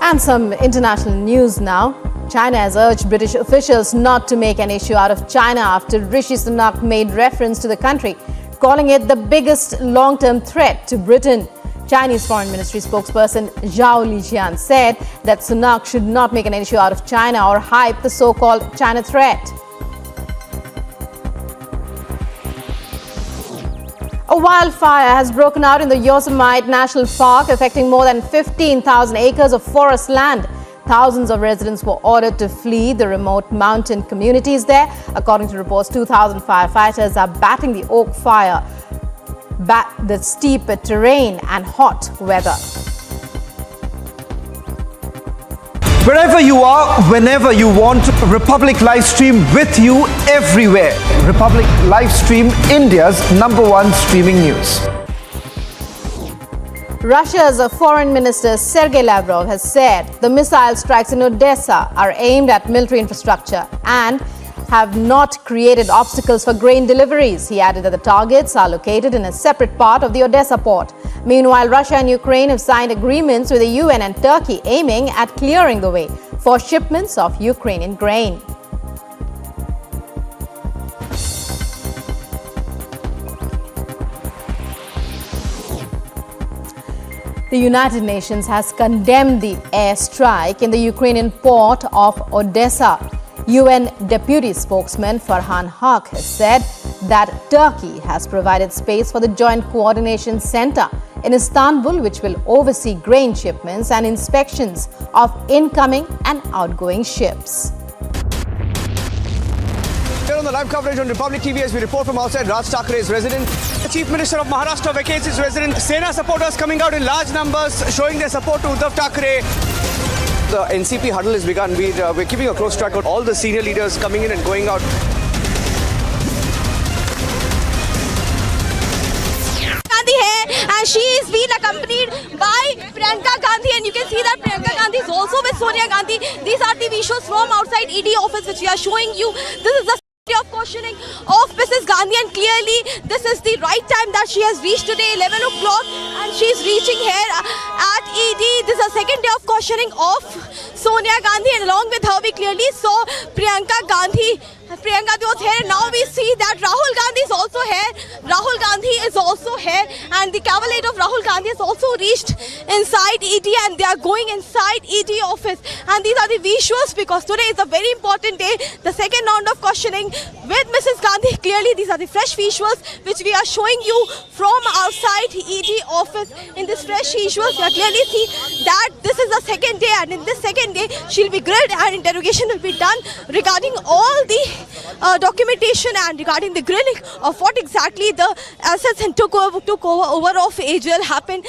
And some international news now. China has urged British officials not to make an issue out of China after Rishi Sunak made reference to the country, calling it the biggest long-term threat to Britain. Chinese Foreign Ministry spokesperson Zhao Lijian said that Sunak should not make an issue out of China or hype the so-called China threat. A wildfire has broken out in the Yosemite National Park, affecting more than 15,000 acres of forest land. Thousands of residents were ordered to flee the remote mountain communities there. According to reports, 2,000 firefighters are battling the oak fire, the steep terrain and hot weather. Wherever you are, whenever you want, Republic Livestream with you everywhere. Republic Livestream, India's #1 streaming news. Russia's Foreign Minister Sergei Lavrov has said the missile strikes in Odessa are aimed at military infrastructure and have not created obstacles for grain deliveries. He added that the targets are located in a separate part of the Odessa port. Meanwhile, Russia and Ukraine have signed agreements with the UN and Turkey aiming at clearing the way for shipments of Ukrainian grain. The United Nations has condemned the airstrike in the Ukrainian port of Odessa. UN Deputy Spokesman Farhan Haq has said that Turkey has provided space for the Joint Coordination Center in Istanbul, which will oversee grain shipments and inspections of incoming and outgoing ships. Here on the live coverage on Republic TV as we report from outside Raj Thakre's residence. The Chief Minister of Maharashtra vacates his residence. Sena supporters coming out in large numbers showing their support to Uddhav Thakre. The NCP huddle has begun. We're keeping a close track of all the senior leaders coming in and going out. Gandhi hai, and she is being accompanied by Priyanka Gandhi, and you can see that Priyanka Gandhi is also with Sonia Gandhi. These are the visuals from outside ED office which we are showing you. This is the of questioning of Mrs. Gandhi, and clearly this is the right time that she has reached today, 11 o'clock, and she is reaching here at ED. This is the second day of questioning of Sonia Gandhi, and along with her we clearly saw Priyanka Gandhi. Priyanka Gandhi was here, and now we see that Rahul Gandhi is also here. Rahul Gandhi is also here, and the cavalcade of Rahul Gandhi has also reached inside ED, and they are going inside ED office. And these are the visuals, because today is a very important day, the second round of questioning with Mrs. Gandhi. Clearly these are the fresh visuals which we are showing you from outside ED office. In this fresh visuals, you clearly see that this is the second day, and in this second day she'll be grilled and interrogation will be done regarding all the documentation and regarding the grilling of what exactly the assets and took over of AGL happened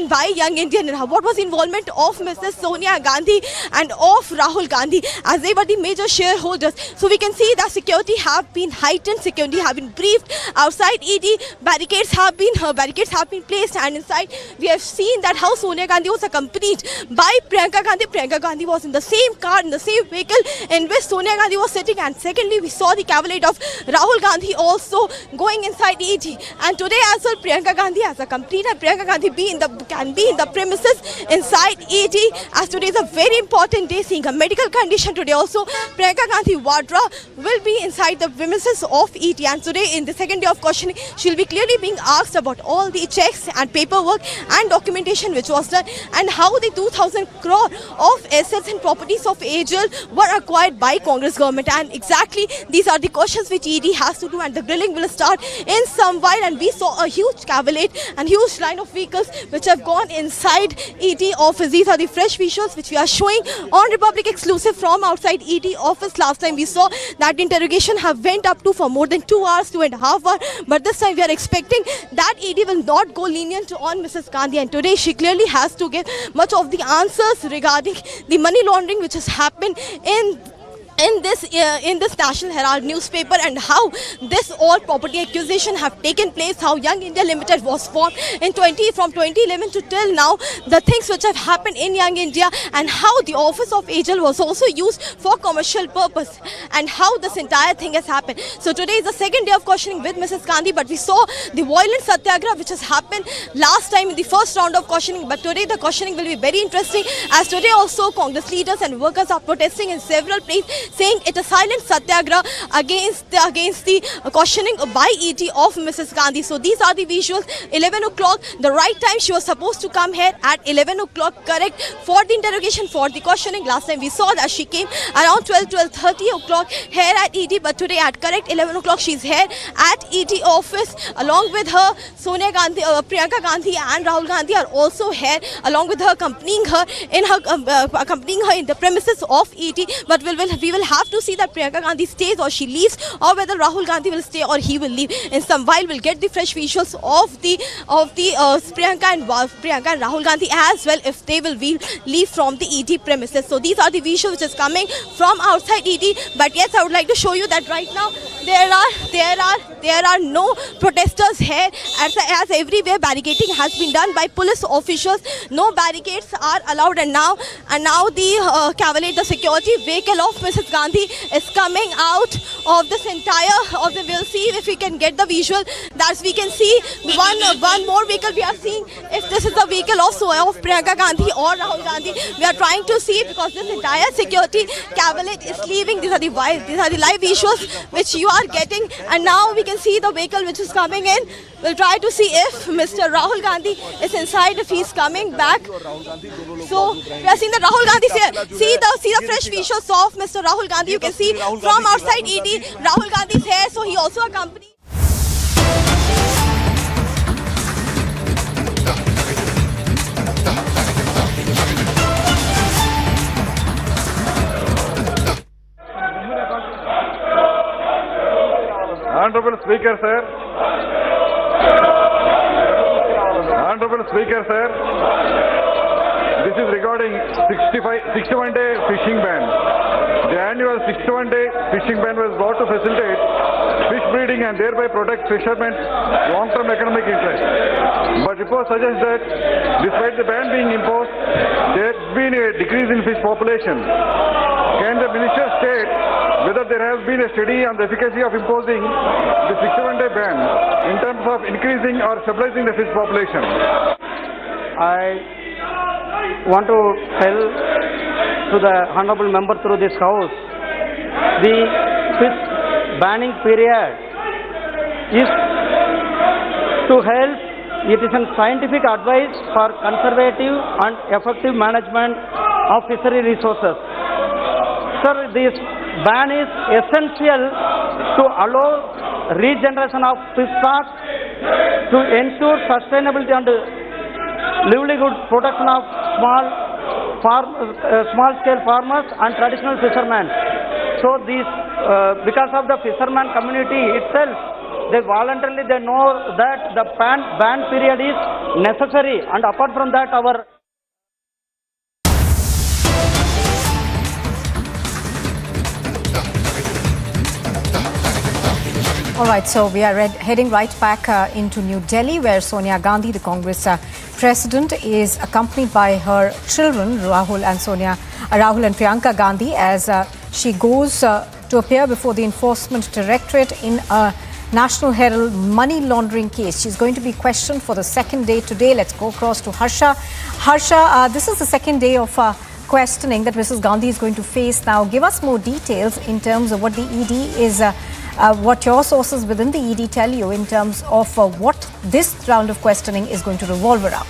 by Young Indian, and what was the involvement of Mrs. Sonia Gandhi and of Rahul Gandhi, as they were the major shareholders. So we can see that security have been heightened, security have been briefed outside ED, barricades have been placed, and inside we have seen that how Sonia Gandhi was accompanied by Priyanka Gandhi. Priyanka Gandhi was in the same car, in the same vehicle in which Sonia Gandhi was sitting, and secondly we saw the cavalcade of Rahul Gandhi also going inside ED. And today as well, Priyanka Gandhi has accompanied, and Priyanka Gandhi can be in the premises inside ED, as today is a very important day, seeing a medical condition. Today also Priyanka Gandhi Vadra will be inside the premises of ED, and today in the second day of questioning she will be clearly being asked about all the checks and paperwork and documentation which was done, and how the 2,000 crore of assets and properties of AGL were acquired by Congress government. And exactly these are the questions which ED has to do, and the grilling will start in some while. And we saw a huge cavalcade and huge line of vehicles which have gone inside ED office. These are the fresh visuals which we are showing on Republic Exclusive from outside ED office. Last time we saw that interrogation have went up to for more than 2 hours, 2.5 hours, but this time we are expecting that ED will not go lenient on Mrs. Gandhi, and today she clearly has to give much of the answers regarding the money laundering which has happened in this National Herald newspaper, and how this all property acquisition have taken place, how Young India Limited was formed from 2011 to till now, the things which have happened in Young India, and how the office of AGL was also used for commercial purpose, and how this entire thing has happened. So today is the second day of questioning with Mrs. Gandhi, but we saw the violent satyagraha which has happened last time in the first round of questioning, but today the questioning will be very interesting, as today also Congress leaders and workers are protesting in several places, saying it a silent satyagraha against the questioning by ED of Mrs. Gandhi. So these are the visuals. 11 o'clock, the right time she was supposed to come here at 11 o'clock, correct, for the interrogation, for the questioning. Last time we saw that she came around 12:30 o'clock here at ED, but today at correct 11 o'clock she's here at ED office. Along with her, Sonia Gandhi, Priyanka Gandhi and Rahul Gandhi are also here, along with her accompanying her in the premises of ED. But we will have to see that Priyanka Gandhi stays or she leaves, or whether Rahul Gandhi will stay or he will leave. In some while we'll get the fresh visuals of the Priyanka and Rahul Gandhi as well, if they will leave from the ED premises. So these are the visuals which is coming from outside ED. But yes, I would like to show you that right now there are no protesters here, as everywhere barricading has been done by police officials. No barricades are allowed, and now the cavalcade, the security vehicle of Mrs. Gandhi is coming out of this we'll see if we can get the visual. That we can see one more vehicle we are seeing, if this is the vehicle also of Priyanka Gandhi or Rahul Gandhi. We are trying to see, because this entire security cavalcade is leaving. These are the live visuals which you are getting, and now we can see the vehicle which is coming in. We'll try to see if Mr. Rahul Gandhi is inside, if he's coming back. So we are seeing that Rahul Gandhi is here. See the fresh visuals of Mr. Rahul Gandhi. You can see from outside ED, Rahul Gandhi is here, so he also accompanied. Honorable Speaker, sir. Honorable Speaker, sir. This is regarding 61-day fishing ban. The annual 61-day fishing ban was brought to facilitate fish breeding and thereby protect fishermen's long-term economic interest. But reports suggest that despite the ban being imposed, there has been a decrease in fish population. Can the minister state whether there has been a study on the efficacy of imposing the 61-day ban in terms of increasing or stabilizing the fish population. I want to tell to the honorable member through this house, the fish banning period is to help. It is a scientific advice for conservative and effective management of fishery resources. Sir, this ban is essential to allow regeneration of fish stocks, to ensure sustainability and livelihood protection of small-scale farmers and traditional fishermen. So, because of the fisherman community itself, they voluntarily know that the ban period is necessary, and apart from that, our All right, so we are heading right back into New Delhi, where Sonia Gandhi, the Congress president, is accompanied by her children, Rahul and Priyanka Gandhi, as she goes to appear before the Enforcement Directorate in a National Herald money laundering case. She's going to be questioned for the second day today. Let's go across to Harsha. Harsha, this is the second day of questioning that Mrs. Gandhi is going to face now. Give us more details in terms of what the ED is, what your sources within the ED tell you in terms of what this round of questioning is going to revolve around.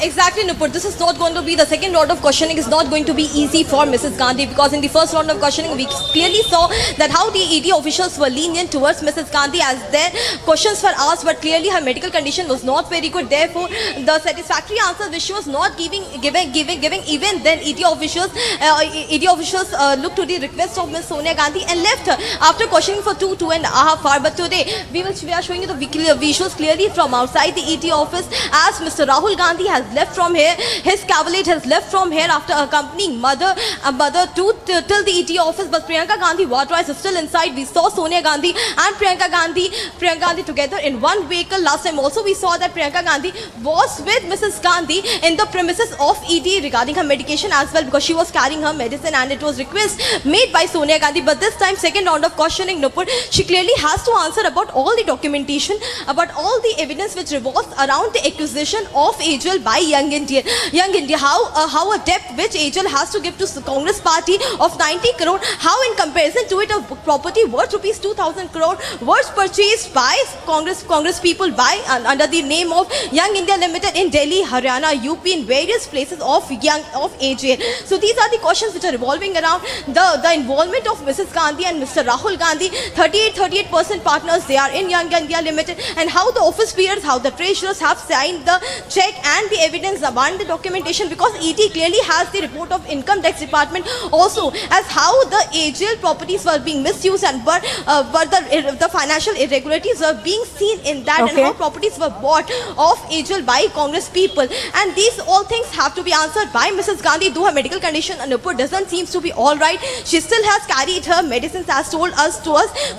Exactly, Nupur. This is not going to be, the second round of questioning is not going to be easy for Mrs. Gandhi, because in the first round of questioning, we clearly saw that how the ED officials were lenient towards Mrs. Gandhi as their questions were asked, but clearly her medical condition was not very good. Therefore, the satisfactory answer which she was not giving, even then ED officials looked to the request of Ms. Sonia Gandhi and left her after questioning for 2.5 hours. But today, we are showing you the visuals clearly from outside the ED office, as Mr. Rahul Gandhi has left from here. His cavalcade has left from here after accompanying mother till the ED office. But Priyanka Gandhi Wadra is still inside. We saw Sonia Gandhi and Priyanka Gandhi together in one vehicle. Last time also we saw that Priyanka Gandhi was with Mrs. Gandhi in the premises of ED regarding her medication as well, because she was carrying her medicine, and it was request made by Sonia Gandhi. But this time, second round of questioning, Nupur, she clearly has to answer about all the documentation, about all the evidence which revolves around the acquisition of AGL by Young India, how a debt which AGL has to give to Congress party of 90 crore, how in comparison to it a property worth rupees 2,000 crore was purchased by Congress people by under the name of Young India Limited in Delhi, Haryana, UP, in various places of AGL. So these are the questions which are revolving around the involvement of Mrs. Gandhi and Mr. Rahul Gandhi, 38% partners they are in Young India Limited, and how the office bearers, how the treasurers have signed the check and the evidence about the documentation, because ED clearly has the report of Income Tax Department also as how the AGL properties were being misused and were the financial irregularities were being seen in that, and how properties were bought of AGL by Congress people. And these all things have to be answered by Mrs. Gandhi, though her medical condition doesn't seem to be all right. She still has carried her medicines as told us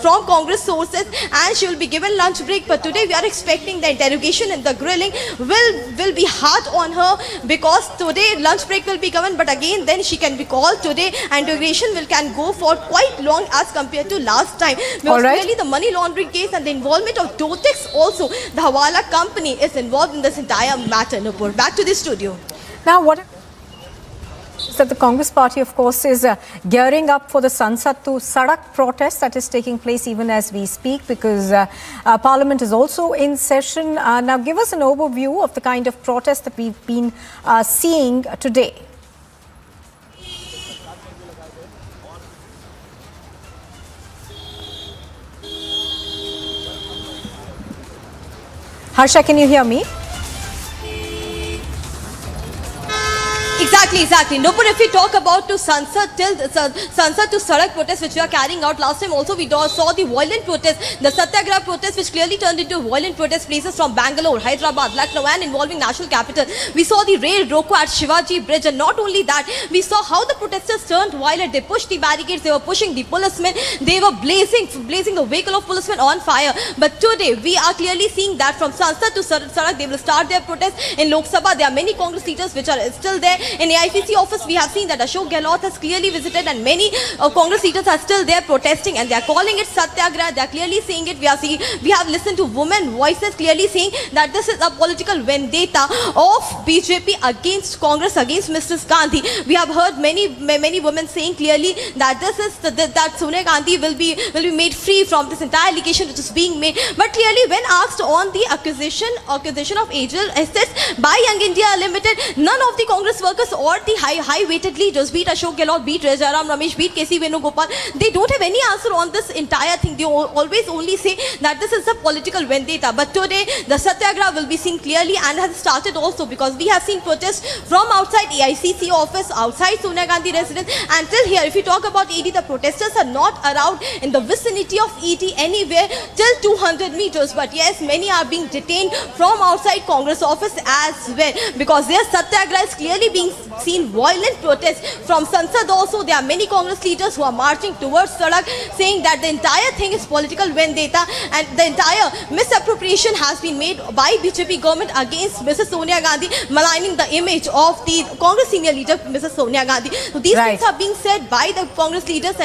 from Congress sources, and she will be given lunch break. But today we are expecting the interrogation and the grilling will be hard on her, because today lunch break will be given, but again then she can be called today, and integration can go for quite long as compared to last time, because clearly the money laundering case and the involvement of Dotex also, the Hawala company, is involved in this entire matter. Nupur, back to the studio. Now what is that the Congress party, of course, is gearing up for the Sansad to Sadak protest that is taking place even as we speak, because Parliament is also in session. Now give us an overview of the kind of protest that we've been seeing today. Harsha, can you hear me? Exactly. Nupur, if we talk about to Sansad to Sadak protest which we are carrying out, last time also we saw the violent protest, the Satyagraha protest, which clearly turned into violent protest places from Bangalore, Hyderabad, Lucknow, and involving national capital. We saw the raid Roko at Shivaji Bridge, and not only that, we saw how the protesters turned violent. They pushed the barricades, they were pushing the policemen, they were blazing the vehicle of policemen on fire. But today we are clearly seeing that from Sansad to Sadak, they will start their protest in Lok Sabha. There are many Congress leaders which are still there. In AICC office, we have seen that Ashok Gehlot has clearly visited, and many Congress leaders are still there protesting, and they are calling it Satyagraha. They are clearly saying it. We have listened to women voices clearly saying that this is a political vendetta of BJP against Congress, against Mrs. Gandhi. We have heard many women saying clearly that this is that Sonia Gandhi will be made free from this entire allegation which is being made. But clearly, when asked on the accusation of illegal assets by Young India Limited, none of the Congress workers or the high-weighted leaders, be it Ashok Gehlot, be it Rajaram Ramesh, be it KC Venugopal, they don't have any answer on this entire thing. They always only say that this is a political vendetta. But today, the Satyagraha will be seen clearly and has started also, because we have seen protests from outside AICC office, outside Sonia Gandhi residence, and till here, if you talk about ED, the protesters are not around in the vicinity of ED anywhere till 200 meters. But yes, many are being detained from outside Congress office as well, because their Satyagraha is clearly being seen violent protests from Sansad also. There are many Congress leaders who are marching towards Sadak, saying that the entire thing is political vendetta and the entire misappropriation has been made by BJP government against Mrs. Sonia Gandhi, maligning the image of the Congress senior leader, Mrs. Sonia Gandhi. So these things are being said by the Congress leaders.